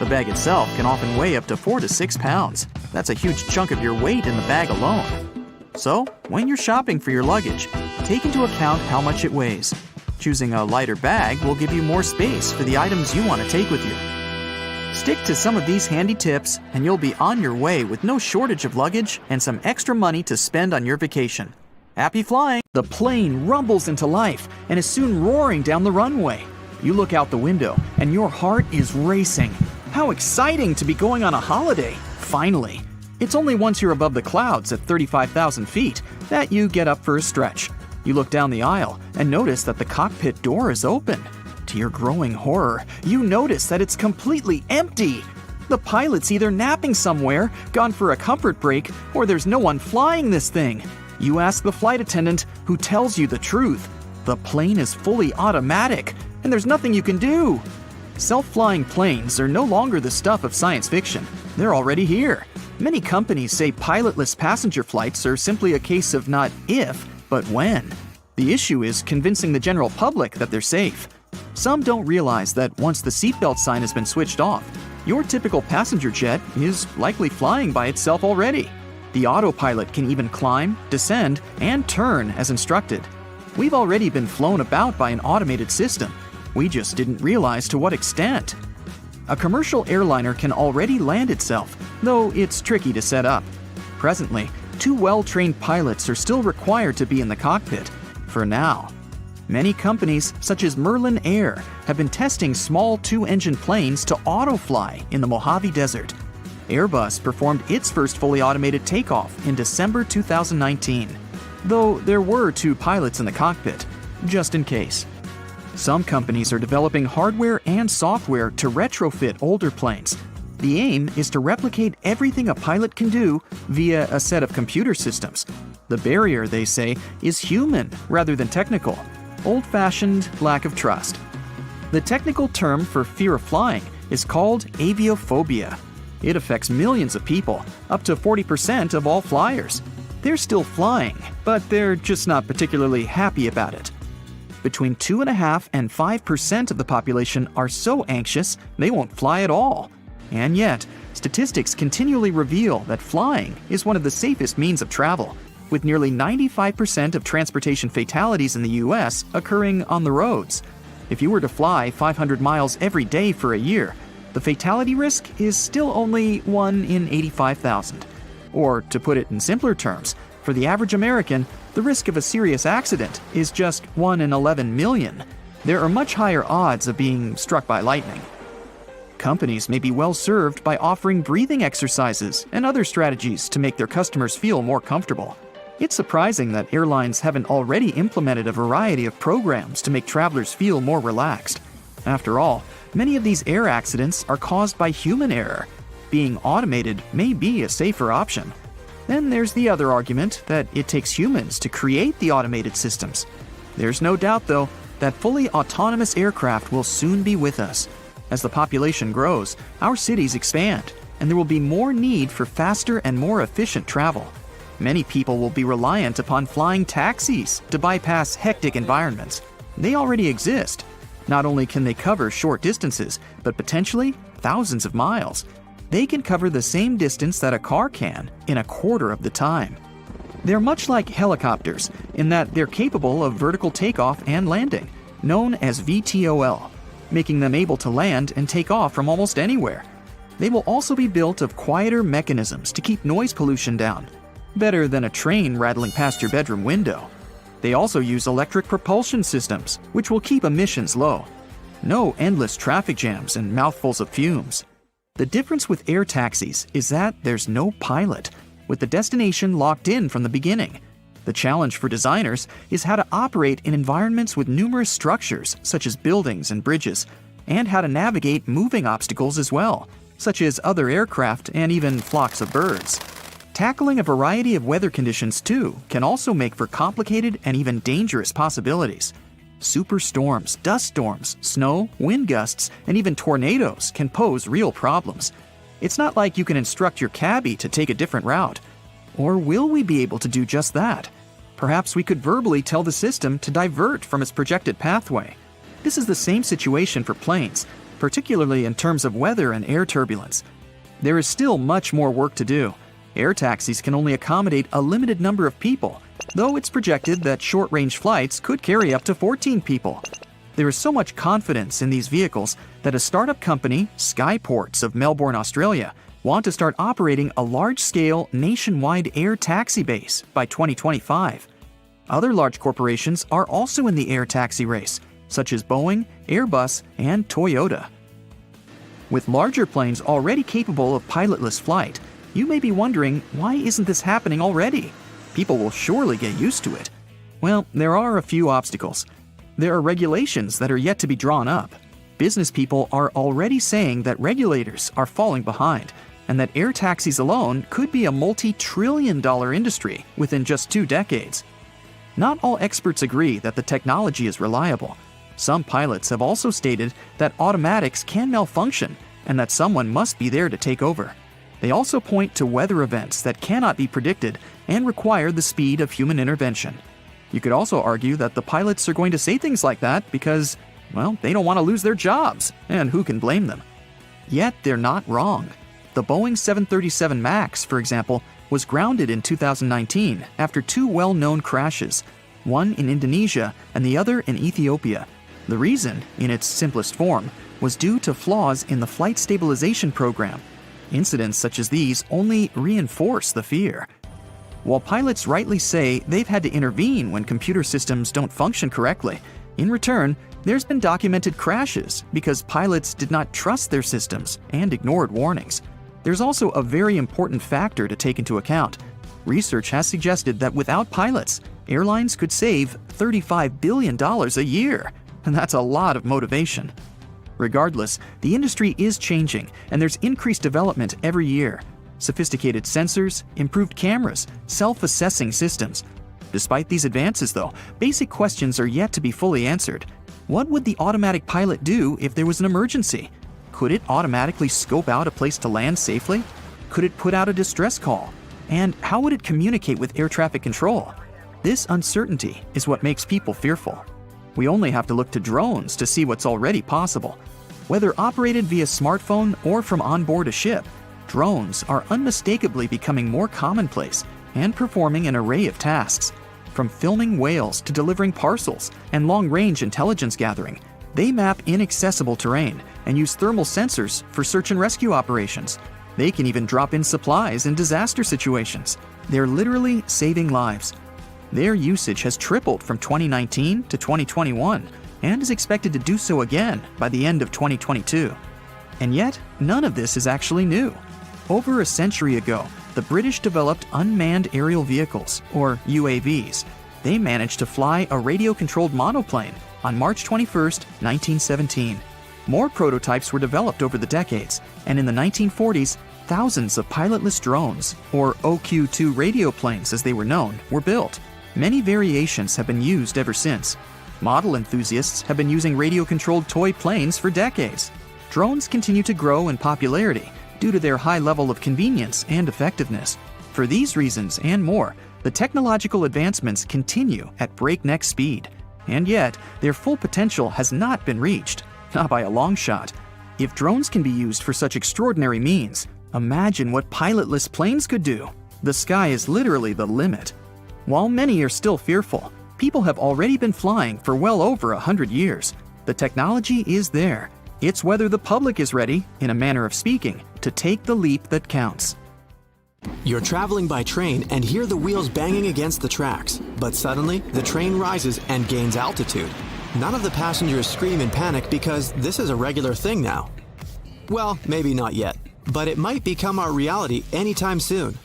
The bag itself can often weigh up to 4 to 6 pounds. That's a huge chunk of your weight in the bag alone. So, when you're shopping for your luggage, take into account how much it weighs. Choosing a lighter bag will give you more space for the items you want to take with you. Stick to some of these handy tips and you'll be on your way with no shortage of luggage and some extra money to spend on your vacation. Happy flying! The plane rumbles into life and is soon roaring down the runway. You look out the window and your heart is racing. How exciting to be going on a holiday, finally! It's only once you're above the clouds at 35,000 feet that you get up for a stretch. You look down the aisle and notice that the cockpit door is open. To your growing horror, you notice that it's completely empty. The pilot's either napping somewhere, gone for a comfort break, or there's no one flying this thing. You ask the flight attendant, who tells you the truth. The plane is fully automatic, and there's nothing you can do. Self-flying planes are no longer the stuff of science fiction. They're already here. Many companies say pilotless passenger flights are simply a case of not if, but when. The issue is convincing the general public that they're safe. Some don't realize that once the seatbelt sign has been switched off, your typical passenger jet is likely flying by itself already. The autopilot can even climb, descend, and turn as instructed. We've already been flown about by an automated system. We just didn't realize to what extent. A commercial airliner can already land itself, though it's tricky to set up. Presently, 2 well-trained pilots are still required to be in the cockpit, for now. Many companies, such as Merlin Air, have been testing small 2-engine planes to auto-fly in the Mojave Desert. Airbus performed its first fully automated takeoff in December 2019, though there were 2 pilots in the cockpit, just in case. Some companies are developing hardware and software to retrofit older planes. The aim is to replicate everything a pilot can do via a set of computer systems. The barrier, they say, is human rather than technical. Old-fashioned lack of trust. The technical term for fear of flying is called aviophobia. It affects millions of people, up to 40% of all flyers. They're still flying, but they're just not particularly happy about it. Between 2.5% and 5% of the population are so anxious they won't fly at all. And yet, statistics continually reveal that flying is one of the safest means of travel, with nearly 95% of transportation fatalities in the US occurring on the roads. If you were to fly 500 miles every day for a year, the fatality risk is still only 1 in 85,000. Or, to put it in simpler terms, for the average American, the risk of a serious accident is just 1 in 11 million. There are much higher odds of being struck by lightning. Companies may be well served by offering breathing exercises and other strategies to make their customers feel more comfortable. It's surprising that airlines haven't already implemented a variety of programs to make travelers feel more relaxed. After all, many of these air accidents are caused by human error. Being automated may be a safer option. Then there's the other argument that it takes humans to create the automated systems. There's no doubt, though, that fully autonomous aircraft will soon be with us. As the population grows, our cities expand, and there will be more need for faster and more efficient travel. Many people will be reliant upon flying taxis to bypass hectic environments. They already exist. Not only can they cover short distances, but potentially thousands of miles. They can cover the same distance that a car can in a quarter of the time. They're much like helicopters in that they're capable of vertical takeoff and landing, known as VTOL, making them able to land and take off from almost anywhere. They will also be built of quieter mechanisms to keep noise pollution down, better than a train rattling past your bedroom window. They also use electric propulsion systems, which will keep emissions low. No endless traffic jams and mouthfuls of fumes. The difference with air taxis is that there's no pilot, with the destination locked in from the beginning. The challenge for designers is how to operate in environments with numerous structures, such as buildings and bridges, and how to navigate moving obstacles as well, such as other aircraft and even flocks of birds. Tackling a variety of weather conditions, too, can also make for complicated and even dangerous possibilities. Superstorms, dust storms, snow, wind gusts, and even tornadoes can pose real problems. It's not like you can instruct your cabbie to take a different route. Or will we be able to do just that? Perhaps we could verbally tell the system to divert from its projected pathway. This is the same situation for planes. particularly in terms of weather and air turbulence. There is still much more work to do. Air taxis can only accommodate a limited number of people, though it's projected that short-range flights could carry up to 14 people. There is so much confidence in these vehicles that a startup company, Skyports of Melbourne, Australia, want to start operating a large-scale nationwide air taxi base by 2025. Other large corporations are also in the air taxi race, such as Boeing, Airbus, and Toyota. With larger planes already capable of pilotless flight, you may be wondering, why isn't this happening already? People will surely get used to it. Well, there are a few obstacles. There are regulations that are yet to be drawn up. Business people are already saying that regulators are falling behind, and that air taxis alone could be a multi-trillion-dollar industry within just 2 decades. Not all experts agree that the technology is reliable. Some pilots have also stated that automatics can malfunction and that someone must be there to take over. They also point to weather events that cannot be predicted and require the speed of human intervention. You could also argue that the pilots are going to say things like that because, well, they don't want to lose their jobs, and who can blame them? Yet they're not wrong. The Boeing 737 MAX, for example, was grounded in 2019 after 2 well-known crashes, one in Indonesia and the other in Ethiopia. The reason, in its simplest form, was due to flaws in the flight stabilization program. Incidents such as these only reinforce the fear. While pilots rightly say they've had to intervene when computer systems don't function correctly, in return, there's been documented crashes because pilots did not trust their systems and ignored warnings. There's also a very important factor to take into account. Research has suggested that without pilots, airlines could save $35 billion a year, and that's a lot of motivation. Regardless, the industry is changing, and there's increased development every year. Sophisticated sensors, improved cameras, self-assessing systems. Despite these advances, though, basic questions are yet to be fully answered. What would the automatic pilot do if there was an emergency? Could it automatically scope out a place to land safely? Could it put out a distress call? And how would it communicate with air traffic control? This uncertainty is what makes people fearful. We only have to look to drones to see what's already possible. Whether operated via smartphone or from onboard a ship, drones are unmistakably becoming more commonplace and performing an array of tasks. From filming whales to delivering parcels and long-range intelligence gathering, they map inaccessible terrain and use thermal sensors for search and rescue operations. They can even drop in supplies in disaster situations. They're literally saving lives. Their usage has tripled from 2019 to 2021 and is expected to do so again by the end of 2022. And yet, none of this is actually new. Over a century ago, the British developed unmanned aerial vehicles, or UAVs. They managed to fly a radio-controlled monoplane on March 21, 1917. More prototypes were developed over the decades, and in the 1940s, thousands of pilotless drones, or OQ-2 radio planes as they were known, were built. Many variations have been used ever since. Model enthusiasts have been using radio-controlled toy planes for decades. Drones continue to grow in popularity due to their high level of convenience and effectiveness. For these reasons and more, the technological advancements continue at breakneck speed. And yet, their full potential has not been reached, not by a long shot. If drones can be used for such extraordinary means, imagine what pilotless planes could do. The sky is literally the limit. While many are still fearful, people have already been flying for well over 100 years. The technology is there. It's whether the public is ready, in a manner of speaking, to take the leap that counts. You're traveling by train and hear the wheels banging against the tracks, but suddenly the train rises and gains altitude. None of the passengers scream in panic because this is a regular thing now. Well, maybe not yet, but it might become our reality anytime soon.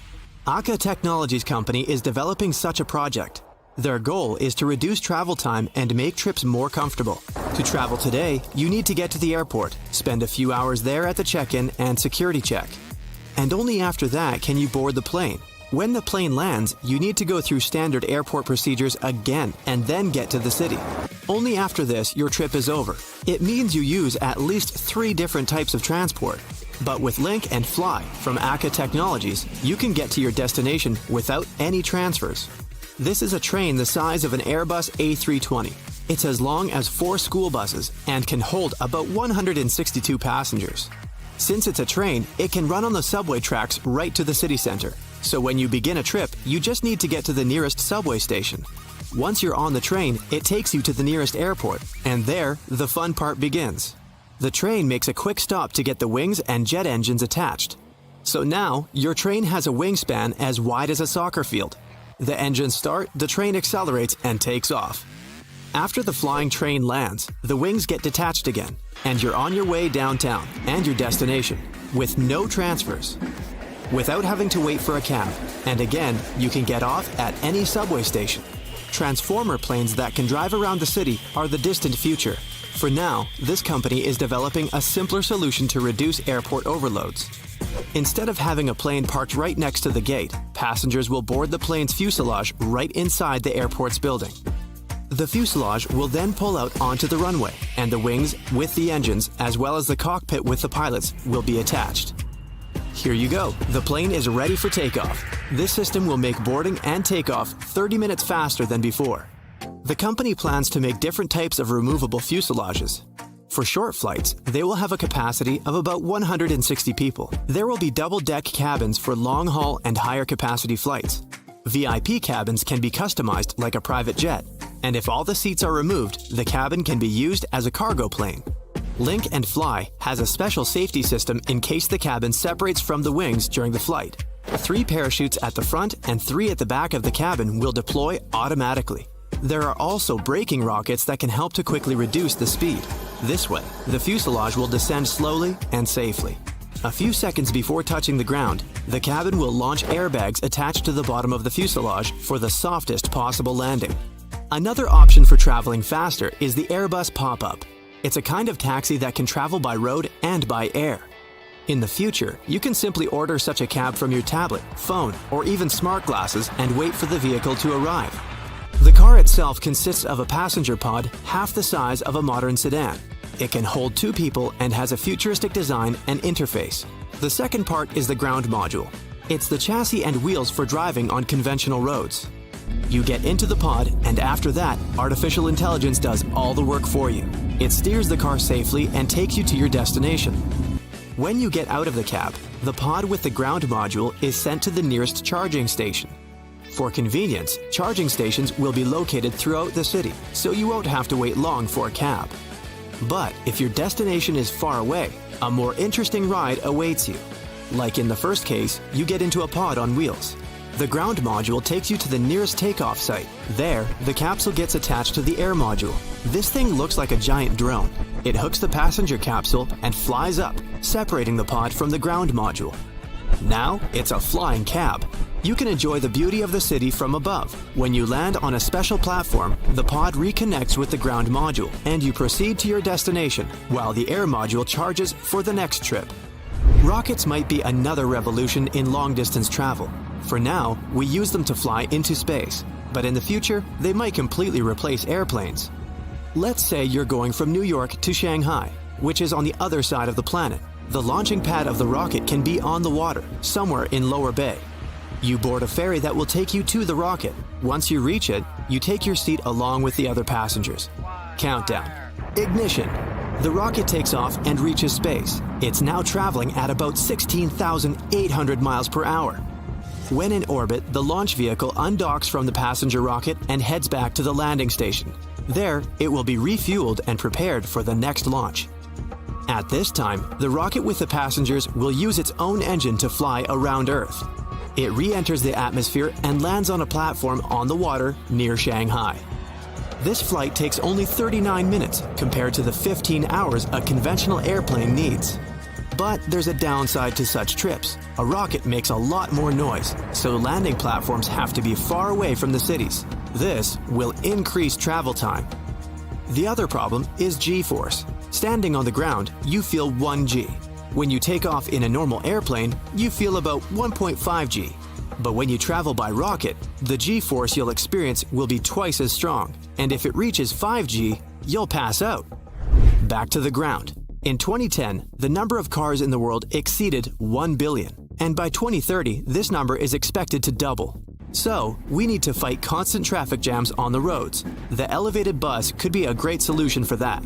Aka Technologies Company is developing such a project. Their goal is to reduce travel time and make trips more comfortable. To travel today, you need to get to the airport, spend a few hours there at the check-in and security check. And only after that can you board the plane. When the plane lands, you need to go through standard airport procedures again and then get to the city. Only after this, your trip is over. It means you use at least 3 different types of transport. But with Link and Fly from Aka Technologies, you can get to your destination without any transfers. This is a train the size of an Airbus A320. It's as long as 4 school buses and can hold about 162 passengers. Since it's a train, it can run on the subway tracks right to the city center. So when you begin a trip, you just need to get to the nearest subway station. Once you're on the train, it takes you to the nearest airport, and there, the fun part begins. The train makes a quick stop to get the wings and jet engines attached. So now, your train has a wingspan as wide as a soccer field. The engines start, the train accelerates, and takes off. After the flying train lands, the wings get detached again, and you're on your way downtown and your destination, with no transfers. Without having to wait for a cab, and again, you can get off at any subway station. Transformer planes that can drive around the city are the distant future. For now, this company is developing a simpler solution to reduce airport overloads. Instead of having a plane parked right next to the gate, passengers will board the plane's fuselage right inside the airport's building. The fuselage will then pull out onto the runway, and the wings with the engines, as well as the cockpit with the pilots, will be attached. Here you go. The plane is ready for takeoff. This system will make boarding and takeoff 30 minutes faster than before. The company plans to make different types of removable fuselages. For short flights, they will have a capacity of about 160 people. There will be double-deck cabins for long-haul and higher-capacity flights. VIP cabins can be customized like a private jet, and if all the seats are removed, the cabin can be used as a cargo plane. Link and Fly has a special safety system in case the cabin separates from the wings during the flight. 3 parachutes at the front and 3 at the back of the cabin will deploy automatically. There are also braking rockets that can help to quickly reduce the speed. This way, the fuselage will descend slowly and safely. A few seconds before touching the ground, the cabin will launch airbags attached to the bottom of the fuselage for the softest possible landing. Another option for traveling faster is the Airbus Pop-Up. It's a kind of taxi that can travel by road and by air. In the future, you can simply order such a cab from your tablet, phone, or even smart glasses and wait for the vehicle to arrive. The car itself consists of a passenger pod half the size of a modern sedan. It can hold 2 people and has a futuristic design and interface. The second part is the ground module. It's the chassis and wheels for driving on conventional roads. You get into the pod, and after that, artificial intelligence does all the work for you. It steers the car safely and takes you to your destination. When you get out of the cab, the pod with the ground module is sent to the nearest charging station. For convenience, charging stations will be located throughout the city, so you won't have to wait long for a cab. But if your destination is far away, a more interesting ride awaits you. Like in the first case, you get into a pod on wheels. The ground module takes you to the nearest takeoff site. There, the capsule gets attached to the air module. This thing looks like a giant drone. It hooks the passenger capsule and flies up, separating the pod from the ground module. Now, it's a flying cab. You can enjoy the beauty of the city from above. When you land on a special platform, the pod reconnects with the ground module, and you proceed to your destination, while the air module charges for the next trip. Rockets might be another revolution in long-distance travel. For now, we use them to fly into space, but in the future, they might completely replace airplanes. Let's say you're going from New York to Shanghai, which is on the other side of the planet. The launching pad of the rocket can be on the water, somewhere in Lower Bay. You board a ferry that will take you to the rocket. Once you reach it, you take your seat along with the other passengers. Countdown. Ignition. The rocket takes off and reaches space. It's now traveling at about 16,800 miles per hour. When in orbit, the launch vehicle undocks from the passenger rocket and heads back to the landing station. There, it will be refueled and prepared for the next launch. At this time, the rocket with the passengers will use its own engine to fly around Earth. It re-enters the atmosphere and lands on a platform on the water near Shanghai. This flight takes only 39 minutes compared to the 15 hours a conventional airplane needs. But there's a downside to such trips. A rocket makes a lot more noise, so landing platforms have to be far away from the cities. This will increase travel time. The other problem is G-force. Standing on the ground, you feel 1 G. When you take off in a normal airplane, you feel about 1.5 G. But when you travel by rocket, the G-force you'll experience will be twice as strong, and if it reaches 5 G, you'll pass out. Back to the ground. In 2010, the number of cars in the world exceeded 1 billion, and by 2030, this number is expected to double. So, we need to fight constant traffic jams on the roads. The elevated bus could be a great solution for that.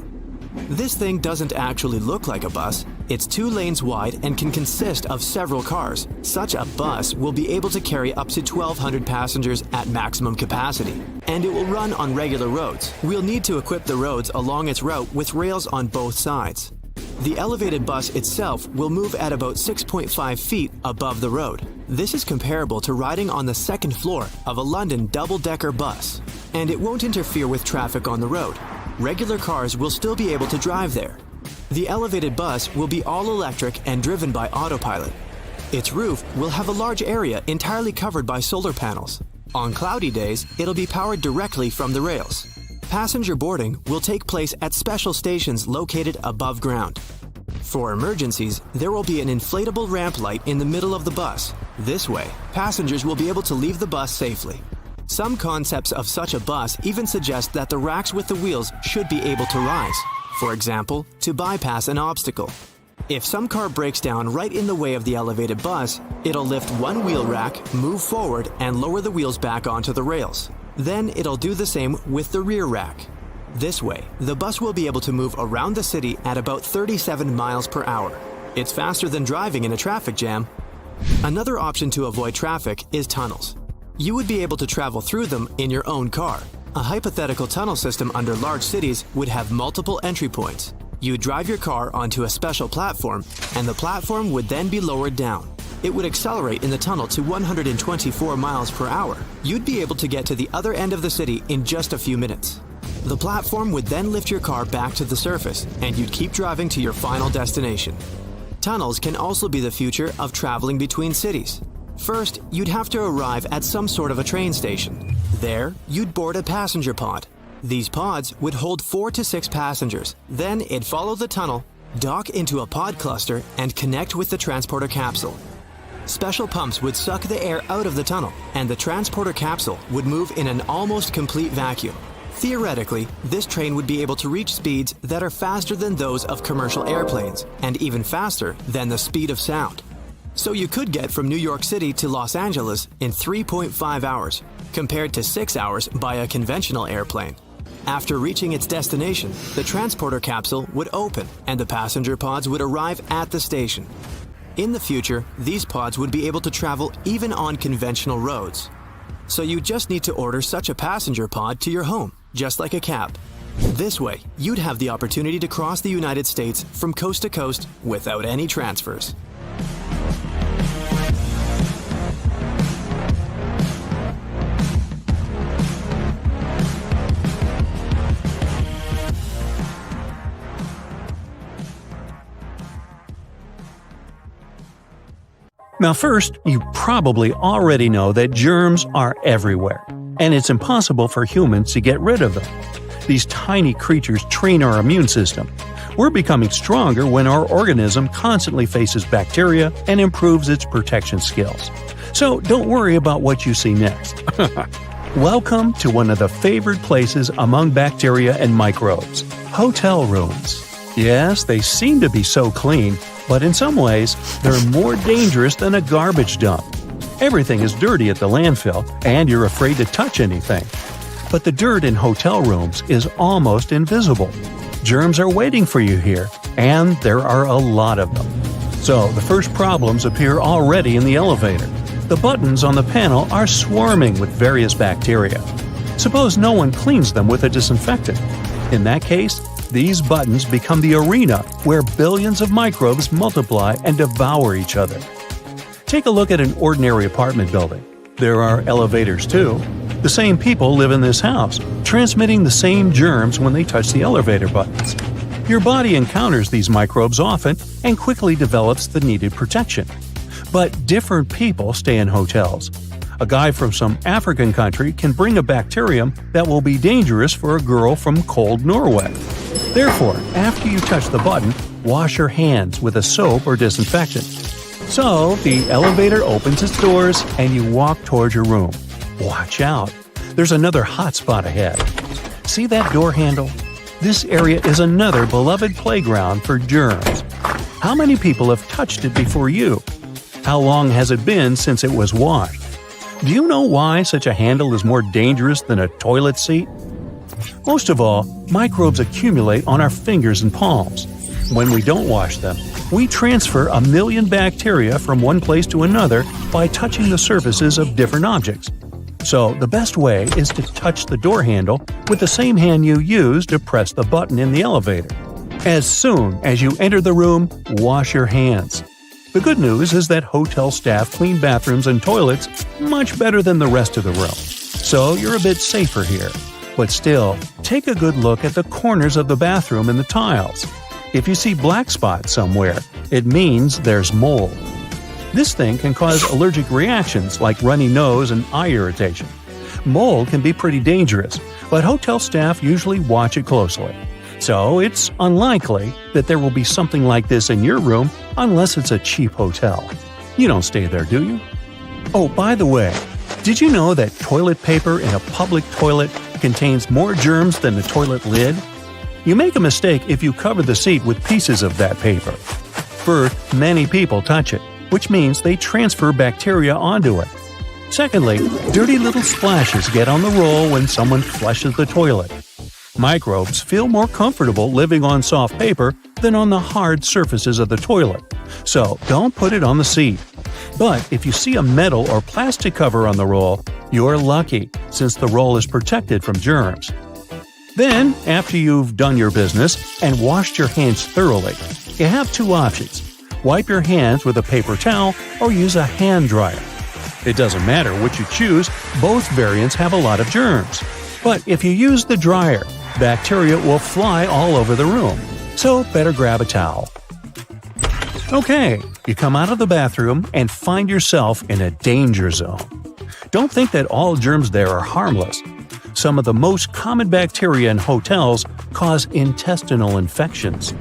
This thing doesn't actually look like a bus. It's 2 lanes wide and can consist of several cars. Such a bus will be able to carry up to 1,200 passengers at maximum capacity, and it will run on regular roads. We'll need to equip the roads along its route with rails on both sides. The elevated bus itself will move at about 6.5 feet above the road. This is comparable to riding on the second floor of a London double-decker bus, and it won't interfere with traffic on the road. Regular cars will still be able to drive there. The elevated bus will be all electric and driven by autopilot. Its roof will have a large area entirely covered by solar panels. On cloudy days, it'll be powered directly from the rails. Passenger boarding will take place at special stations located above ground. For emergencies, there will be an inflatable ramp light in the middle of the bus. This way, passengers will be able to leave the bus safely. Some concepts of such a bus even suggest that the racks with the wheels should be able to rise, for example, to bypass an obstacle. If some car breaks down right in the way of the elevated bus, it'll lift one wheel rack, move forward, and lower the wheels back onto the rails. Then it'll do the same with the rear rack. This way, the bus will be able to move around the city at about 37 miles per hour. It's faster than driving in a traffic jam. Another option to avoid traffic is tunnels. You would be able to travel through them in your own car. A hypothetical tunnel system under large cities would have multiple entry points. You'd drive your car onto a special platform, and the platform would then be lowered down. It would accelerate in the tunnel to 124 miles per hour. You'd be able to get to the other end of the city in just a few minutes. The platform would then lift your car back to the surface, and you'd keep driving to your final destination. Tunnels can also be the future of traveling between cities. First, you'd have to arrive at some sort of a train station. There, you'd board a passenger pod. These pods would hold 4 to 6 passengers. Then it'd follow the tunnel, dock into a pod cluster, and connect with the transporter capsule. Special pumps would suck the air out of the tunnel, and the transporter capsule would move in an almost complete vacuum. Theoretically, this train would be able to reach speeds that are faster than those of commercial airplanes, and even faster than the speed of sound. So you could get from New York City to Los Angeles in 3.5 hours, compared to 6 hours by a conventional airplane. After reaching its destination, the transporter capsule would open, and the passenger pods would arrive at the station. In the future, these pods would be able to travel even on conventional roads. So you just need to order such a passenger pod to your home, just like a cab. This way, you'd have the opportunity to cross the United States from coast to coast without any transfers. Now first, you probably already know that germs are everywhere, and it's impossible for humans to get rid of them. These tiny creatures train our immune system. We're becoming stronger when our organism constantly faces bacteria and improves its protection skills. So don't worry about what you see next. Welcome to one of the favored places among bacteria and microbes – hotel rooms. Yes, they seem to be so clean, but in some ways, they're more dangerous than a garbage dump. Everything is dirty at the landfill, and you're afraid to touch anything. But the dirt in hotel rooms is almost invisible. Germs are waiting for you here, and there are a lot of them. So the first problems appear already in the elevator. The buttons on the panel are swarming with various bacteria. Suppose no one cleans them with a disinfectant. In that case, these buttons become the arena where billions of microbes multiply and devour each other. Take a look at an ordinary apartment building. There are elevators too. The same people live in this house, transmitting the same germs when they touch the elevator buttons. Your body encounters these microbes often and quickly develops the needed protection. But different people stay in hotels. A guy from some African country can bring a bacterium that will be dangerous for a girl from cold Norway. Therefore, after you touch the button, wash your hands with a soap or disinfectant. So, the elevator opens its doors and you walk towards your room. Watch out! There's another hot spot ahead. See that door handle? This area is another beloved playground for germs. How many people have touched it before you? How long has it been since it was washed? Do you know why such a handle is more dangerous than a toilet seat? Most of all, microbes accumulate on our fingers and palms. When we don't wash them, we transfer 1 million bacteria from one place to another by touching the surfaces of different objects. So the best way is to touch the door handle with the same hand you use to press the button in the elevator. As soon as you enter the room, wash your hands. The good news is that hotel staff clean bathrooms and toilets much better than the rest of the room. So you're a bit safer here. But still, take a good look at the corners of the bathroom and the tiles. If you see black spots somewhere, it means there's mold. This thing can cause allergic reactions like runny nose and eye irritation. Mold can be pretty dangerous, but hotel staff usually watch it closely. So it's unlikely that there will be something like this in your room unless it's a cheap hotel. You don't stay there, do you? Oh, by the way, did you know that toilet paper in a public toilet contains more germs than the toilet lid? You make a mistake if you cover the seat with pieces of that paper. First, many people touch it, which means they transfer bacteria onto it. Secondly, dirty little splashes get on the roll when someone flushes the toilet. Microbes feel more comfortable living on soft paper than on the hard surfaces of the toilet, so don't put it on the seat. But if you see a metal or plastic cover on the roll, you're lucky, since the roll is protected from germs. Then, after you've done your business and washed your hands thoroughly, you have two options. Wipe your hands with a paper towel or use a hand dryer. It doesn't matter which you choose, both variants have a lot of germs. But if you use the dryer, bacteria will fly all over the room, so better grab a towel. Okay, you come out of the bathroom and find yourself in a danger zone. Don't think that all germs there are harmless. Some of the most common bacteria in hotels cause intestinal infections.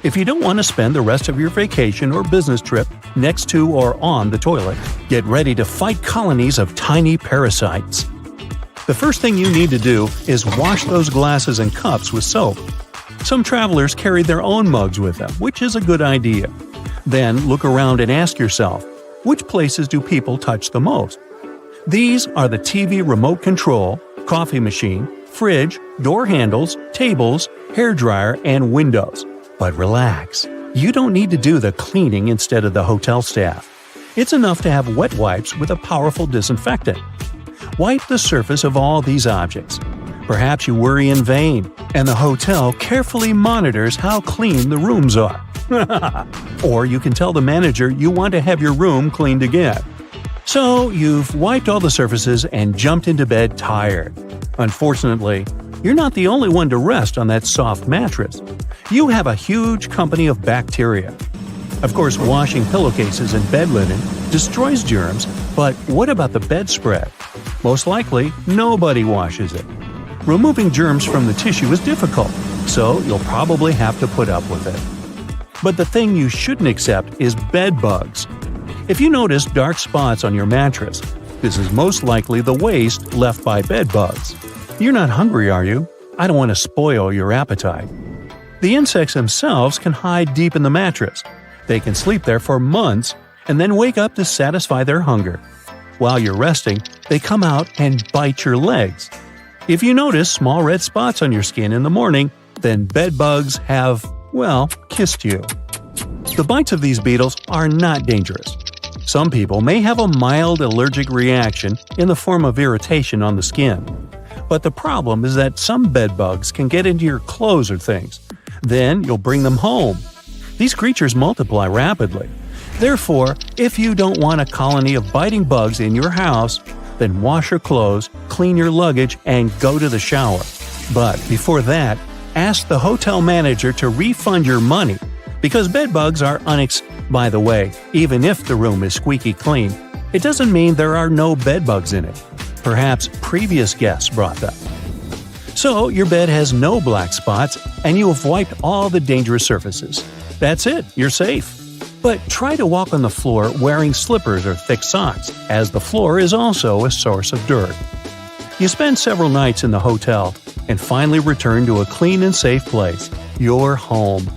If you don't want to spend the rest of your vacation or business trip next to or on the toilet, get ready to fight colonies of tiny parasites. The first thing you need to do is wash those glasses and cups with soap. Some travelers carry their own mugs with them, which is a good idea. Then look around and ask yourself, which places do people touch the most? These are the TV remote control, coffee machine, fridge, door handles, tables, hairdryer, and windows. But relax, you don't need to do the cleaning instead of the hotel staff. It's enough to have wet wipes with a powerful disinfectant. Wipe the surface of all these objects. Perhaps you worry in vain, and the hotel carefully monitors how clean the rooms are. Or you can tell the manager you want to have your room cleaned again. So you've wiped all the surfaces and jumped into bed tired. Unfortunately, you're not the only one to rest on that soft mattress. You have a huge company of bacteria. Of course, washing pillowcases and bed linen destroys germs, but what about the bedspread? Most likely, nobody washes it. Removing germs from the tissue is difficult, so you'll probably have to put up with it. But the thing you shouldn't accept is bed bugs. If you notice dark spots on your mattress, this is most likely the waste left by bed bugs. You're not hungry, are you? I don't want to spoil your appetite. The insects themselves can hide deep in the mattress. They can sleep there for months and then wake up to satisfy their hunger. While you're resting, they come out and bite your legs. If you notice small red spots on your skin in the morning, then bed bugs have, well, kissed you. The bites of these beetles are not dangerous. Some people may have a mild allergic reaction in the form of irritation on the skin. But the problem is that some bed bugs can get into your clothes or things. Then you'll bring them home. These creatures multiply rapidly. Therefore, if you don't want a colony of biting bugs in your house, then wash your clothes, clean your luggage, and go to the shower. But before that, ask the hotel manager to refund your money, because bed bugs are By the way, even if the room is squeaky clean, it doesn't mean there are no bed bugs in it. Perhaps previous guests brought them. So your bed has no black spots, and you have wiped all the dangerous surfaces. That's it, you're safe. But try to walk on the floor wearing slippers or thick socks, as the floor is also a source of dirt. You spend several nights in the hotel and finally return to a clean and safe place, your home.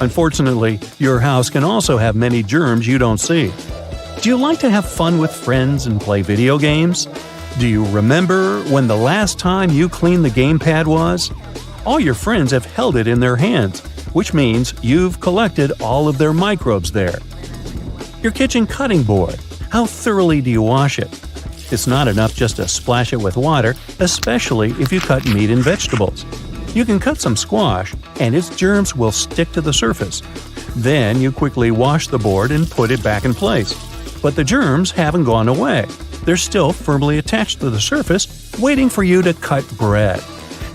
Unfortunately, your house can also have many germs you don't see. Do you like to have fun with friends and play video games? Do you remember when the last time you cleaned the gamepad was? All your friends have held it in their hands, which means you've collected all of their microbes there. Your kitchen cutting board. How thoroughly do you wash it? It's not enough just to splash it with water, especially if you cut meat and vegetables. You can cut some squash, and its germs will stick to the surface. Then you quickly wash the board and put it back in place. But the germs haven't gone away. They're still firmly attached to the surface, waiting for you to cut bread.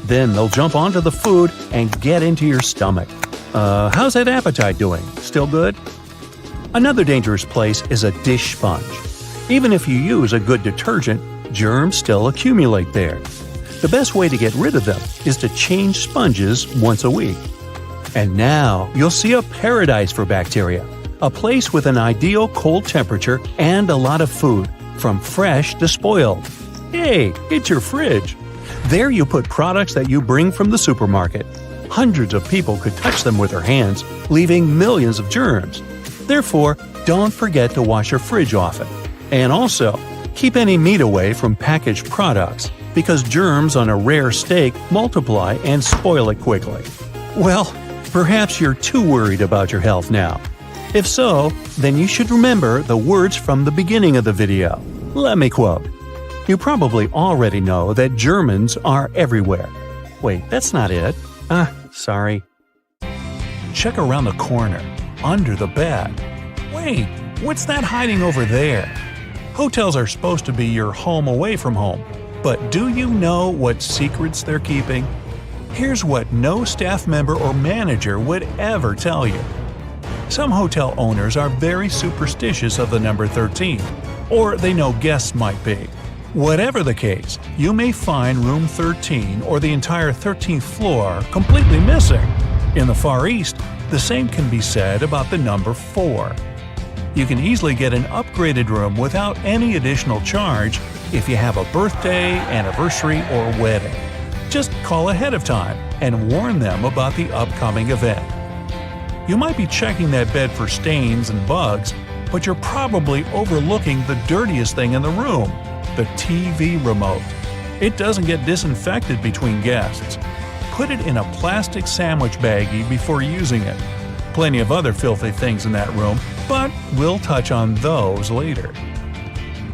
Then they'll jump onto the food and get into your stomach. How's that appetite doing? Still good? Another dangerous place is a dish sponge. Even if you use a good detergent, germs still accumulate there. The best way to get rid of them is to change sponges once a week. And now you'll see a paradise for bacteria. A place with an ideal cold temperature and a lot of food, from fresh to spoiled. Hey, it's your fridge. There you put products that you bring from the supermarket. Hundreds of people could touch them with their hands, leaving millions of germs. Therefore, don't forget to wash your fridge often. And also, keep any meat away from packaged products, because germs on a rare steak multiply and spoil it quickly. Well, perhaps you're too worried about your health now. If so, then you should remember the words from the beginning of the video. Let me quote. You probably already know that Germans are everywhere. Wait, that's not it. Sorry. Check around the corner, under the bed. Wait, what's that hiding over there? Hotels are supposed to be your home away from home, but do you know what secrets they're keeping? Here's what no staff member or manager would ever tell you. Some hotel owners are very superstitious of the number 13, or they know guests might be. Whatever the case, you may find room 13 or the entire 13th floor completely missing. In the Far East, the same can be said about the number 4. You can easily get an upgraded room without any additional charge if you have a birthday, anniversary, or wedding. Just call ahead of time and warn them about the upcoming event. You might be checking that bed for stains and bugs, but you're probably overlooking the dirtiest thing in the room, the TV remote. It doesn't get disinfected between guests. Put it in a plastic sandwich baggie before using it. Plenty of other filthy things in that room, but we'll touch on those later.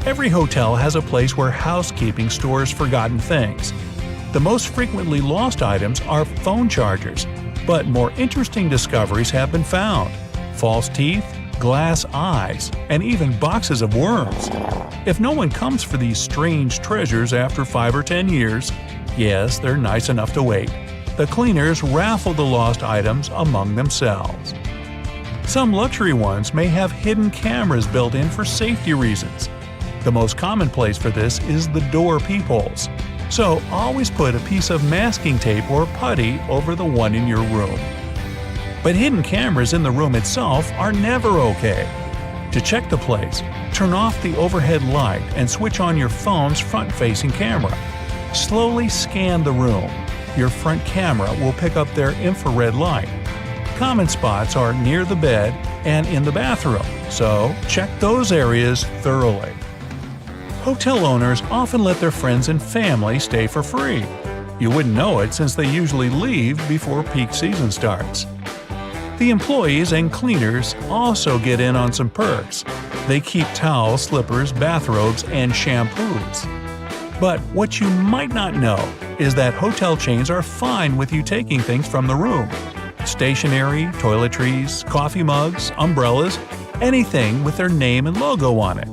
Every hotel has a place where housekeeping stores forgotten things. The most frequently lost items are phone chargers, but more interesting discoveries have been found. False teeth, glass eyes, and even boxes of worms. If no one comes for these strange treasures after 5 or 10 years, yes, they're nice enough to wait. The cleaners raffle the lost items among themselves. Some luxury ones may have hidden cameras built in for safety reasons. The most common place for this is the door peepholes. So always put a piece of masking tape or putty over the one in your room. But hidden cameras in the room itself are never okay. To check the place, turn off the overhead light and switch on your phone's front-facing camera. Slowly scan the room. Your front camera will pick up their infrared light. Common spots are near the bed and in the bathroom, so check those areas thoroughly. Hotel owners often let their friends and family stay for free. You wouldn't know it since they usually leave before peak season starts. The employees and cleaners also get in on some perks. They keep towels, slippers, bathrobes, and shampoos. But what you might not know is that hotel chains are fine with you taking things from the room. Stationery, toiletries, coffee mugs, umbrellas, anything with their name and logo on it.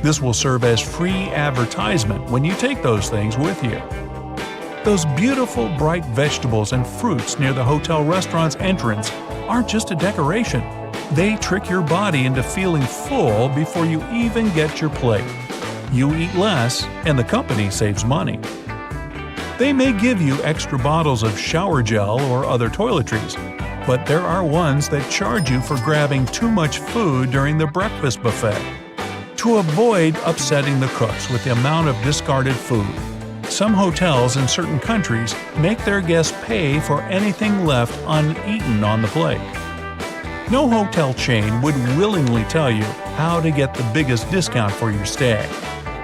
This will serve as free advertisement when you take those things with you. Those beautiful bright vegetables and fruits near the hotel restaurant's entrance aren't just a decoration. They trick your body into feeling full before you even get your plate. You eat less, and the company saves money. They may give you extra bottles of shower gel or other toiletries, but there are ones that charge you for grabbing too much food during the breakfast buffet. To avoid upsetting the cooks with the amount of discarded food, some hotels in certain countries make their guests pay for anything left uneaten on the plate. No hotel chain would willingly tell you how to get the biggest discount for your stay.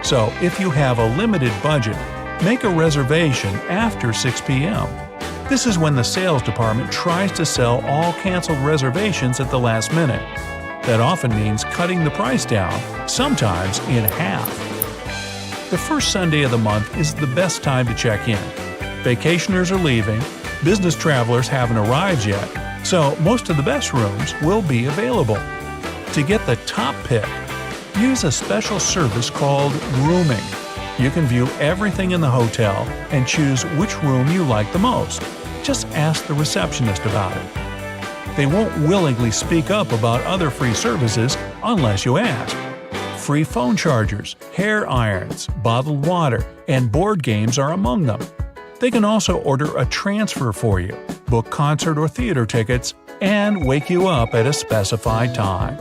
So if you have a limited budget, make a reservation after 6 p.m. This is when the sales department tries to sell all canceled reservations at the last minute. That often means cutting the price down, sometimes in half. The first Sunday of the month is the best time to check in. Vacationers are leaving, business travelers haven't arrived yet, so most of the best rooms will be available. To get the top pick, use a special service called rooming. You can view everything in the hotel and choose which room you like the most. Just ask the receptionist about it. They won't willingly speak up about other free services unless you ask. Free phone chargers, hair irons, bottled water, and board games are among them. They can also order a transfer for you, book concert or theater tickets, and wake you up at a specified time.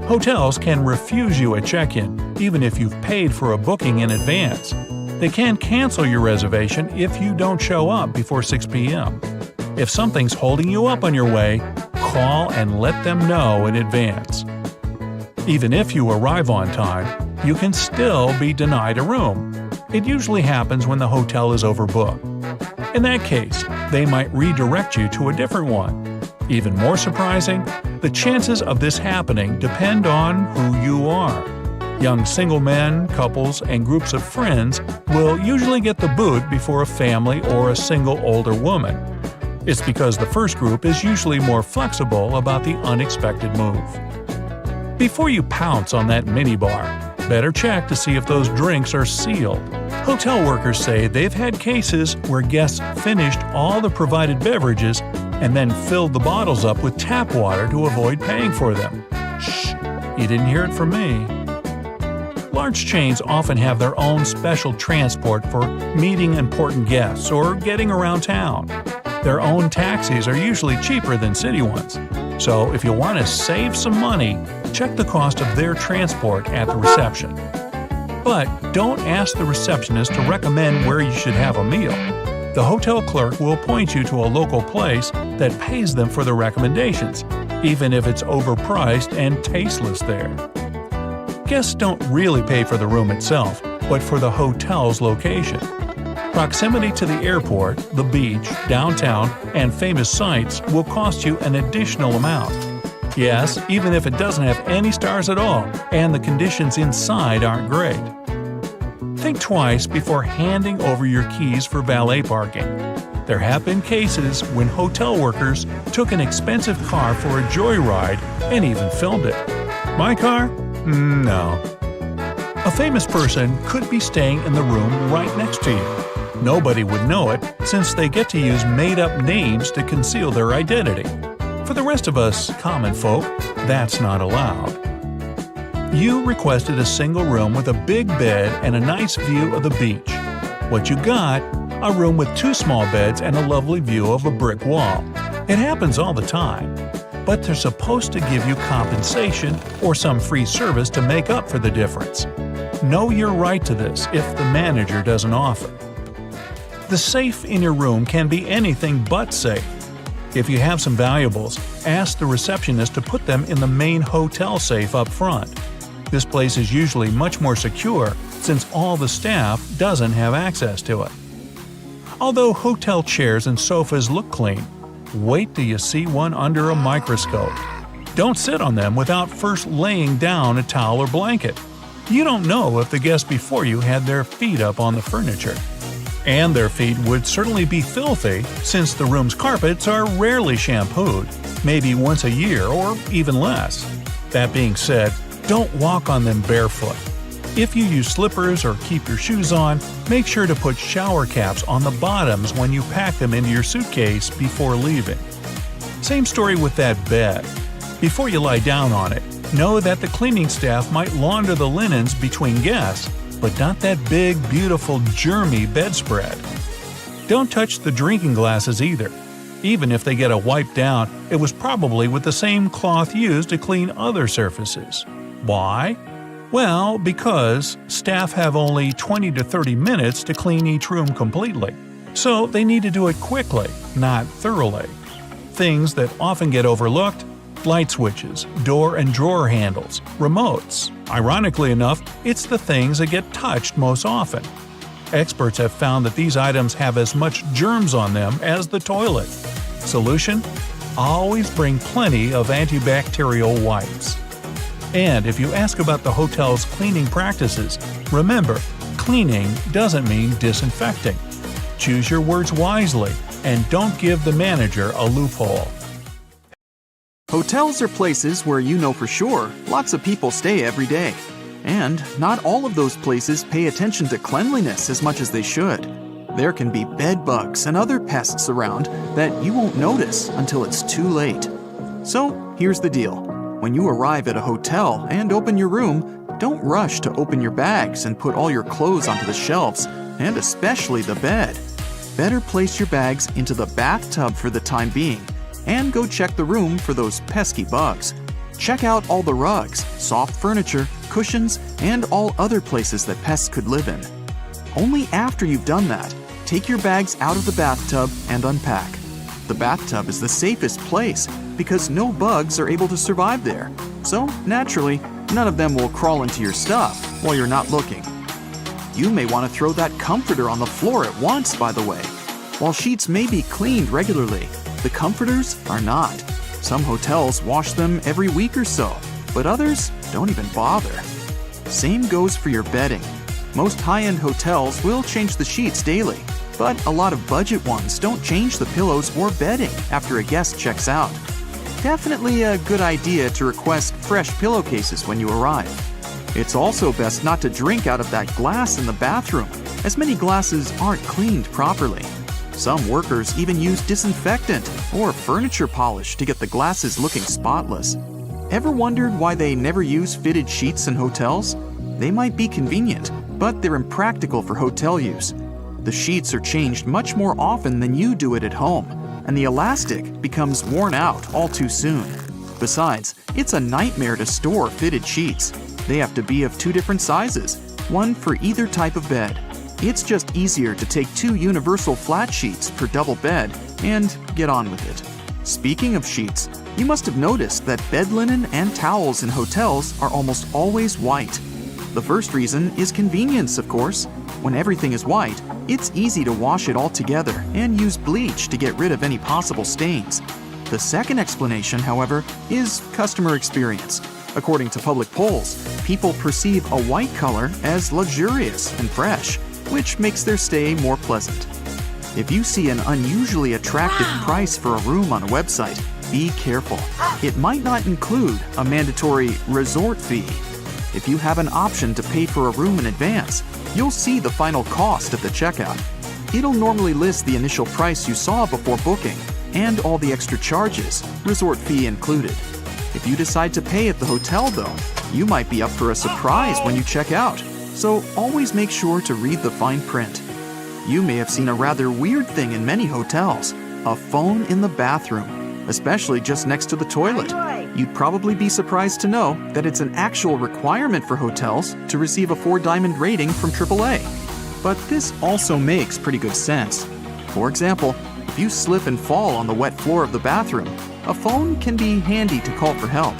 Hotels can refuse you at check-in, even if you've paid for a booking in advance. They can cancel your reservation if you don't show up before 6 p.m. If something's holding you up on your way, call and let them know in advance. Even if you arrive on time, you can still be denied a room. It usually happens when the hotel is overbooked. In that case, they might redirect you to a different one. Even more surprising, the chances of this happening depend on who you are. Young single men, couples, and groups of friends will usually get the boot before a family or a single older woman. It's because the first group is usually more flexible about the unexpected move. Before you pounce on that minibar, better check to see if those drinks are sealed. Hotel workers say they've had cases where guests finished all the provided beverages and then filled the bottles up with tap water to avoid paying for them. Shh, you didn't hear it from me. Large chains often have their own special transport for meeting important guests or getting around town. Their own taxis are usually cheaper than city ones. So if you want to save some money, check the cost of their transport at the reception. But don't ask the receptionist to recommend where you should have a meal. The hotel clerk will point you to a local place that pays them for the recommendations, even if it's overpriced and tasteless there. Guests don't really pay for the room itself, but for the hotel's location. Proximity to the airport, the beach, downtown, and famous sites will cost you an additional amount. Yes, even if it doesn't have any stars at all and the conditions inside aren't great. Think twice before handing over your keys for valet parking. There have been cases when hotel workers took an expensive car for a joyride and even filmed it. My car? No. A famous person could be staying in the room right next to you. Nobody would know it since they get to use made-up names to conceal their identity. For the rest of us common folk, that's not allowed. You requested a single room with a big bed and a nice view of the beach. What you got? A room with 2 small beds and a lovely view of a brick wall. It happens all the time. But they're supposed to give you compensation or some free service to make up for the difference. Know your right to this if the manager doesn't offer. The safe in your room can be anything but safe. If you have some valuables, ask the receptionist to put them in the main hotel safe up front. This place is usually much more secure since all the staff doesn't have access to it. Although hotel chairs and sofas look clean, wait till you see one under a microscope. Don't sit on them without first laying down a towel or blanket. You don't know if the guest before you had their feet up on the furniture. And their feet would certainly be filthy since the room's carpets are rarely shampooed, maybe once a year or even less. That being said, don't walk on them barefoot. If you use slippers or keep your shoes on, make sure to put shower caps on the bottoms when you pack them into your suitcase before leaving. Same story with that bed. Before you lie down on it, know that the cleaning staff might launder the linens between guests, but not that big, beautiful, germy bedspread. Don't touch the drinking glasses either. Even if they get a wipe down, it was probably with the same cloth used to clean other surfaces. Why? Well, because staff have only 20 to 30 minutes to clean each room completely. So they need to do it quickly, not thoroughly. Things that often get overlooked: light switches, door and drawer handles, remotes. Ironically enough, it's the things that get touched most often. Experts have found that these items have as much germs on them as the toilet. Solution? Always bring plenty of antibacterial wipes. And if you ask about the hotel's cleaning practices, remember, cleaning doesn't mean disinfecting. Choose your words wisely and don't give the manager a loophole. Hotels are places where you know for sure lots of people stay every day. And not all of those places pay attention to cleanliness as much as they should. There can be bed bugs and other pests around that you won't notice until it's too late. So here's the deal. When you arrive at a hotel and open your room, don't rush to open your bags and put all your clothes onto the shelves, and especially the bed. Better place your bags into the bathtub for the time being, and go check the room for those pesky bugs. Check out all the rugs, soft furniture, cushions, and all other places that pests could live in. Only after you've done that, take your bags out of the bathtub and unpack. The bathtub is the safest place because no bugs are able to survive there. So, naturally, none of them will crawl into your stuff while you're not looking. You may want to throw that comforter on the floor at once, by the way. While sheets may be cleaned regularly, the comforters are not. Some hotels wash them every week or so, but others don't even bother. Same goes for your bedding. Most high-end hotels will change the sheets daily, but a lot of budget ones don't change the pillows or bedding after a guest checks out. Definitely a good idea to request fresh pillowcases when you arrive. It's also best not to drink out of that glass in the bathroom, as many glasses aren't cleaned properly. Some workers even use disinfectant or furniture polish to get the glasses looking spotless. Ever wondered why they never use fitted sheets in hotels? They might be convenient, but they're impractical for hotel use. The sheets are changed much more often than you do it at home, and the elastic becomes worn out all too soon. Besides, it's a nightmare to store fitted sheets. They have to be of two different sizes, one for either type of bed. It's just easier to take 2 universal flat sheets per double bed and get on with it. Speaking of sheets, you must have noticed that bed linen and towels in hotels are almost always white. The first reason is convenience, of course. When everything is white, it's easy to wash it all together and use bleach to get rid of any possible stains. The second explanation, however, is customer experience. According to public polls, people perceive a white color as luxurious and fresh, which makes their stay more pleasant. If you see an unusually attractive price for a room on a website, be careful. It might not include a mandatory resort fee. If you have an option to pay for a room in advance, you'll see the final cost at the checkout. It'll normally list the initial price you saw before booking and all the extra charges, resort fee included. If you decide to pay at the hotel, though, you might be up for a surprise when you check out. So always make sure to read the fine print. You may have seen a rather weird thing in many hotels, a phone in the bathroom, especially just next to the toilet. You'd probably be surprised to know that it's an actual requirement for hotels to receive a 4-diamond rating from AAA. But this also makes pretty good sense. For example, if you slip and fall on the wet floor of the bathroom, a phone can be handy to call for help.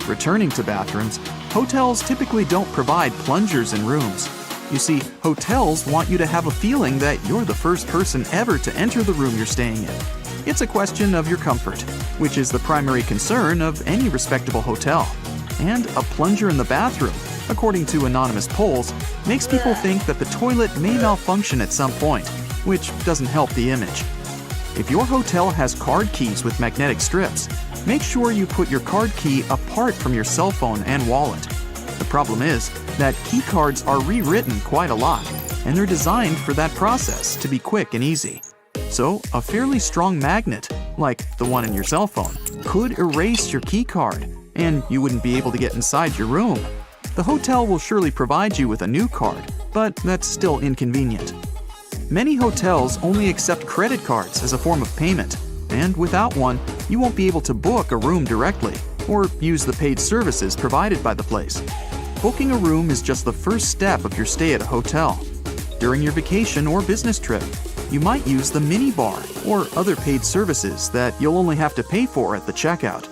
Returning to bathrooms, hotels typically don't provide plungers in rooms. You see, hotels want you to have a feeling that you're the first person ever to enter the room you're staying in. It's a question of your comfort, which is the primary concern of any respectable hotel. And a plunger in the bathroom, according to anonymous polls, makes people think that the toilet may malfunction at some point, which doesn't help the image. If your hotel has card keys with magnetic strips, make sure you put your card key apart from your cell phone and wallet. The problem is that key cards are rewritten quite a lot, and they're designed for that process to be quick and easy. So, a fairly strong magnet, like the one in your cell phone, could erase your key card, and you wouldn't be able to get inside your room. The hotel will surely provide you with a new card, but that's still inconvenient. Many hotels only accept credit cards as a form of payment, and without one, you won't be able to book a room directly or use the paid services provided by the place. Booking a room is just the first step of your stay at a hotel. During your vacation or business trip, you might use the minibar or other paid services that you'll only have to pay for at the checkout.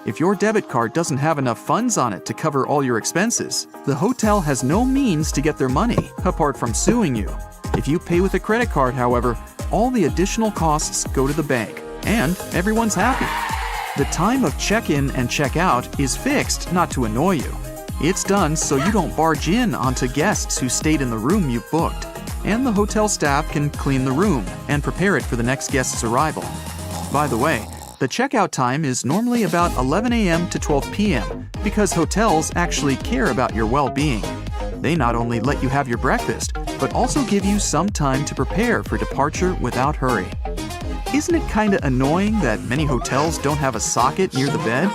If your debit card doesn't have enough funds on it to cover all your expenses, the hotel has no means to get their money apart from suing you. If you pay with a credit card, however, all the additional costs go to the bank, and everyone's happy. The time of check-in and check-out is fixed not to annoy you. It's done so you don't barge in onto guests who stayed in the room you've booked, and the hotel staff can clean the room and prepare it for the next guest's arrival. By the way, the checkout time is normally about 11 a.m. to 12 p.m. because hotels actually care about your well-being. They not only let you have your breakfast, but also give you some time to prepare for departure without hurry. Isn't it kinda annoying that many hotels don't have a socket near the bed?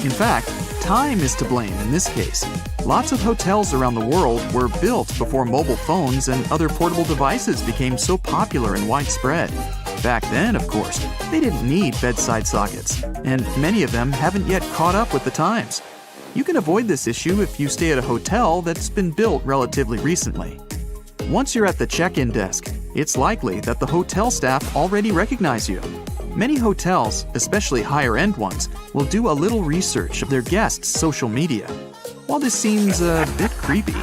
In fact, time is to blame in this case. Lots of hotels around the world were built before mobile phones and other portable devices became so popular and widespread. Back then, of course, they didn't need bedside sockets, and many of them haven't yet caught up with the times. You can avoid this issue if you stay at a hotel that's been built relatively recently. Once you're at the check-in desk, it's likely that the hotel staff already recognize you. Many hotels, especially higher-end ones, will do a little research of their guests' social media. While this seems a bit creepy,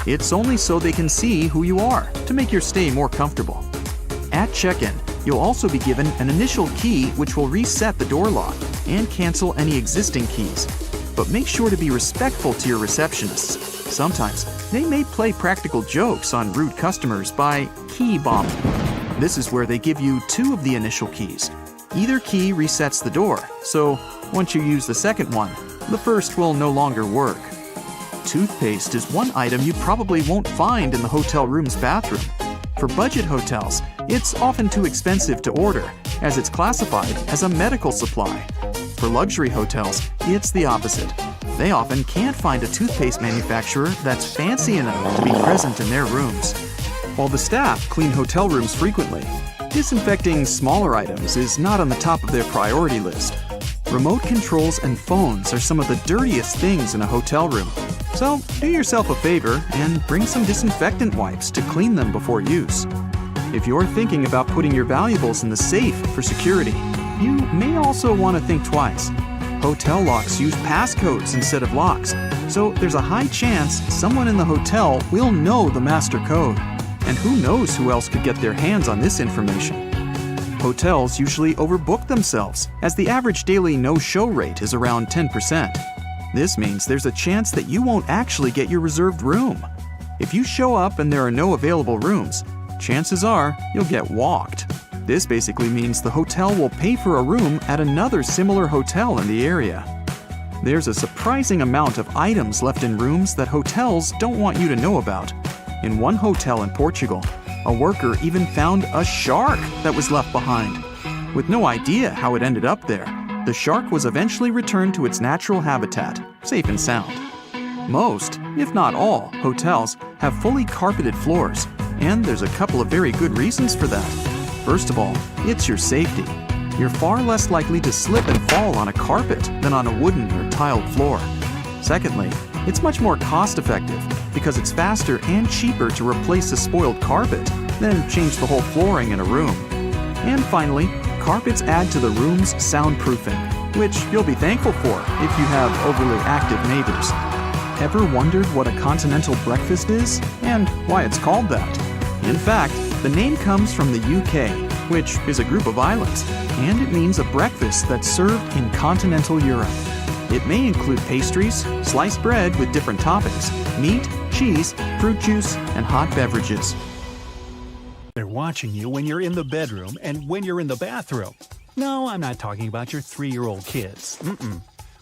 it's only so they can see who you are to make your stay more comfortable. At check-in, you'll also be given an initial key which will reset the door lock and cancel any existing keys. But make sure to be respectful to your receptionists. Sometimes, they may play practical jokes on rude customers by key bombing. This is where they give you 2 of the initial keys. Either key resets the door, so once you use the second one, the first will no longer work. Toothpaste is one item you probably won't find in the hotel room's bathroom. For budget hotels, it's often too expensive to order, as it's classified as a medical supply. For luxury hotels, it's the opposite. They often can't find a toothpaste manufacturer that's fancy enough to be present in their rooms. While the staff clean hotel rooms frequently, disinfecting smaller items is not on the top of their priority list. Remote controls and phones are some of the dirtiest things in a hotel room. So do yourself a favor and bring some disinfectant wipes to clean them before use. If you're thinking about putting your valuables in the safe for security, you may also want to think twice. Hotel locks use passcodes instead of locks, so there's a high chance someone in the hotel will know the master code. And who knows who else could get their hands on this information? Hotels usually overbook themselves, as the average daily no-show rate is around 10%. This means there's a chance that you won't actually get your reserved room. If you show up and there are no available rooms, chances are you'll get walked. This basically means the hotel will pay for a room at another similar hotel in the area. There's a surprising amount of items left in rooms that hotels don't want you to know about. In one hotel in Portugal, a worker even found a shark that was left behind. With no idea how it ended up there, the shark was eventually returned to its natural habitat, safe and sound. Most, if not all, hotels have fully carpeted floors, and there's a couple of very good reasons for that. First of all, it's your safety. You're far less likely to slip and fall on a carpet than on a wooden or tiled floor. Secondly, it's much more cost-effective because it's faster and cheaper to replace a spoiled carpet than change the whole flooring in a room. And finally, carpets add to the room's soundproofing, which you'll be thankful for if you have overly active neighbors. Ever wondered what a continental breakfast is and why it's called that? In fact, the name comes from the UK, which is a group of islands, and it means a breakfast that's served in continental Europe. It may include pastries, sliced bread with different toppings, meat, cheese, fruit juice, and hot beverages. They're watching you when you're in the bedroom and when you're in the bathroom. No, I'm not talking about your 3-year-old kids.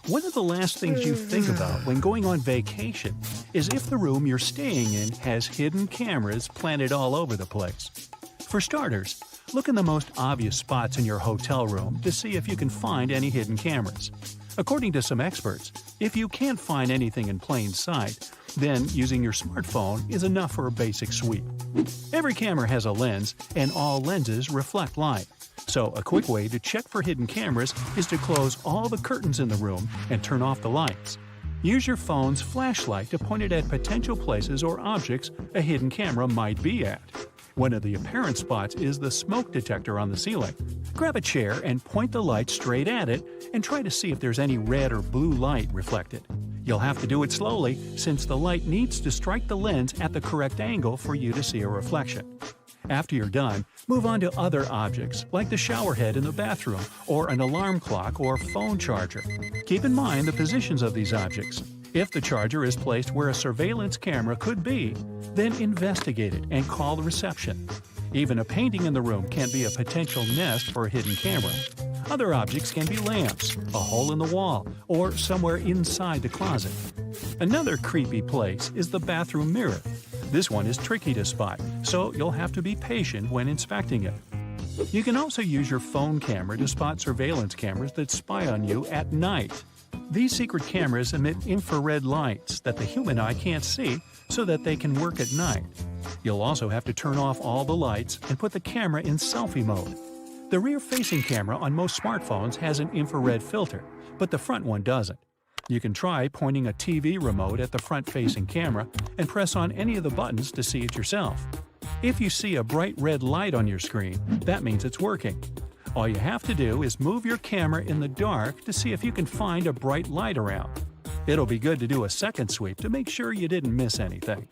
One of the last things you think about when going on vacation is if the room you're staying in has hidden cameras planted all over the place. For starters, look in the most obvious spots in your hotel room to see if you can find any hidden cameras. According to some experts, if you can't find anything in plain sight, then using your smartphone is enough for a basic sweep. Every camera has a lens, and all lenses reflect light. So a quick way to check for hidden cameras is to close all the curtains in the room and turn off the lights. Use your phone's flashlight to point it at potential places or objects a hidden camera might be at. One of the apparent spots is the smoke detector on the ceiling. Grab a chair and point the light straight at it and try to see if there's any red or blue light reflected. You'll have to do it slowly since the light needs to strike the lens at the correct angle for you to see a reflection. After you're done, move on to other objects like the shower head in the bathroom or an alarm clock or phone charger. Keep in mind the positions of these objects. If the charger is placed where a surveillance camera could be, then investigate it and call the reception. Even a painting in the room can be a potential nest for a hidden camera. Other objects can be lamps, a hole in the wall, or somewhere inside the closet. Another creepy place is the bathroom mirror. This one is tricky to spot, so you'll have to be patient when inspecting it. You can also use your phone camera to spot surveillance cameras that spy on you at night. These secret cameras emit infrared lights that the human eye can't see so that they can work at night. You'll also have to turn off all the lights and put the camera in selfie mode. The rear-facing camera on most smartphones has an infrared filter, but the front one doesn't. You can try pointing a TV remote at the front-facing camera and press on any of the buttons to see it yourself. If you see a bright red light on your screen, that means it's working. All you have to do is move your camera in the dark to see if you can find a bright light around. It'll be good to do a second sweep to make sure you didn't miss anything.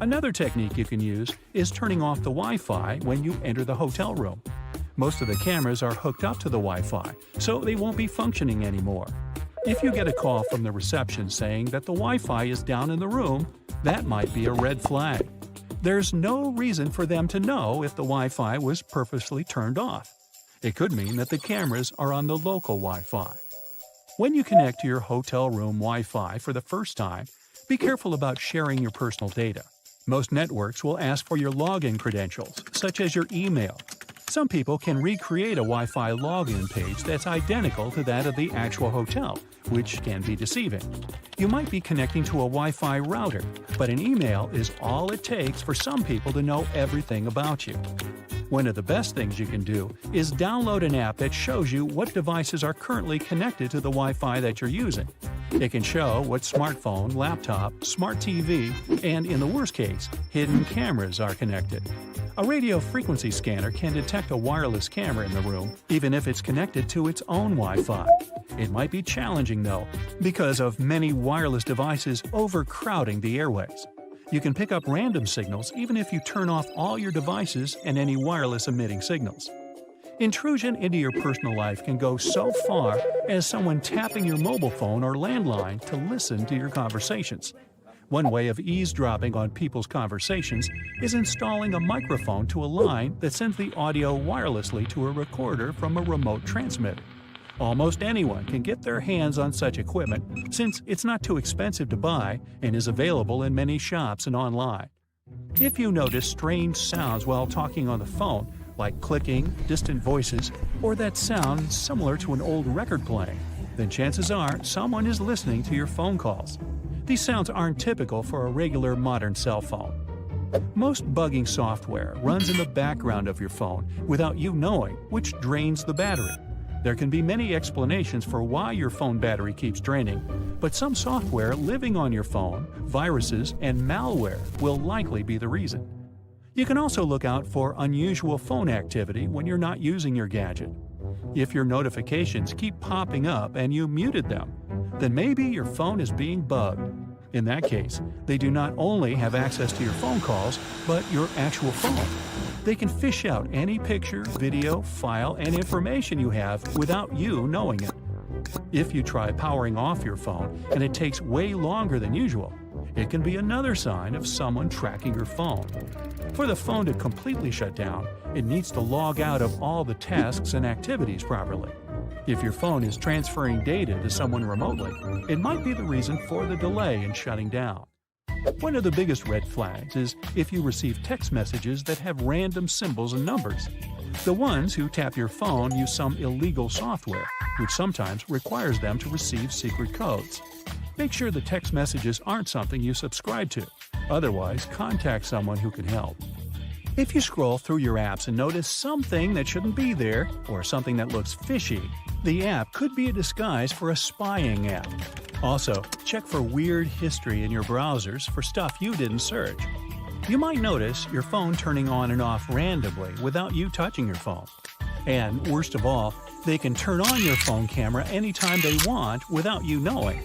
Another technique you can use is turning off the Wi-Fi when you enter the hotel room. Most of the cameras are hooked up to the Wi-Fi, so they won't be functioning anymore. If you get a call from the reception saying that the Wi-Fi is down in the room, that might be a red flag. There's no reason for them to know if the Wi-Fi was purposely turned off. It could mean that the cameras are on the local Wi-Fi. When you connect to your hotel room Wi-Fi for the first time, be careful about sharing your personal data. Most networks will ask for your login credentials, such as your email. Some people can recreate a Wi-Fi login page that's identical to that of the actual hotel, which can be deceiving. You might be connecting to a Wi-Fi router, but an email is all it takes for some people to know everything about you. One of the best things you can do is download an app that shows you what devices are currently connected to the Wi-Fi that you're using. It can show what smartphone, laptop, smart TV, and in the worst case, hidden cameras are connected. A radio frequency scanner can detect a wireless camera in the room, even if it's connected to its own Wi-Fi. It might be challenging, though, because of many wireless devices overcrowding the airways. You can pick up random signals even if you turn off all your devices and any wireless emitting signals. Intrusion into your personal life can go so far as someone tapping your mobile phone or landline to listen to your conversations. One way of eavesdropping on people's conversations is installing a microphone to a line that sends the audio wirelessly to a recorder from a remote transmitter. Almost anyone can get their hands on such equipment since it's not too expensive to buy and is available in many shops and online. If you notice strange sounds while talking on the phone, like clicking, distant voices, or that sound similar to an old record playing, then chances are someone is listening to your phone calls. These sounds aren't typical for a regular modern cell phone. Most bugging software runs in the background of your phone without you knowing, which drains the battery. There can be many explanations for why your phone battery keeps draining, but some software living on your phone, viruses, and malware will likely be the reason. You can also look out for unusual phone activity when you're not using your gadget. If your notifications keep popping up and you muted them, then maybe your phone is being bugged. In that case, they do not only have access to your phone calls, but your actual phone. They can fish out any picture, video, file, and information you have without you knowing it. If you try powering off your phone and it takes way longer than usual, it can be another sign of someone tracking your phone. For the phone to completely shut down, it needs to log out of all the tasks and activities properly. If your phone is transferring data to someone remotely, it might be the reason for the delay in shutting down. One of the biggest red flags is if you receive text messages that have random symbols and numbers. The ones who tap your phone use some illegal software, which sometimes requires them to receive secret codes. Make sure the text messages aren't something you subscribe to. Otherwise, contact someone who can help. If you scroll through your apps and notice something that shouldn't be there, or something that looks fishy, the app could be a disguise for a spying app. Also, check for weird history in your browsers for stuff you didn't search. You might notice your phone turning on and off randomly without you touching your phone. And worst of all, they can turn on your phone camera anytime they want without you knowing.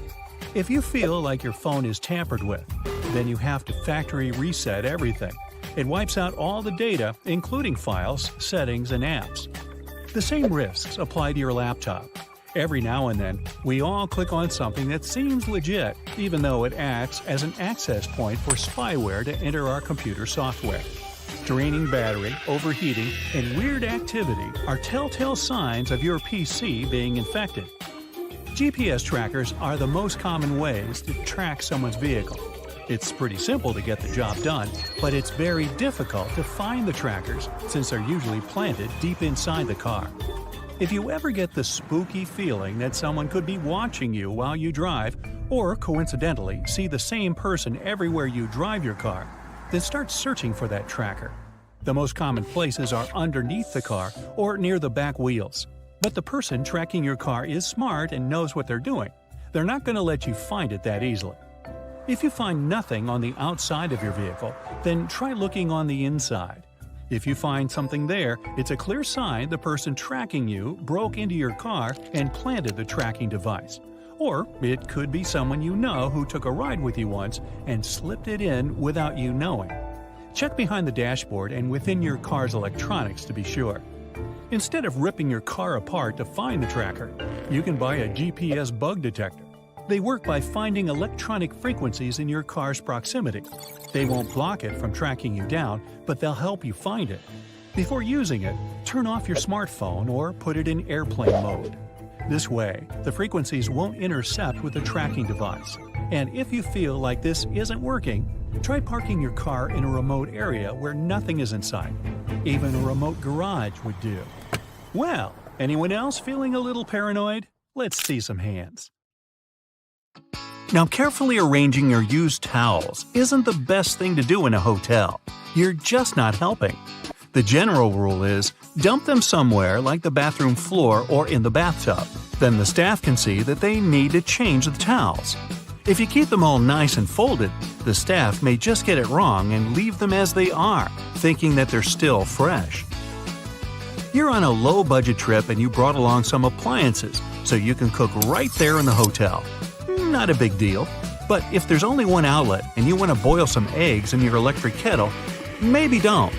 If you feel like your phone is tampered with, then you have to factory reset everything. It wipes out all the data, including files, settings, and apps. The same risks apply to your laptop. Every now and then, we all click on something that seems legit, even though it acts as an access point for spyware to enter our computer software. Draining battery, overheating, and weird activity are telltale signs of your PC being infected. GPS trackers are the most common ways to track someone's vehicle. It's pretty simple to get the job done, but it's very difficult to find the trackers since they're usually planted deep inside the car. If you ever get the spooky feeling that someone could be watching you while you drive, or coincidentally see the same person everywhere you drive your car, then start searching for that tracker. The most common places are underneath the car or near the back wheels. But the person tracking your car is smart and knows what they're doing. They're not going to let you find it that easily. If you find nothing on the outside of your vehicle, then try looking on the inside. If you find something there, it's a clear sign the person tracking you broke into your car and planted the tracking device. Or it could be someone you know who took a ride with you once and slipped it in without you knowing. Check behind the dashboard and within your car's electronics to be sure. Instead of ripping your car apart to find the tracker, you can buy a GPS bug detector. They work by finding electronic frequencies in your car's proximity. They won't block it from tracking you down, but they'll help you find it. Before using it, turn off your smartphone or put it in airplane mode. This way, the frequencies won't intercept with the tracking device. And if you feel like this isn't working, try parking your car in a remote area where nothing is in sight. Even a remote garage would do. Well, anyone else feeling a little paranoid? Let's see some hands. Now, carefully arranging your used towels isn't the best thing to do in a hotel. You're just not helping. The general rule is, dump them somewhere like the bathroom floor or in the bathtub. Then the staff can see that they need to change the towels. If you keep them all nice and folded, the staff may just get it wrong and leave them as they are, thinking that they're still fresh. You're on a low-budget trip and you brought along some appliances, so you can cook right there in the hotel. Not a big deal. But if there's only one outlet and you want to boil some eggs in your electric kettle, maybe don't.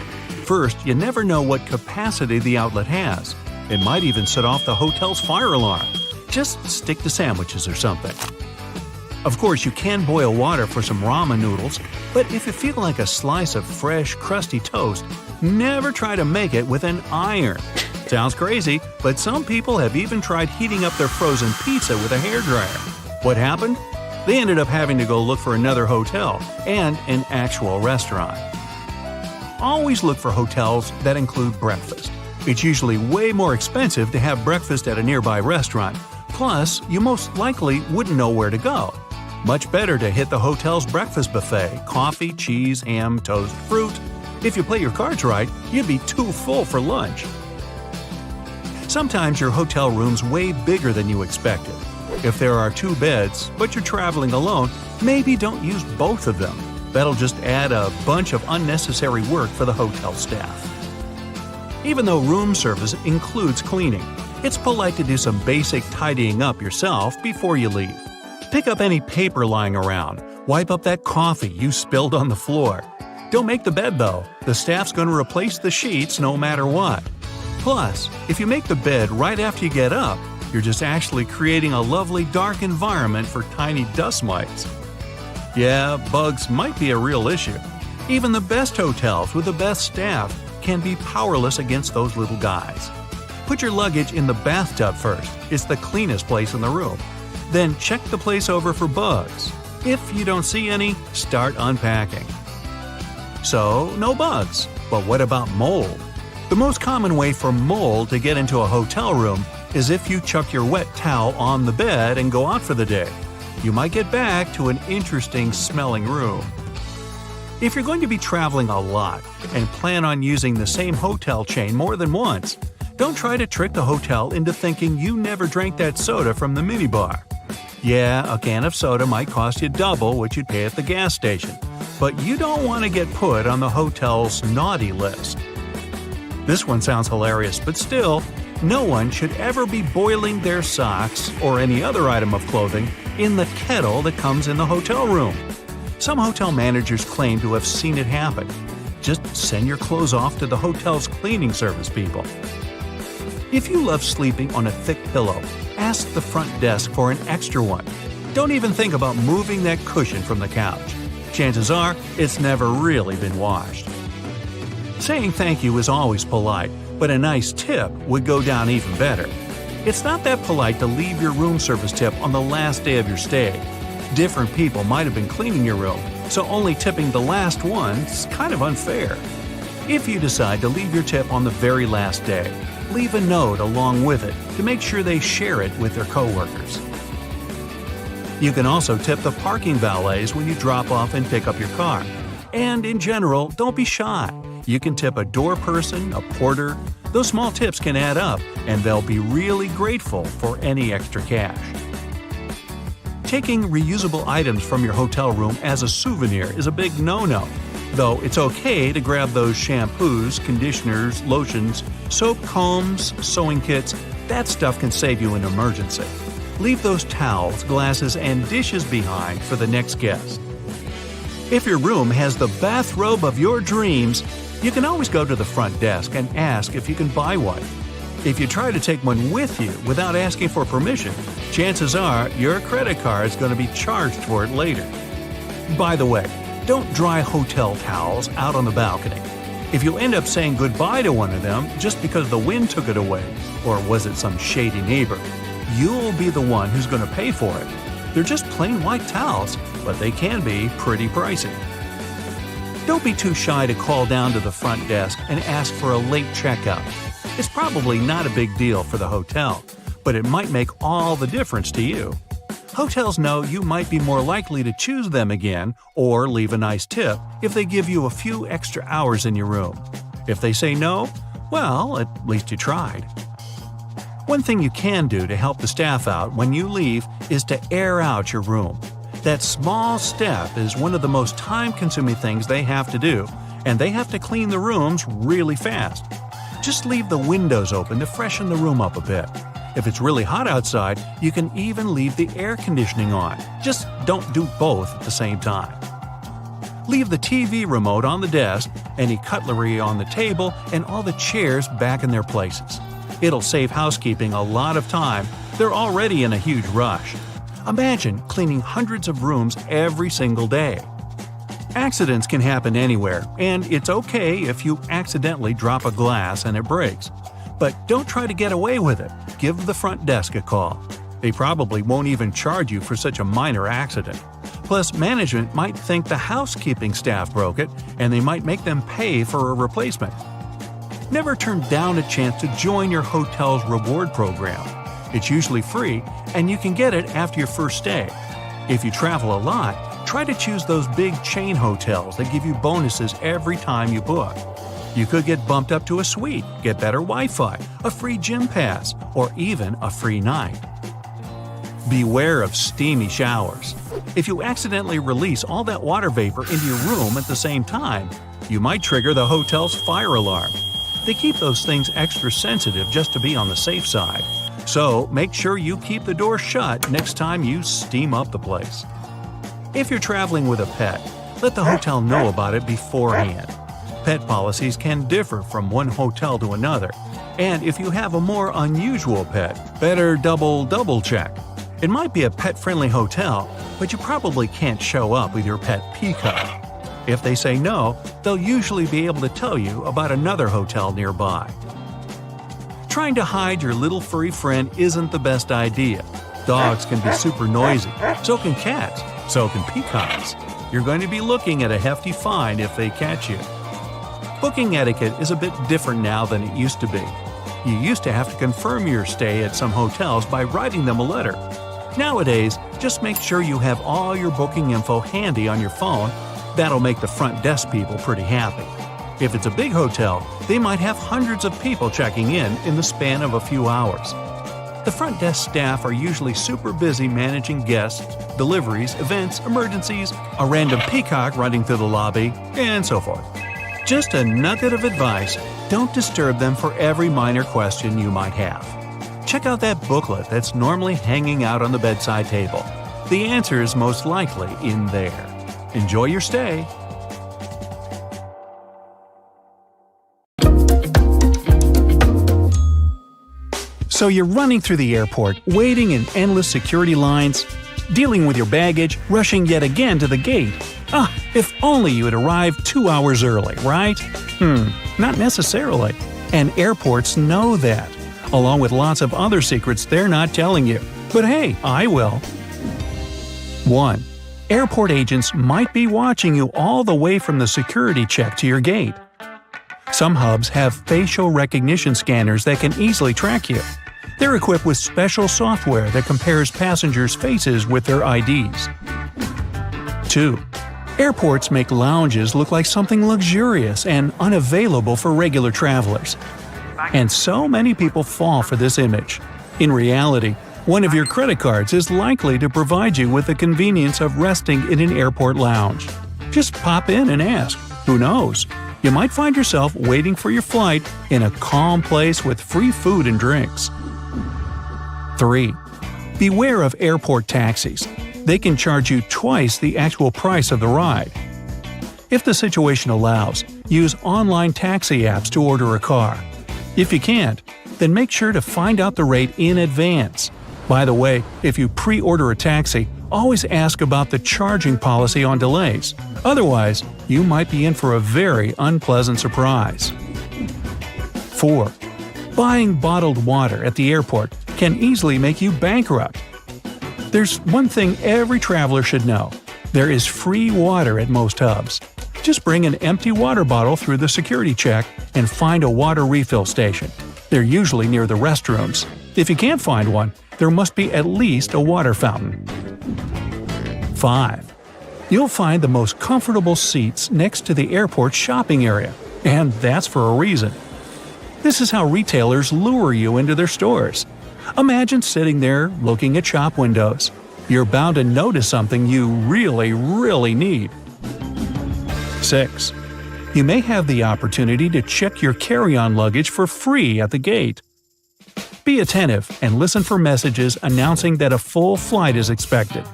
First, you never know what capacity the outlet has. It might even set off the hotel's fire alarm. Just stick to sandwiches or something. Of course, you can boil water for some ramen noodles, but if you feel like a slice of fresh, crusty toast, never try to make it with an iron. Sounds crazy, but some people have even tried heating up their frozen pizza with a hairdryer. What happened? They ended up having to go look for another hotel and an actual restaurant. Always look for hotels that include breakfast. It's usually way more expensive to have breakfast at a nearby restaurant. Plus, you most likely wouldn't know where to go. Much better to hit the hotel's breakfast buffet: coffee, cheese, ham, toast, fruit. If you play your cards right, you'd be too full for lunch. Sometimes your hotel room's way bigger than you expected. If there are 2 beds, but you're traveling alone, maybe don't use both of them. That'll just add a bunch of unnecessary work for the hotel staff. Even though room service includes cleaning, it's polite to do some basic tidying up yourself before you leave. Pick up any paper lying around. Wipe up that coffee you spilled on the floor. Don't make the bed though. The staff's going to replace the sheets no matter what. Plus, if you make the bed right after you get up, you're just actually creating a lovely dark environment for tiny dust mites. Yeah, bugs might be a real issue. Even the best hotels with the best staff can be powerless against those little guys. Put your luggage in the bathtub first. It's the cleanest place in the room. Then check the place over for bugs. If you don't see any, start unpacking. So, no bugs. But what about mold? The most common way for mold to get into a hotel room is if you chuck your wet towel on the bed and go out for the day. You might get back to an interesting smelling room. If you're going to be traveling a lot and plan on using the same hotel chain more than once, don't try to trick the hotel into thinking you never drank that soda from the minibar. Yeah, a can of soda might cost you double what you'd pay at the gas station, but you don't want to get put on the hotel's naughty list. This one sounds hilarious, but still, no one should ever be boiling their socks or any other item of clothing in the kettle that comes in the hotel room. Some hotel managers claim to have seen it happen. Just send your clothes off to the hotel's cleaning service people. If you love sleeping on a thick pillow, ask the front desk for an extra one. Don't even think about moving that cushion from the couch. Chances are, it's never really been washed. Saying thank you is always polite, but a nice tip would go down even better. It's not that polite to leave your room service tip on the last day of your stay. Different people might have been cleaning your room, so only tipping the last one is kind of unfair. If you decide to leave your tip on the very last day, leave a note along with it to make sure they share it with their coworkers. You can also tip the parking valets when you drop off and pick up your car. And in general, don't be shy. You can tip a door person, a porter. Those small tips can add up, and they'll be really grateful for any extra cash. Taking reusable items from your hotel room as a souvenir is a big no-no, though it's okay to grab those shampoos, conditioners, lotions, soap, combs, sewing kits. That stuff can save you an emergency. Leave those towels, glasses, and dishes behind for the next guest. If your room has the bathrobe of your dreams, you can always go to the front desk and ask if you can buy one. If you try to take one with you without asking for permission, chances are your credit card is going to be charged for it later. By the way, don't dry hotel towels out on the balcony. If you end up saying goodbye to one of them just because the wind took it away, or was it some shady neighbor, you'll be the one who's going to pay for it. They're just plain white towels, but they can be pretty pricey. Don't be too shy to call down to the front desk and ask for a late checkout. It's probably not a big deal for the hotel, but it might make all the difference to you. Hotels know you might be more likely to choose them again or leave a nice tip if they give you a few extra hours in your room. If they say no, well, at least you tried. One thing you can do to help the staff out when you leave is to air out your room. That small step is one of the most time-consuming things they have to do, and they have to clean the rooms really fast. Just leave the windows open to freshen the room up a bit. If it's really hot outside, you can even leave the air conditioning on. Just don't do both at the same time. Leave the TV remote on the desk, any cutlery on the table, and all the chairs back in their places. It'll save housekeeping a lot of time. They're already in a huge rush. Imagine cleaning hundreds of rooms every single day. Accidents can happen anywhere, and it's okay if you accidentally drop a glass and it breaks. But don't try to get away with it. Give the front desk a call. They probably won't even charge you for such a minor accident. Plus, management might think the housekeeping staff broke it, and they might make them pay for a replacement. Never turn down a chance to join your hotel's reward program. It's usually free, and you can get it after your first stay. If you travel a lot, try to choose those big chain hotels that give you bonuses every time you book. You could get bumped up to a suite, get better Wi-Fi, a free gym pass, or even a free night. Beware of steamy showers. If you accidentally release all that water vapor into your room at the same time, you might trigger the hotel's fire alarm. They keep those things extra sensitive just to be on the safe side. So make sure you keep the door shut next time you steam up the place. If you're traveling with a pet, let the hotel know about it beforehand. Pet policies can differ from one hotel to another, and if you have a more unusual pet, better double check. It might be a pet-friendly hotel, but you probably can't show up with your pet peacock. If they say no, they'll usually be able to tell you about another hotel nearby. Trying to hide your little furry friend isn't the best idea. Dogs can be super noisy, so can cats, so can peacocks. You're going to be looking at a hefty fine if they catch you. Booking etiquette is a bit different now than it used to be. You used to have to confirm your stay at some hotels by writing them a letter. Nowadays, just make sure you have all your booking info handy on your phone. That'll make the front desk people pretty happy. If it's a big hotel, they might have hundreds of people checking in the span of a few hours. The front desk staff are usually super busy managing guests, deliveries, events, emergencies, a random peacock running through the lobby, and so forth. Just a nugget of advice: don't disturb them for every minor question you might have. Check out that booklet that's normally hanging out on the bedside table. The answer is most likely in there. Enjoy your stay. So you're running through the airport, waiting in endless security lines, dealing with your baggage, rushing yet again to the gate. If only you had arrived 2 hours early, right? Not necessarily. And airports know that, along with lots of other secrets they're not telling you. But hey, I will. 1. Airport agents might be watching you all the way from the security check to your gate. Some hubs have facial recognition scanners that can easily track you. They're equipped with special software that compares passengers' faces with their IDs. 2. Airports make lounges look like something luxurious and unavailable for regular travelers. And so many people fall for this image. In reality, one of your credit cards is likely to provide you with the convenience of resting in an airport lounge. Just pop in and ask. Who knows? You might find yourself waiting for your flight in a calm place with free food and drinks. 3. Beware of airport taxis. They can charge you twice the actual price of the ride. If the situation allows, use online taxi apps to order a car. If you can't, then make sure to find out the rate in advance. By the way, if you pre-order a taxi, always ask about the charging policy on delays. Otherwise, you might be in for a very unpleasant surprise. 4. Buying bottled water at the airport can easily make you bankrupt. There's one thing every traveler should know. There is free water at most hubs. Just bring an empty water bottle through the security check and find a water refill station. They're usually near the restrooms. If you can't find one, there must be at least a water fountain. 5. You'll find the most comfortable seats next to the airport shopping area, and that's for a reason. This is how retailers lure you into their stores. Imagine sitting there looking at shop windows. You're bound to notice something you really need. 6. You may have the opportunity to check your carry-on luggage for free at the gate. Be attentive and listen for messages announcing that a full flight is expected.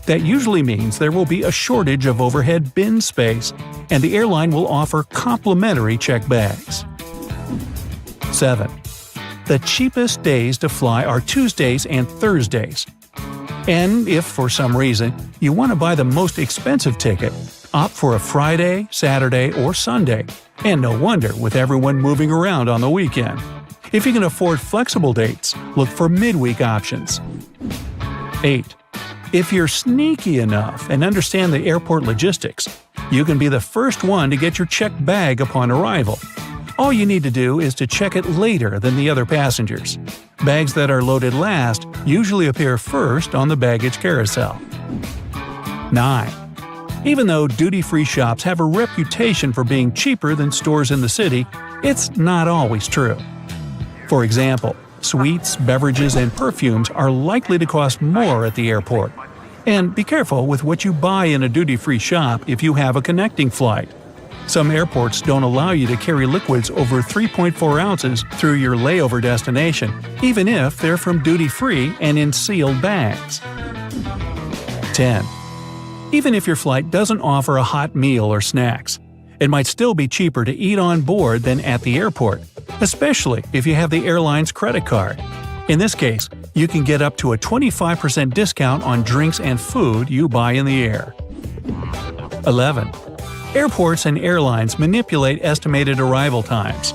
That usually means there will be a shortage of overhead bin space, and the airline will offer complimentary checked bags. 7. The cheapest days to fly are Tuesdays and Thursdays. And if, for some reason, you want to buy the most expensive ticket, opt for a Friday, Saturday, or Sunday. And no wonder with everyone moving around on the weekend. If you can afford flexible dates, look for midweek options. 8. If you're sneaky enough and understand the airport logistics, you can be the first one to get your checked bag upon arrival. All you need to do is to check it later than the other passengers. Bags that are loaded last usually appear first on the baggage carousel. 9. Even though duty-free shops have a reputation for being cheaper than stores in the city, it's not always true. For example, sweets, beverages, and perfumes are likely to cost more at the airport. And be careful with what you buy in a duty-free shop if you have a connecting flight. Some airports don't allow you to carry liquids over 3.4 ounces through your layover destination, even if they're from duty-free and in sealed bags. 10. Even if your flight doesn't offer a hot meal or snacks, it might still be cheaper to eat on board than at the airport, especially if you have the airline's credit card. In this case, you can get up to a 25% discount on drinks and food you buy in the air. 11. Airports and airlines manipulate estimated arrival times.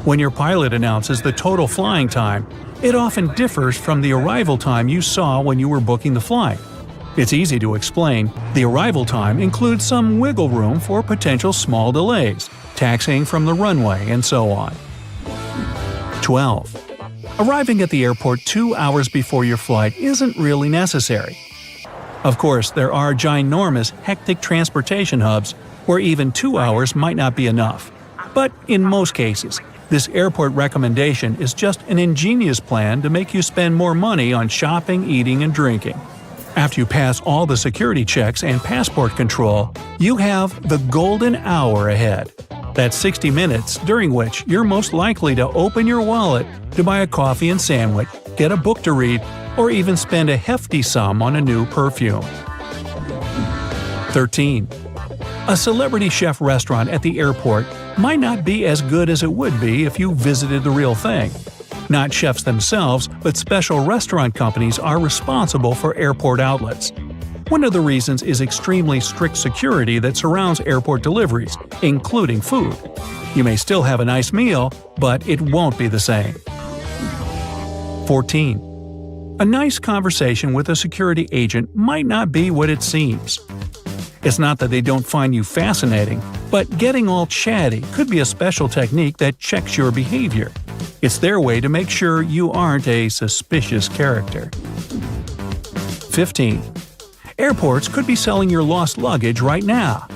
When your pilot announces the total flying time, it often differs from the arrival time you saw when you were booking the flight. It's easy to explain. The arrival time includes some wiggle room for potential small delays, taxiing from the runway, and so on. 12. Arriving at the airport 2 hours before your flight isn't really necessary. Of course, there are ginormous, hectic transportation hubs where even 2 hours might not be enough. But in most cases, This airport recommendation is just an ingenious plan to make you spend more money on shopping, eating, and drinking. After you pass all the security checks and passport control, you have the golden hour ahead. That's 60 minutes during which you're most likely to open your wallet to buy a coffee and sandwich, get a book to read, or even spend a hefty sum on a new perfume. 13. A celebrity chef restaurant at the airport might not be as good as it would be if you visited the real thing. Not chefs themselves, but special restaurant companies are responsible for airport outlets. One of the reasons is extremely strict security that surrounds airport deliveries, including food. You may still have a nice meal, but it won't be the same. 14. A nice conversation with a security agent might not be what it seems. It's not that they don't find you fascinating, but getting all chatty could be a special technique that checks your behavior. It's their way to make sure you aren't a suspicious character. 15. Airports could be selling your lost luggage right now.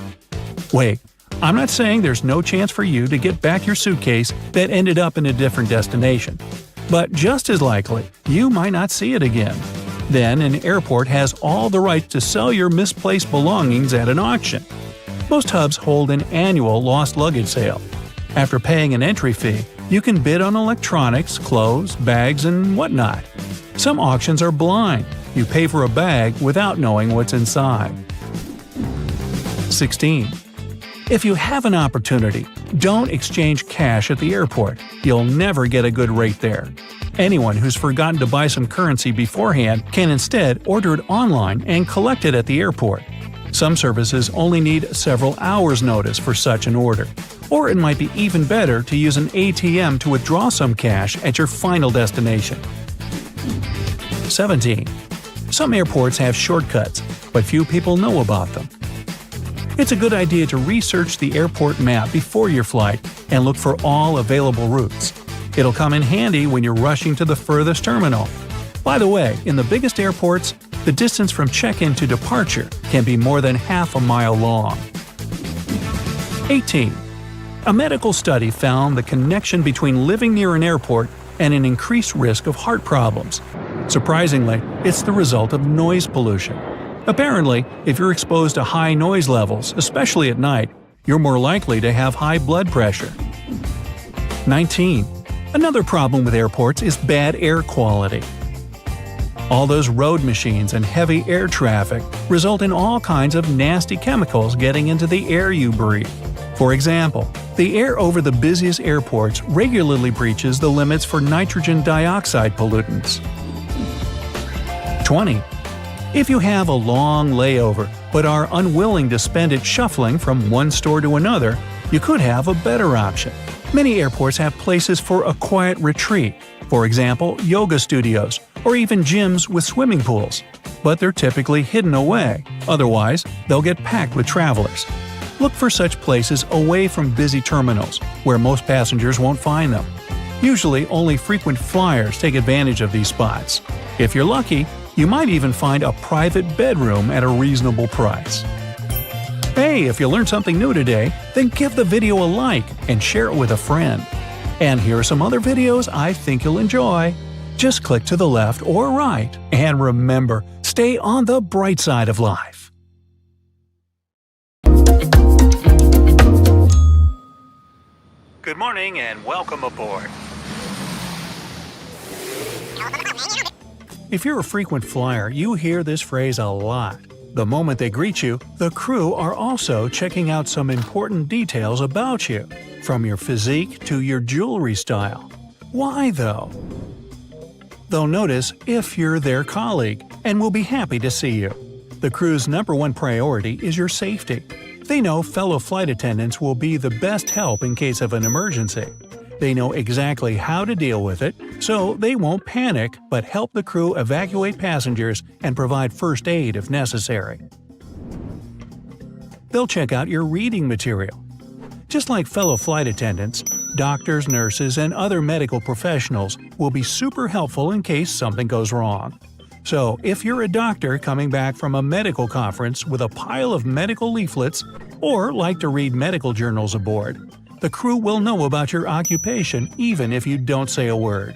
Wait, I'm not saying there's no chance for you to get back your suitcase that ended up in a different destination. But just as likely, you might not see it again. Then an airport has all the rights to sell your misplaced belongings at an auction. Most hubs hold an annual lost luggage sale. After paying an entry fee, you can bid on electronics, clothes, bags, and whatnot. Some auctions are blind. You pay for a bag without knowing what's inside. 16. If you have an opportunity, don't exchange cash at the airport. You'll never get a good rate there. Anyone who's forgotten to buy some currency beforehand can instead order it online and collect it at the airport. Some services only need several hours' notice for such an order. Or it might be even better to use an ATM to withdraw some cash at your final destination. 17. Some airports have shortcuts, but few people know about them. It's a good idea to research the airport map before your flight and look for all available routes. It'll come in handy when you're rushing to the furthest terminal. By the way, in the biggest airports, the distance from check-in to departure can be more than half a mile long. 18. A medical study found the connection between living near an airport and an increased risk of heart problems. Surprisingly, it's the result of noise pollution. Apparently, if you're exposed to high noise levels, especially at night, you're more likely to have high blood pressure. 19. Another problem with airports is bad air quality. All those road machines and heavy air traffic result in all kinds of nasty chemicals getting into the air you breathe. For example, the air over the busiest airports regularly breaches the limits for nitrogen dioxide pollutants. 20. If you have a long layover but are unwilling to spend it shuffling from one store to another, you could have a better option. Many airports have places for a quiet retreat, for example, yoga studios, or even gyms with swimming pools. But they're typically hidden away, otherwise they'll get packed with travelers. Look for such places away from busy terminals, where most passengers won't find them. Usually only frequent flyers take advantage of these spots. If you're lucky, you might even find a private bedroom at a reasonable price. Hey, if you learned something new today, then give the video a like and share it with a friend. And here are some other videos I think you'll enjoy. Just click to the left or right, and remember, stay on the bright side of life. Good morning and welcome aboard. If you're a frequent flyer, you hear this phrase a lot. The moment they greet you, the crew are also checking out some important details about you, from your physique to your jewelry style. Why though? They'll notice if you're their colleague and will be happy to see you. The crew's number one priority is your safety. They know fellow flight attendants will be the best help in case of an emergency. They know exactly how to deal with it, so they won't panic but help the crew evacuate passengers and provide first aid if necessary. They'll check out your reading material. Just like fellow flight attendants, doctors, nurses, and other medical professionals will be super helpful in case something goes wrong. So, if you're a doctor coming back from a medical conference with a pile of medical leaflets or like to read medical journals aboard, The crew will know about your occupation even if you don't say a word.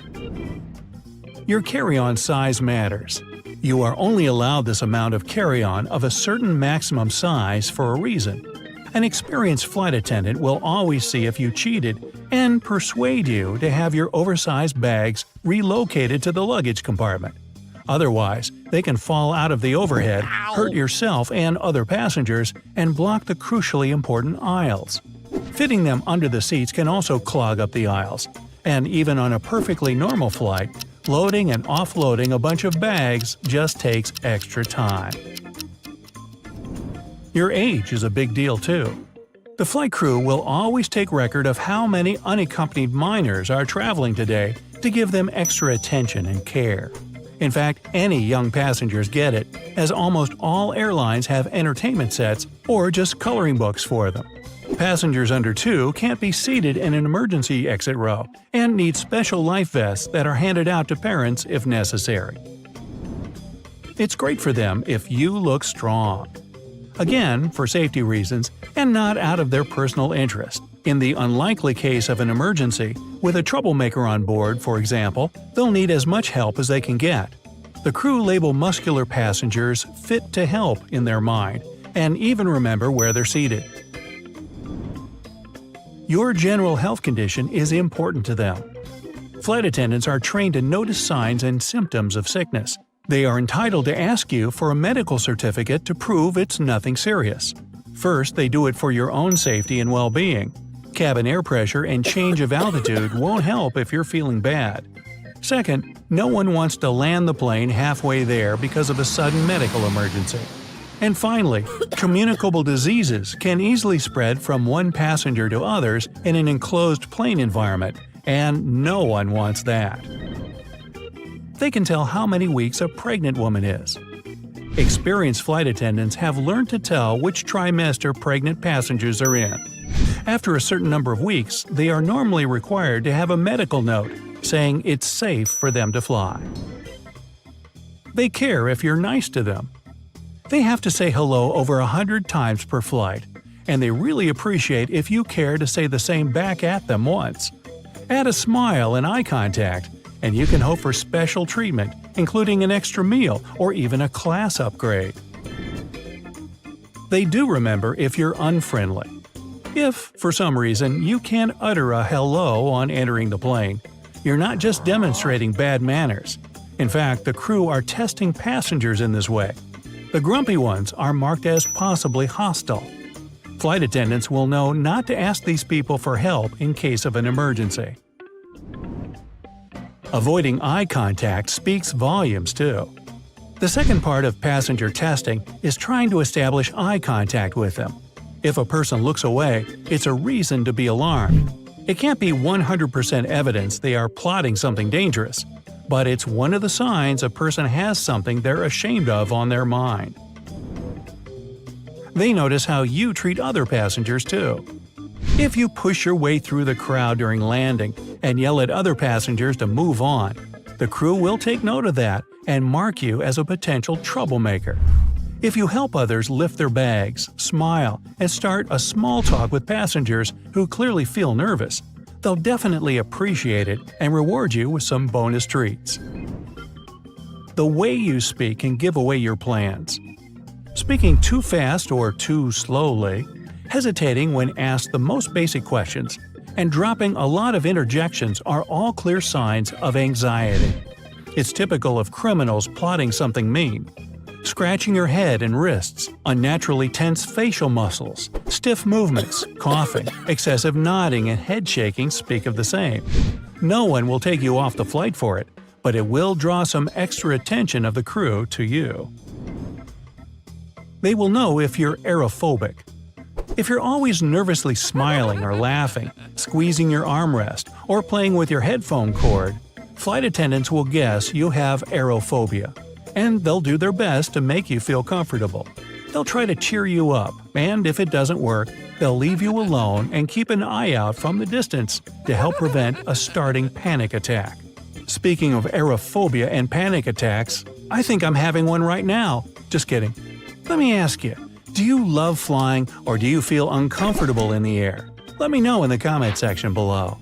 Your carry-on size matters. You are only allowed this amount of carry-on of a certain maximum size for a reason. An experienced flight attendant will always see if you cheated and persuade you to have your oversized bags relocated to the luggage compartment. Otherwise, they can fall out of the overhead, hurt yourself and other passengers, and block the crucially important aisles. Fitting them under the seats can also clog up the aisles. And even on a perfectly normal flight, loading and offloading a bunch of bags just takes extra time. Your age is a big deal too. The flight crew will always take record of how many unaccompanied minors are traveling today to give them extra attention and care. In fact, any young passengers get it, as almost all airlines have entertainment sets or just coloring books for them. Passengers under 2 can't be seated in an emergency exit row and need special life vests that are handed out to parents if necessary. It's great for them if you look strong. Again, for safety reasons, and not out of their personal interest. In the unlikely case of an emergency, with a troublemaker on board, for example, they'll need as much help as they can get. The crew label muscular passengers fit to help in their mind, and even remember where they're seated. Your general health condition is important to them. Flight attendants are trained to notice signs and symptoms of sickness. They are entitled to ask you for a medical certificate to prove it's nothing serious. First, they do it for your own safety and well-being. Cabin air pressure and change of altitude won't help if you're feeling bad. Second, no one wants to land the plane halfway there because of a sudden medical emergency. And finally, communicable diseases can easily spread from one passenger to others in an enclosed plane environment, and no one wants that. They can tell how many weeks a pregnant woman is. Experienced flight attendants have learned to tell which trimester pregnant passengers are in. After a certain number of weeks, they are normally required to have a medical note saying it's safe for them to fly. They care if you're nice to them. They have to say hello over 100 times per flight, and they really appreciate if you care to say the same back at them once. Add a smile and eye contact, and you can hope for special treatment, including an extra meal or even a class upgrade. They do remember if you're unfriendly. If, for some reason, you can't utter a hello on entering the plane, you're not just demonstrating bad manners. In fact, the crew are testing passengers in this way. The grumpy ones are marked as possibly hostile. Flight attendants will know not to ask these people for help in case of an emergency. Avoiding eye contact speaks volumes too. The second part of passenger testing is trying to establish eye contact with them. If a person looks away, it's a reason to be alarmed. It can't be 100% evidence they are plotting something dangerous, but it's one of the signs a person has something they're ashamed of on their mind. They notice how you treat other passengers too. If you push your way through the crowd during landing and yell at other passengers to move on, the crew will take note of that and mark you as a potential troublemaker. If you help others lift their bags, smile, and start a small talk with passengers who clearly feel nervous, they'll definitely appreciate it and reward you with some bonus treats. The way you speak can give away your plans. Speaking too fast or too slowly, hesitating when asked the most basic questions, and dropping a lot of interjections are all clear signs of anxiety. It's typical of criminals plotting something mean. Scratching your head and wrists, unnaturally tense facial muscles, stiff movements, coughing, excessive nodding, and head shaking speak of the same. No one will take you off the flight for it, but it will draw some extra attention of the crew to you. They will know if you're aerophobic. If you're always nervously smiling or laughing, squeezing your armrest, or playing with your headphone cord, flight attendants will guess you have aerophobia, and they'll do their best to make you feel comfortable. They'll try to cheer you up, and if it doesn't work, they'll leave you alone and keep an eye out from the distance to help prevent a starting panic attack. Speaking of aerophobia and panic attacks, I think I'm having one right now. Just kidding. Let me ask you, do you love flying or do you feel uncomfortable in the air? Let me know in the comment section below.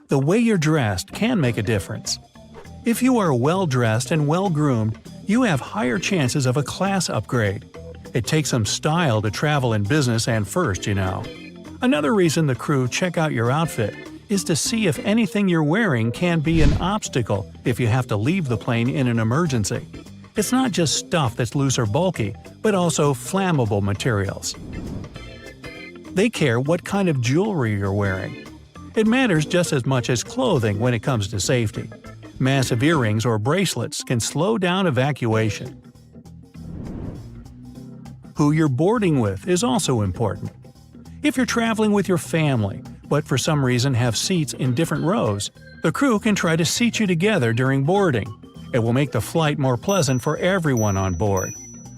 The way you're dressed can make a difference. If you are well-dressed and well-groomed, you have higher chances of a class upgrade. It takes some style to travel in business and first, you know. Another reason the crew check out your outfit is to see if anything you're wearing can be an obstacle if you have to leave the plane in an emergency. It's not just stuff that's loose or bulky, but also flammable materials. They care what kind of jewelry you're wearing. It matters just as much as clothing when it comes to safety. Massive earrings or bracelets can slow down evacuation. Who you're boarding with is also important. If you're traveling with your family, but for some reason have seats in different rows, the crew can try to seat you together during boarding. It will make the flight more pleasant for everyone on board.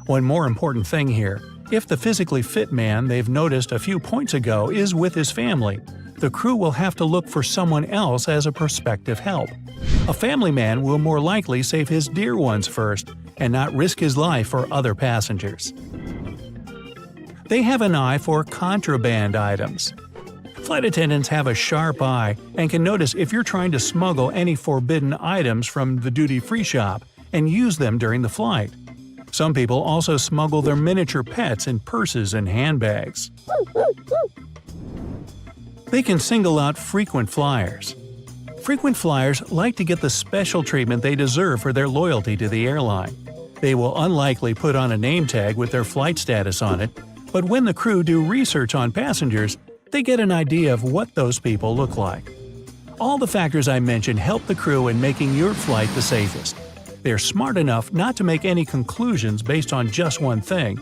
One more important thing here: if the physically fit man they've noticed a few points ago is with his family, the crew will have to look for someone else as a prospective help. A family man will more likely save his dear ones first and not risk his life for other passengers. They have an eye for contraband items. Flight attendants have a sharp eye and can notice if you're trying to smuggle any forbidden items from the duty-free shop and use them during the flight. Some people also smuggle their miniature pets in purses and handbags. They can single out frequent flyers. Frequent flyers like to get the special treatment they deserve for their loyalty to the airline. They will unlikely put on a name tag with their flight status on it, but when the crew do research on passengers, they get an idea of what those people look like. All the factors I mentioned help the crew in making your flight the safest. They're smart enough not to make any conclusions based on just one thing,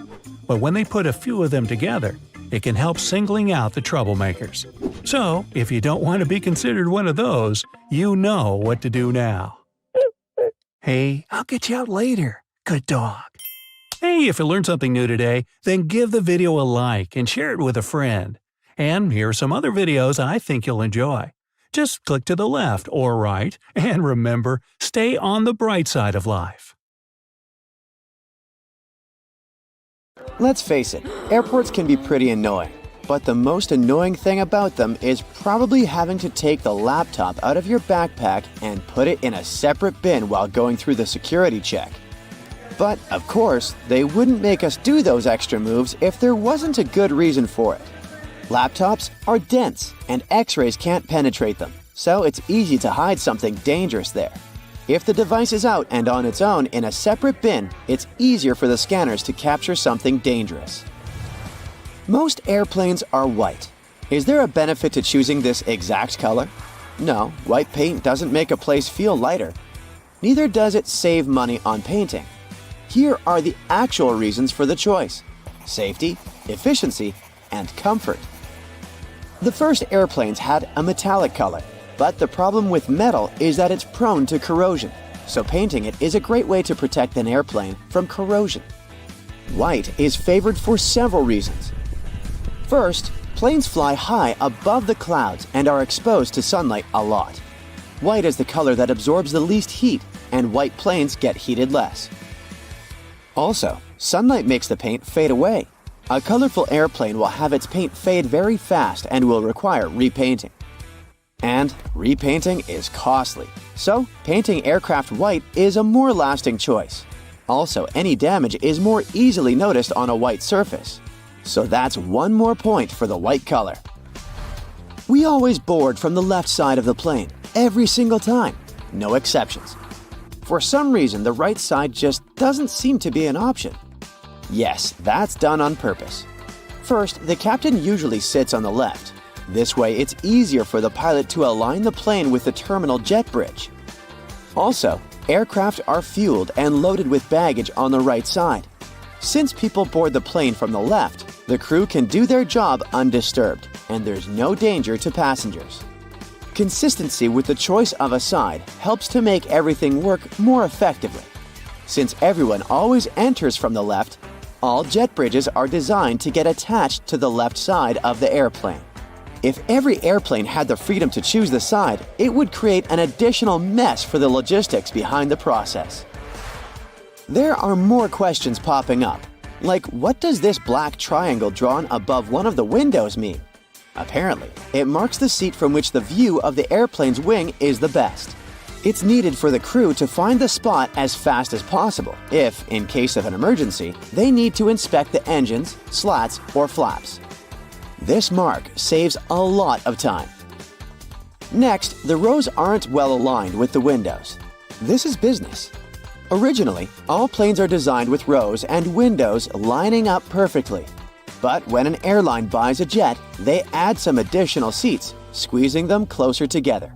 but when they put a few of them together, it can help singling out the troublemakers. So, if you don't want to be considered one of those, you know what to do now. Hey, I'll get you out later. Good dog. Hey, if you learned something new today, then give the video a like and share it with a friend. And here are some other videos I think you'll enjoy. Just click to the left or right, and remember, stay on the bright side of life. Let's face it, airports can be pretty annoying. But the most annoying thing about them is probably having to take the laptop out of your backpack and put it in a separate bin while going through the security check. But, of course, they wouldn't make us do those extra moves if there wasn't a good reason for it. Laptops are dense, and X-rays can't penetrate them, so it's easy to hide something dangerous there. If the device is out and on its own in a separate bin, it's easier for the scanners to capture something dangerous. Most airplanes are white. Is there a benefit to choosing this exact color? No, white paint doesn't make a place feel lighter. Neither does it save money on painting. Here are the actual reasons for the choice: safety, efficiency, and comfort. The first airplanes had a metallic color, but the problem with metal is that it's prone to corrosion, so painting it is a great way to protect an airplane from corrosion. White is favored for several reasons. First, planes fly high above the clouds and are exposed to sunlight a lot. White is the color that absorbs the least heat, and white planes get heated less. Also, sunlight makes the paint fade away. A colorful airplane will have its paint fade very fast and will require repainting. And repainting is costly, so painting aircraft white is a more lasting choice. Also, any damage is more easily noticed on a white surface. So that's one more point for the white color. We always board from the left side of the plane, every single time, no exceptions. For some reason, the right side just doesn't seem to be an option. Yes, that's done on purpose. First, the captain usually sits on the left. This way, it's easier for the pilot to align the plane with the terminal jet bridge. Also, aircraft are fueled and loaded with baggage on the right side. Since people board the plane from the left, the crew can do their job undisturbed, and there's no danger to passengers. Consistency with the choice of a side helps to make everything work more effectively. Since everyone always enters from the left, all jet bridges are designed to get attached to the left side of the airplane. If every airplane had the freedom to choose the side, it would create an additional mess for the logistics behind the process. There are more questions popping up, like what does this black triangle drawn above one of the windows mean? Apparently, it marks the seat from which the view of the airplane's wing is the best. It's needed for the crew to find the spot as fast as possible if, in case of an emergency, they need to inspect the engines, slats, or flaps. This mark saves a lot of time. Next, the rows aren't well aligned with the windows. This is business. Originally, all planes are designed with rows and windows lining up perfectly. But when an airline buys a jet, they add some additional seats, squeezing them closer together.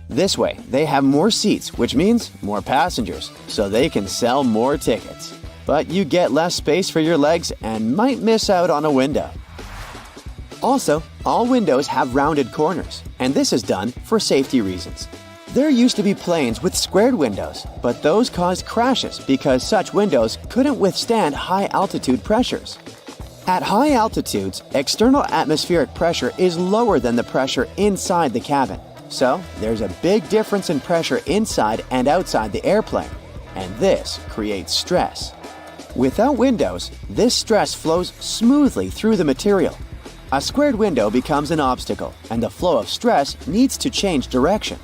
This way, they have more seats, which means more passengers, so they can sell more tickets. But you get less space for your legs and might miss out on a window. Also, all windows have rounded corners, and this is done for safety reasons. There used to be planes with squared windows, but those caused crashes because such windows couldn't withstand high-altitude pressures. At high altitudes, external atmospheric pressure is lower than the pressure inside the cabin. So, there's a big difference in pressure inside and outside the airplane, and this creates stress. Without windows, this stress flows smoothly through the material. A squared window becomes an obstacle, and the flow of stress needs to change direction.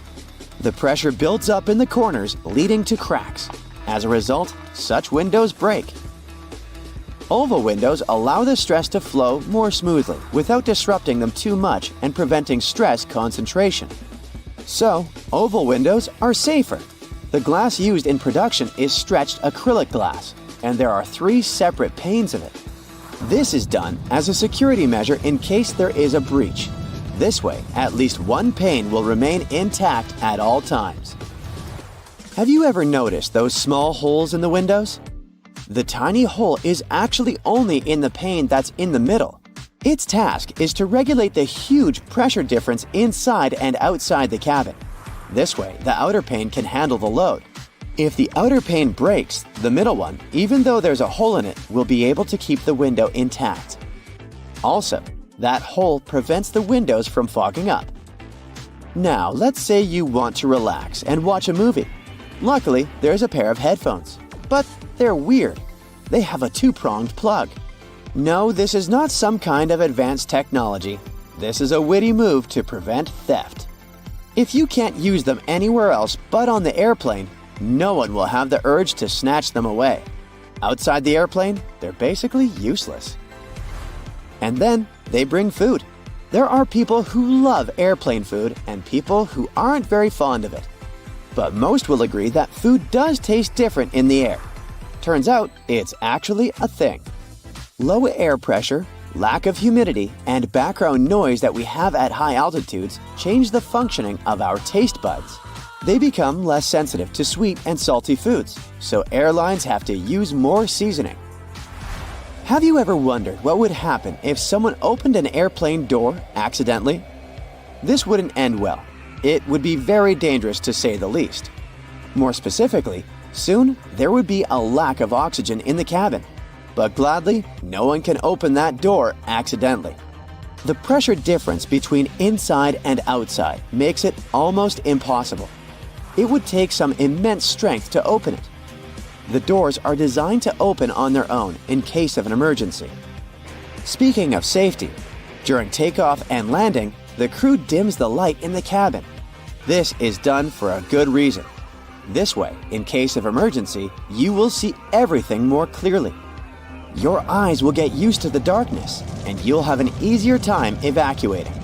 The pressure builds up in the corners, leading to cracks. As a result, such windows break. Oval windows allow the stress to flow more smoothly without disrupting them too much and preventing stress concentration. So, oval windows are safer. The glass used in production is stretched acrylic glass, and there are 3 separate panes of it. This is done as a security measure in case there is a breach. This way, at least one pane will remain intact at all times. Have you ever noticed those small holes in the windows? The tiny hole is actually only in the pane that's in the middle. Its task is to regulate the huge pressure difference inside and outside the cabin. This way, the outer pane can handle the load. If the outer pane breaks, the middle one, even though there's a hole in it, will be able to keep the window intact. Also, that hole prevents the windows from fogging up. Now, let's say you want to relax and watch a movie. Luckily, there's a pair of headphones. But they're weird. They have a 2-pronged plug. No, this is not some kind of advanced technology. This is a witty move to prevent theft. If you can't use them anywhere else but on the airplane, no one will have the urge to snatch them away. Outside the airplane, they're basically useless. And then they bring food. There are people who love airplane food and people who aren't very fond of it. But most will agree that food does taste different in the air. Turns out, it's actually a thing. Low air pressure, lack of humidity, and background noise that we have at high altitudes change the functioning of our taste buds. They become less sensitive to sweet and salty foods, so airlines have to use more seasoning. Have you ever wondered what would happen if someone opened an airplane door accidentally? This wouldn't end well. It would be very dangerous to say the least. More specifically, soon there would be a lack of oxygen in the cabin. But gladly, no one can open that door accidentally. The pressure difference between inside and outside makes it almost impossible. It would take some immense strength to open it. The doors are designed to open on their own in case of an emergency. Speaking of safety, during takeoff and landing, the crew dims the light in the cabin. This is done for a good reason. This way, in case of emergency, you will see everything more clearly. Your eyes will get used to the darkness, and you'll have an easier time evacuating.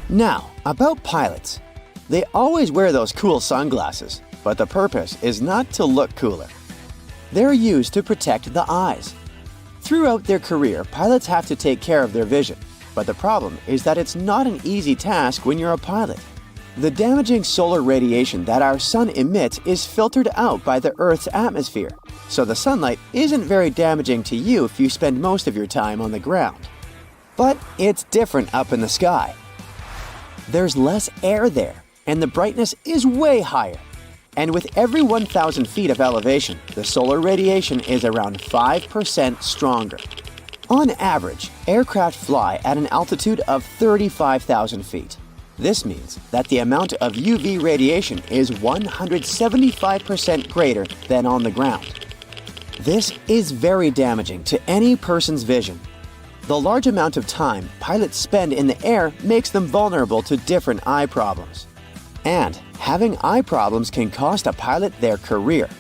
Now, about pilots. They always wear those cool sunglasses, but the purpose is not to look cooler. They're used to protect the eyes. Throughout their career, pilots have to take care of their vision, but the problem is that it's not an easy task when you're a pilot. The damaging solar radiation that our sun emits is filtered out by the Earth's atmosphere, so the sunlight isn't very damaging to you if you spend most of your time on the ground. But it's different up in the sky. There's less air there, and the brightness is way higher. And with every 1,000 feet of elevation, the solar radiation is around 5% stronger. On average, aircraft fly at an altitude of 35,000 feet. This means that the amount of UV radiation is 175% greater than on the ground. This is very damaging to any person's vision. The large amount of time pilots spend in the air makes them vulnerable to different eye problems. And having eye problems can cost a pilot their career.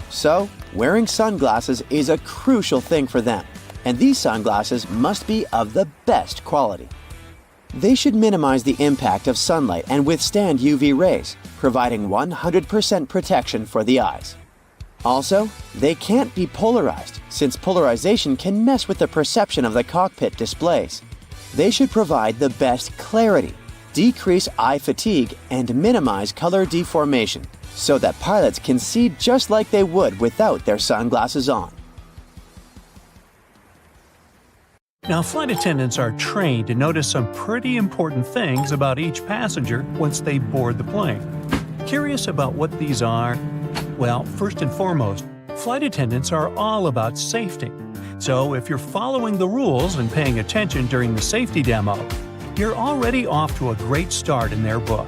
So, wearing sunglasses is a crucial thing for them, and these sunglasses must be of the best quality. They should minimize the impact of sunlight and withstand UV rays, providing 100% protection for the eyes. Also, they can't be polarized, since polarization can mess with the perception of the cockpit displays. They should provide the best clarity, decrease eye fatigue, and minimize color deformation, so that pilots can see just like they would without their sunglasses on. Now, flight attendants are trained to notice some pretty important things about each passenger once they board the plane. Curious about what these are? Well, first and foremost, flight attendants are all about safety. So if you're following the rules and paying attention during the safety demo, you're already off to a great start in their book.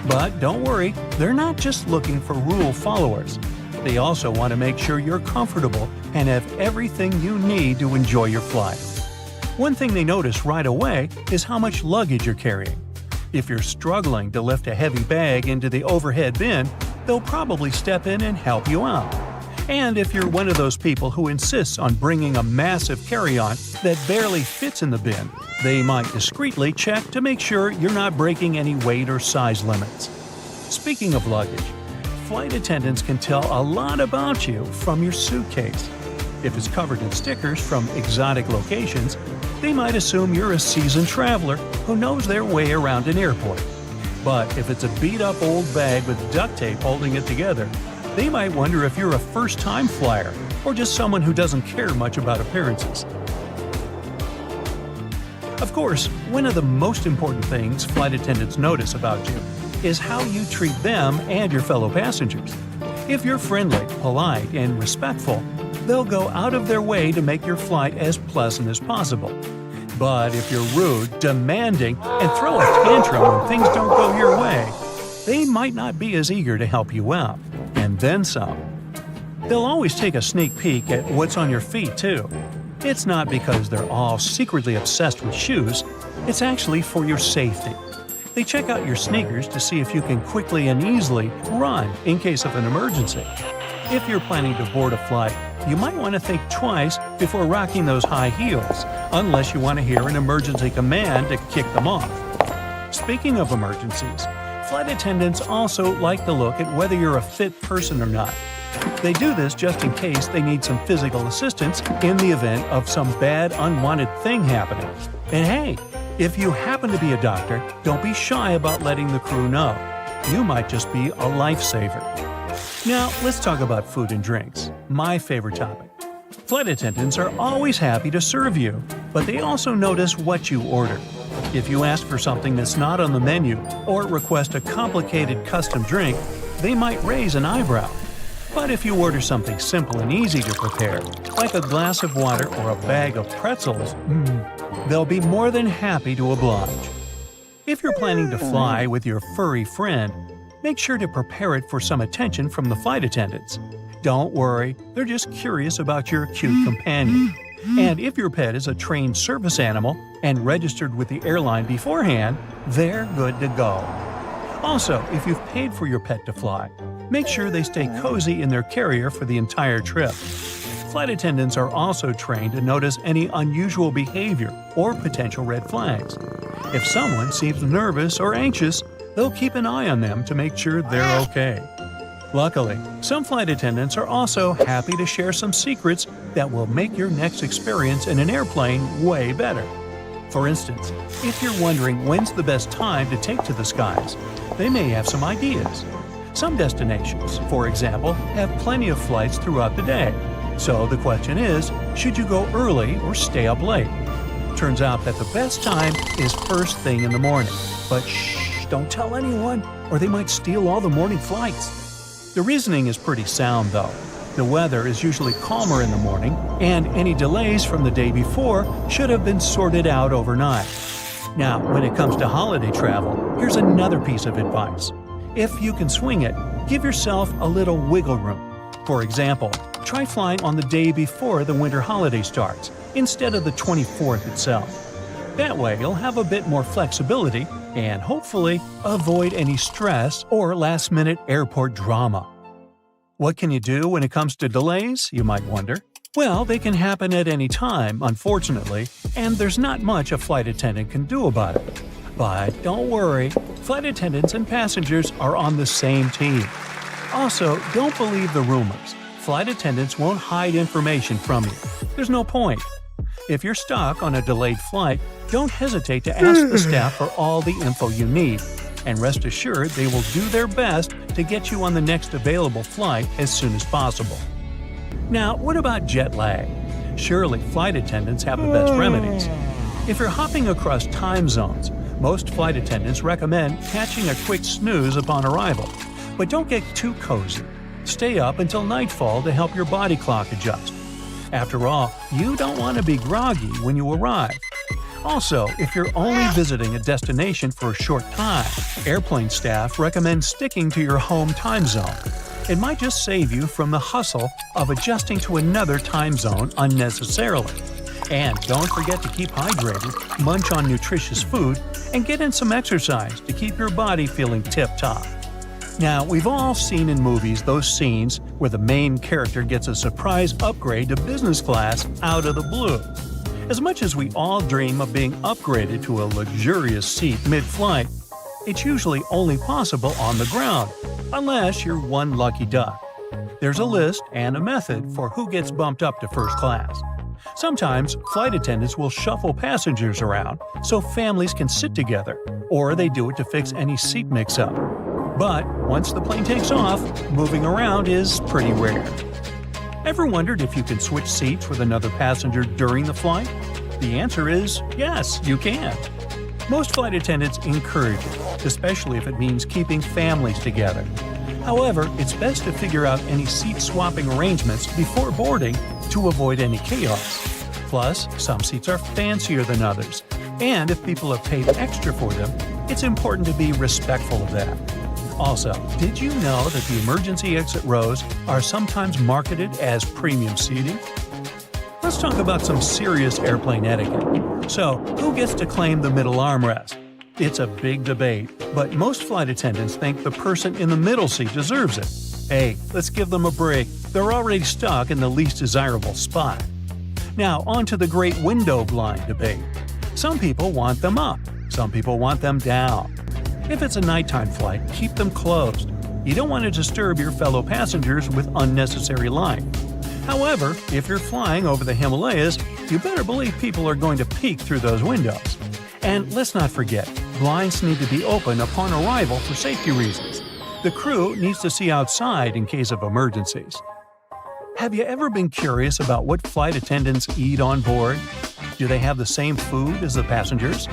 But don't worry, they're not just looking for rule followers. They also want to make sure you're comfortable and have everything you need to enjoy your flight. One thing they notice right away is how much luggage you're carrying. If you're struggling to lift a heavy bag into the overhead bin, they'll probably step in and help you out. And if you're one of those people who insists on bringing a massive carry-on that barely fits in the bin, they might discreetly check to make sure you're not breaking any weight or size limits. Speaking of luggage, flight attendants can tell a lot about you from your suitcase. If it's covered in stickers from exotic locations, they might assume you're a seasoned traveler who knows their way around an airport. But if it's a beat-up old bag with duct tape holding it together, they might wonder if you're a first-time flyer or just someone who doesn't care much about appearances. Of course, one of the most important things flight attendants notice about you is how you treat them and your fellow passengers. If you're friendly, polite, and respectful, they'll go out of their way to make your flight as pleasant as possible. But if you're rude, demanding, and throw a tantrum when things don't go your way, they might not be as eager to help you out. And then some. They'll always take a sneak peek at what's on your feet, too. It's not because they're all secretly obsessed with shoes, it's actually for your safety. They check out your sneakers to see if you can quickly and easily run in case of an emergency. If you're planning to board a flight, you might want to think twice before rocking those high heels, unless you want to hear an emergency command to kick them off. Speaking of emergencies, flight attendants also like to look at whether you're a fit person or not. They do this just in case they need some physical assistance in the event of some bad, unwanted thing happening. And hey, if you happen to be a doctor, don't be shy about letting the crew know. You might just be a lifesaver. Now, let's talk about food and drinks, my favorite topic. Flight attendants are always happy to serve you, but they also notice what you order. If you ask for something that's not on the menu or request a complicated custom drink, they might raise an eyebrow. But if you order something simple and easy to prepare, like a glass of water or a bag of pretzels, they'll be more than happy to oblige. If you're planning to fly with your furry friend, make sure to prepare it for some attention from the flight attendants. Don't worry, they're just curious about your cute companion. And if your pet is a trained service animal and registered with the airline beforehand, they're good to go. Also, if you've paid for your pet to fly, make sure they stay cozy in their carrier for the entire trip. Flight attendants are also trained to notice any unusual behavior or potential red flags. If someone seems nervous or anxious, they'll keep an eye on them to make sure they're okay. Luckily, some flight attendants are also happy to share some secrets that will make your next experience in an airplane way better. For instance, if you're wondering when's the best time to take to the skies, they may have some ideas. Some destinations, for example, have plenty of flights throughout the day. So the question is, should you go early or stay up late? Turns out that the best time is first thing in the morning. But shh, don't tell anyone, or they might steal all the morning flights. The reasoning is pretty sound, though. The weather is usually calmer in the morning, and any delays from the day before should have been sorted out overnight. Now, when it comes to holiday travel, here's another piece of advice. If you can swing it, give yourself a little wiggle room. For example, try flying on the day before the winter holiday starts, instead of the 24th itself. That way, you'll have a bit more flexibility and hopefully avoid any stress or last-minute airport drama. What can you do when it comes to delays, you might wonder? Well, they can happen at any time, unfortunately, and there's not much a flight attendant can do about it. But don't worry, flight attendants and passengers are on the same team. Also, don't believe the rumors. Flight attendants won't hide information from you. There's no point. If you're stuck on a delayed flight, don't hesitate to ask the staff for all the info you need, and rest assured they will do their best to get you on the next available flight as soon as possible. Now, what about jet lag? Surely flight attendants have the best remedies. If you're hopping across time zones, most flight attendants recommend catching a quick snooze upon arrival. But don't get too cozy. Stay up until nightfall to help your body clock adjust. After all, you don't want to be groggy when you arrive. Also, if you're only visiting a destination for a short time, airplane staff recommend sticking to your home time zone. It might just save you from the hustle of adjusting to another time zone unnecessarily. And don't forget to keep hydrated, munch on nutritious food, and get in some exercise to keep your body feeling tip-top. Now, we've all seen in movies those scenes where the main character gets a surprise upgrade to business class out of the blue. As much as we all dream of being upgraded to a luxurious seat mid-flight, it's usually only possible on the ground, unless you're one lucky duck. There's a list and a method for who gets bumped up to first class. Sometimes, flight attendants will shuffle passengers around so families can sit together, or they do it to fix any seat mix-up. But once the plane takes off, moving around is pretty rare. Ever wondered if you can switch seats with another passenger during the flight? The answer is yes, you can. Most flight attendants encourage it, especially if it means keeping families together. However, it's best to figure out any seat-swapping arrangements before boarding to avoid any chaos. Plus, some seats are fancier than others, and if people have paid extra for them, it's important to be respectful of that. Also, did you know that the emergency exit rows are sometimes marketed as premium seating? Let's talk about some serious airplane etiquette. So, who gets to claim the middle armrest? It's a big debate, but most flight attendants think the person in the middle seat deserves it. Hey, let's give them a break. They're already stuck in the least desirable spot. Now, on to the great window blind debate. Some people want them up, some people want them down. If it's a nighttime flight, keep them closed. You don't want to disturb your fellow passengers with unnecessary light. However, if you're flying over the Himalayas, you better believe people are going to peek through those windows. And let's not forget, blinds need to be open upon arrival for safety reasons. The crew needs to see outside in case of emergencies. Have you ever been curious about what flight attendants eat on board? Do they have the same food as the passengers?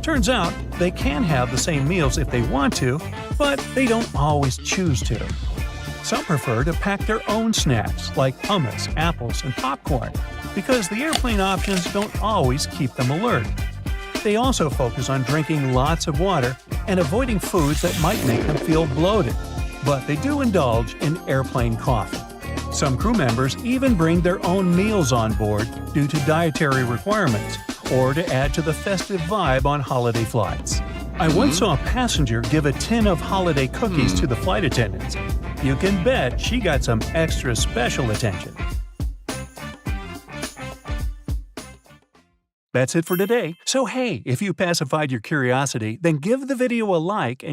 Turns out, they can have the same meals if they want to, but they don't always choose to. Some prefer to pack their own snacks, like hummus, apples, and popcorn, because the airplane options don't always keep them alert. They also focus on drinking lots of water and avoiding foods that might make them feel bloated, but they do indulge in airplane coffee. Some crew members even bring their own meals on board due to dietary requirements, or to add to the festive vibe on holiday flights. I once saw a passenger give a tin of holiday cookies to the flight attendants. You can bet she got some extra special attention. That's it for today. So hey, if you pacified your curiosity, then give the video a like and